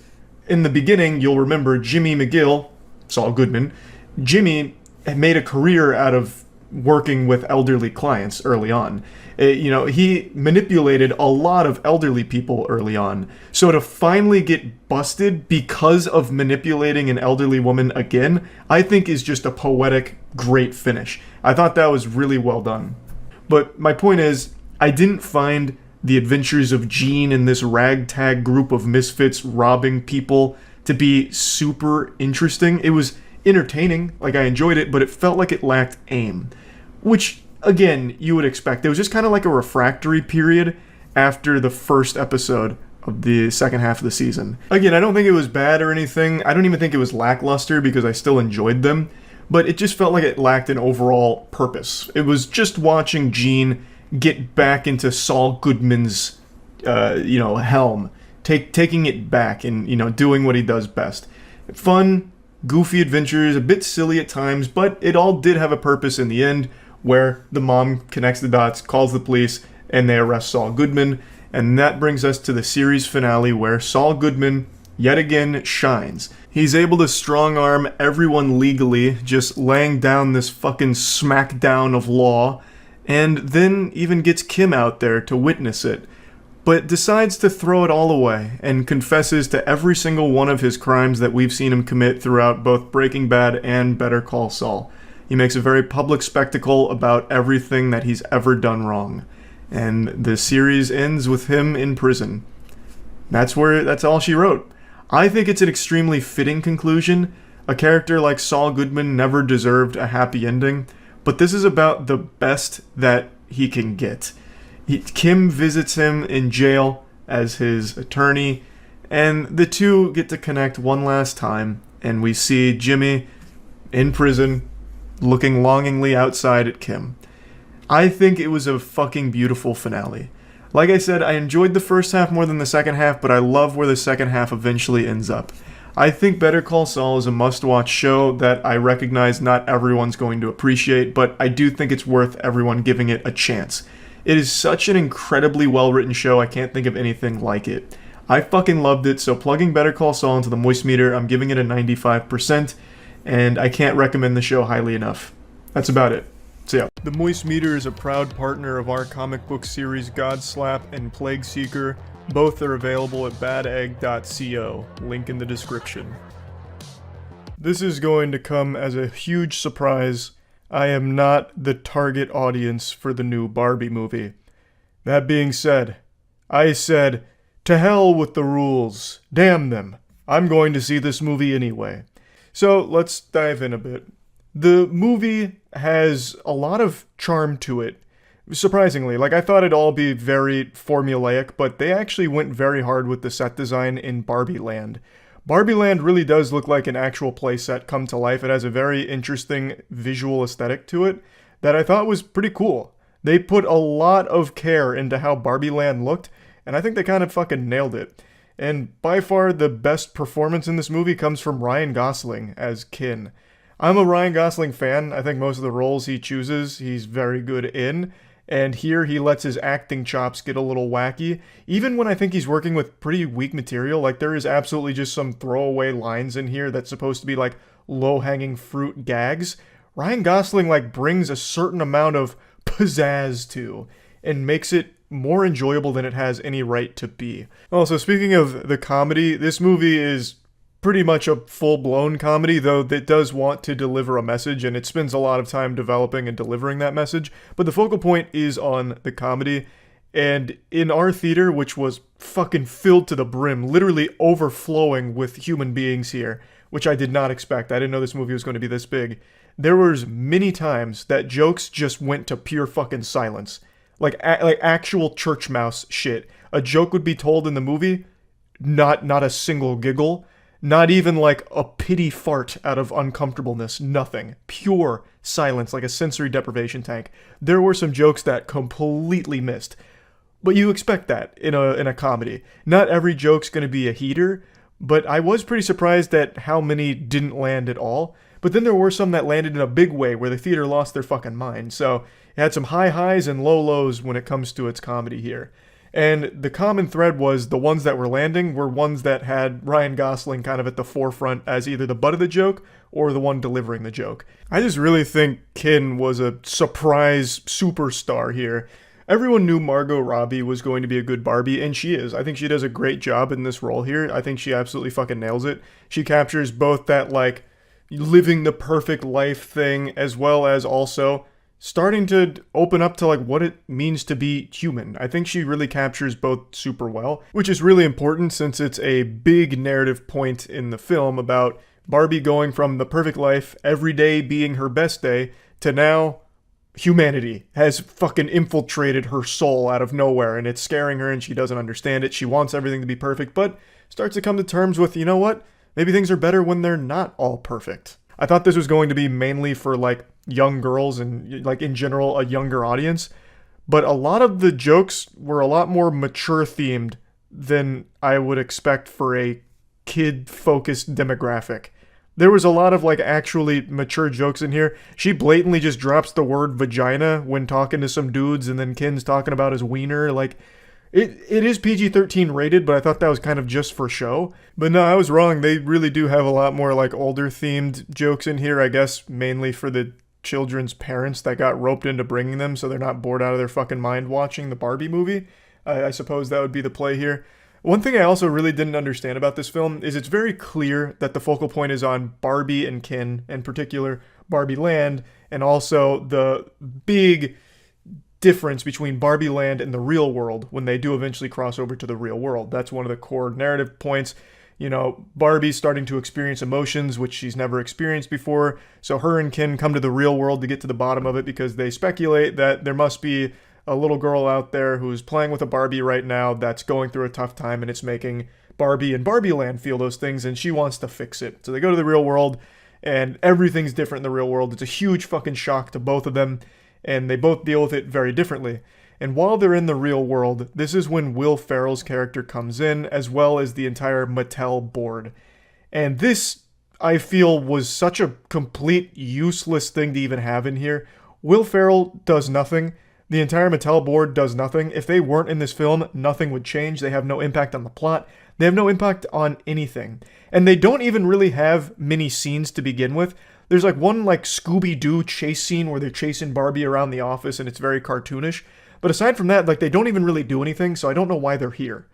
in the beginning, you'll remember Jimmy McGill, Saul Goodman, Jimmy had made a career out of working with elderly clients early on. He manipulated a lot of elderly people early on. So to finally get busted because of manipulating an elderly woman again, I think is just a poetic, great finish. I thought that was really well done. But my point is, I didn't find the adventures of Gene and this ragtag group of misfits robbing people to be super interesting. It was entertaining, like I enjoyed it, but it felt like it lacked aim. Which, again, you would expect. It was just kind of like a refractory period after the first episode of the second half of the season. Again, I don't think it was bad or anything. I don't even think it was lackluster because I still enjoyed them. But it just felt like it lacked an overall purpose. It was just watching Gene get back into Saul Goodman's, helm. Taking it back and, doing what he does best. Fun, goofy adventures, a bit silly at times, but it all did have a purpose in the end, where the mom connects the dots, calls the police, and they arrest Saul Goodman. And that brings us to the series finale where Saul Goodman, yet again, shines. He's able to strong-arm everyone legally, just laying down this fucking smackdown of law, and then even gets Kim out there to witness it, but decides to throw it all away and confesses to every single one of his crimes that we've seen him commit throughout both Breaking Bad and Better Call Saul. He makes a very public spectacle about everything that he's ever done wrong. And the series ends with him in prison. That's all she wrote. I think it's an extremely fitting conclusion. A character like Saul Goodman never deserved a happy ending, but this is about the best that he can get. Kim visits him in jail as his attorney, and the two get to connect one last time, and we see Jimmy in prison looking longingly outside at Kim. I think it was a fucking beautiful finale. Like I said, I enjoyed the first half more than the second half, but I love where the second half eventually ends up. I think Better Call Saul is a must-watch show that I recognize not everyone's going to appreciate, but I do think it's worth everyone giving it a chance. It is such an incredibly well-written show, I can't think of anything like it. I fucking loved it, so plugging Better Call Saul into the Moist Meter, I'm giving it a 95%, and I can't recommend the show highly enough. That's about it. So yeah. The Moist Meter is a proud partner of our comic book series Godslap and Plague Seeker. Both are available at badegg.co, link in the description. This is going to come as a huge surprise. I am not the target audience for the new Barbie movie. That being said, I said, to hell with the rules. Damn them. I'm going to see this movie anyway. So let's dive in a bit. The movie has a lot of charm to it. Surprisingly, like I thought it'd all be very formulaic, but they actually went very hard with the set design in Barbie Land. Barbie Land really does look like an actual play set come to life. It has a very interesting visual aesthetic to it that I thought was pretty cool. They put a lot of care into how Barbie Land looked, and I think they kind of fucking nailed it. And by far the best performance in this movie comes from Ryan Gosling as Ken. I'm a Ryan Gosling fan. I think most of the roles he chooses, he's very good in. And here he lets his acting chops get a little wacky. Even when I think he's working with pretty weak material, like there is absolutely just some throwaway lines in here that's supposed to be like low-hanging fruit gags. Ryan Gosling like brings a certain amount of pizzazz to and makes it more enjoyable than it has any right to be. Also, speaking of the comedy, this movie is pretty much a full-blown comedy, though that does want to deliver a message, and it spends a lot of time developing and delivering that message. But the focal point is on the comedy, and in our theater, which was fucking filled to the brim, literally overflowing with human beings here, which I did not expect. I didn't know this movie was going to be this big. There was many times that jokes just went to pure fucking silence. Like actual church mouse shit. A joke would be told in the movie, not a single giggle. Not even like a pity fart out of uncomfortableness. Nothing. Pure silence, like a sensory deprivation tank. There were some jokes that completely missed. But you expect that in a comedy. Not every joke's going to be a heater, but I was pretty surprised at how many didn't land at all. But then there were some that landed in a big way where the theater lost their fucking mind. So it had some high highs and low lows when it comes to its comedy here. And the common thread was the ones that were landing were ones that had Ryan Gosling kind of at the forefront as either the butt of the joke or the one delivering the joke. I just really think Ken was a surprise superstar here. Everyone knew Margot Robbie was going to be a good Barbie, and she is. I think she does a great job in this role here. I think she absolutely fucking nails it. She captures both that, like, living the perfect life thing as well as also starting to open up to like what it means to be human. I think she really captures both super well, which is really important since it's a big narrative point in the film about Barbie going from the perfect life, every day being her best day, to now humanity has fucking infiltrated her soul out of nowhere and it's scaring her and she doesn't understand it. She wants everything to be perfect, but starts to come to terms with, you know what? Maybe things are better when they're not all perfect. I thought this was going to be mainly for like young girls and like in general a younger audience, but a lot of the jokes were a lot more mature themed than I would expect for a kid focused demographic. There was a lot of like actually mature jokes in here. She blatantly just drops the word vagina when talking to some dudes, and then Ken's talking about his wiener. Like it is PG-13 rated, but I thought that was kind of just for show. But no, I was wrong. They really do have a lot more like older themed jokes in here, I guess mainly for the children's parents that got roped into bringing them so they're not bored out of their fucking mind watching the Barbie movie. I suppose that would be the play here. One thing I also really didn't understand about this film is it's very clear that the focal point is on Barbie and Ken, in particular Barbie Land, and also the big difference between Barbie Land and the real world when they do eventually cross over to the real world. That's one of the core narrative points. You know, Barbie's starting to experience emotions which she's never experienced before, so her and Ken come to the real world to get to the bottom of it because they speculate that there must be a little girl out there who's playing with a Barbie right now that's going through a tough time, and it's making Barbie and Barbie Land feel those things, and she wants to fix it. So they go to the real world, and everything's different in the real world. It's a huge fucking shock to both of them, and they both deal with it very differently. And while they're in the real world, this is when Will Ferrell's character comes in, as well as the entire Mattel board. And this, I feel, was such a complete useless thing to even have in here. Will Ferrell does nothing. The entire Mattel board does nothing. If they weren't in this film, nothing would change. They have no impact on the plot. They have no impact on anything. And they don't even really have many scenes to begin with. There's like one like Scooby-Doo chase scene where they're chasing Barbie around the office and it's very cartoonish. But aside from that, like they don't even really do anything, so I don't know why they're here.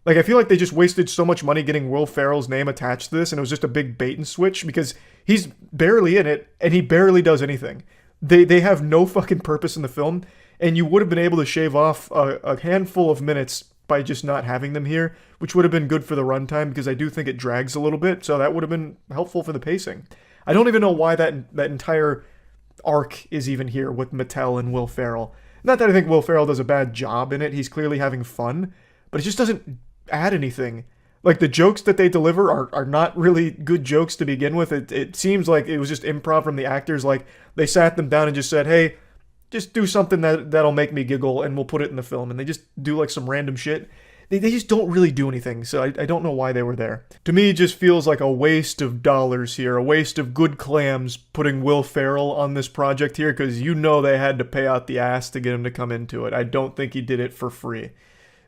Like I feel like they just wasted so much money getting Will Ferrell's name attached to this, and it was just a big bait and switch because he's barely in it and he barely does anything. They have no fucking purpose in the film, and you would have been able to shave off a handful of minutes by just not having them here, which would have been good for the runtime because I do think it drags a little bit, so that would have been helpful for the pacing. I don't even know why that entire arc is even here with Mattel and Will Ferrell. Not that I think Will Ferrell does a bad job in it, he's clearly having fun, but it just doesn't add anything. Like the jokes that they deliver are not really good jokes to begin with. It seems like it was just improv from the actors, like they sat them down and just said, hey, just do something that'll make me giggle and we'll put it in the film. And they just do like some random shit. They just don't really do anything, so I don't know why they were there. To me, it just feels like a waste of dollars here, a waste of good clams putting Will Ferrell on this project here, because you know they had to pay out the ass to get him to come into it. I don't think he did it for free.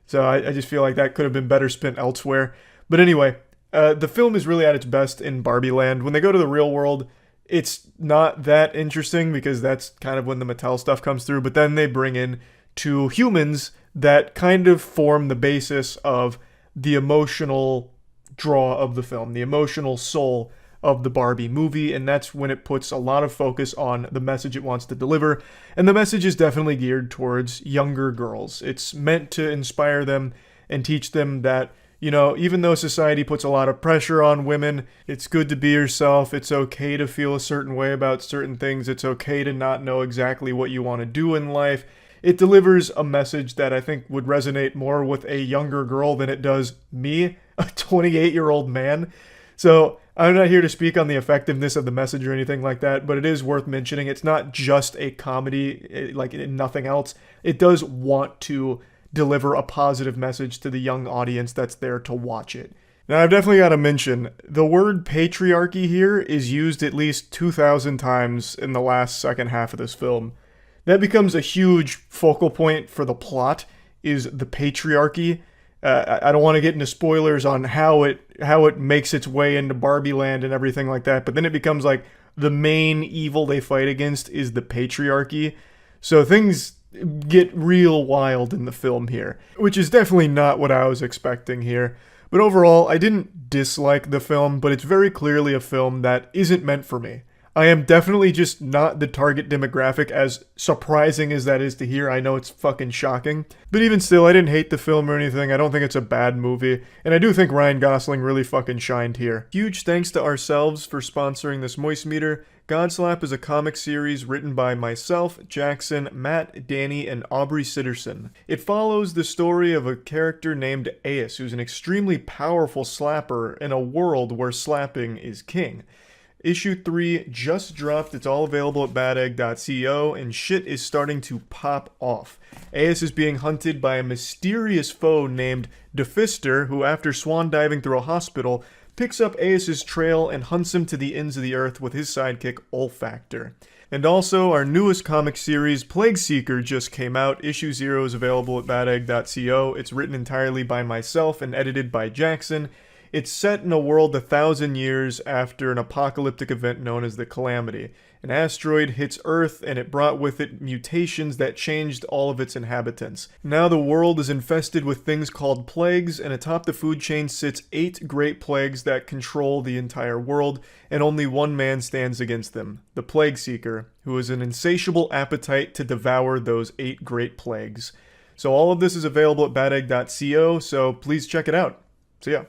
So I just feel like that could have been better spent elsewhere. But anyway, the film is really at its best in Barbie Land. When they go to the real world, it's not that interesting because that's kind of when the Mattel stuff comes through. But then they bring in two humans that kind of form the basis of the emotional draw of the film, the emotional soul of the Barbie movie, and that's when it puts a lot of focus on the message it wants to deliver, and the message is definitely geared towards younger girls. It's meant to inspire them and teach them that, you know, even though society puts a lot of pressure on women, it's good to be yourself, it's okay to feel a certain way about certain things, it's okay to not know exactly what you want to do in life. It delivers a message that I think would resonate more with a younger girl than it does me, a 28-year-old man. So I'm not here to speak on the effectiveness of the message or anything like that, but it is worth mentioning. It's not just a comedy like nothing else. It does want to deliver a positive message to the young audience that's there to watch it. Now, I've definitely got to mention, the word patriarchy here is used at least 2,000 times in the last second half of this film. That becomes a huge focal point for the plot, is the patriarchy. I don't want to get into spoilers on how it makes its way into Barbie Land and everything like that, but then it becomes like the main evil they fight against is the patriarchy. So things get real wild in the film here, which is definitely not what I was expecting here. But overall, I didn't dislike the film, but it's very clearly a film that isn't meant for me. I am definitely just not the target demographic, as surprising as that is to hear. I know it's fucking shocking. But even still, I didn't hate the film or anything. I don't think it's a bad movie. And I do think Ryan Gosling really fucking shined here. Huge thanks to ourselves for sponsoring this Moist Meter. Godslap is a comic series written by myself, Jackson, Matt, Danny, and Aubrey Sitterson. It follows the story of a character named Ace, who's an extremely powerful slapper in a world where slapping is king. Issue 3 just dropped. It's all available at badegg.co, and shit is starting to pop off. Ace is being hunted by a mysterious foe named Defister, who, after swan diving through a hospital, picks up Ace's trail and hunts him to the ends of the earth with his sidekick Olfactor. And also, our newest comic series, Plague Seeker, just came out. Issue 0 is available at badegg.co. It's written entirely by myself and edited by Jackson. It's set in a world 1,000 years after an apocalyptic event known as the Calamity. An asteroid hits Earth, and it brought with it mutations that changed all of its inhabitants. Now the world is infested with things called plagues, and atop the food chain sits 8 great plagues that control the entire world, and only one man stands against them, the Plague Seeker, who has an insatiable appetite to devour those 8 great plagues. So all of this is available at badegg.co, so please check it out. See ya.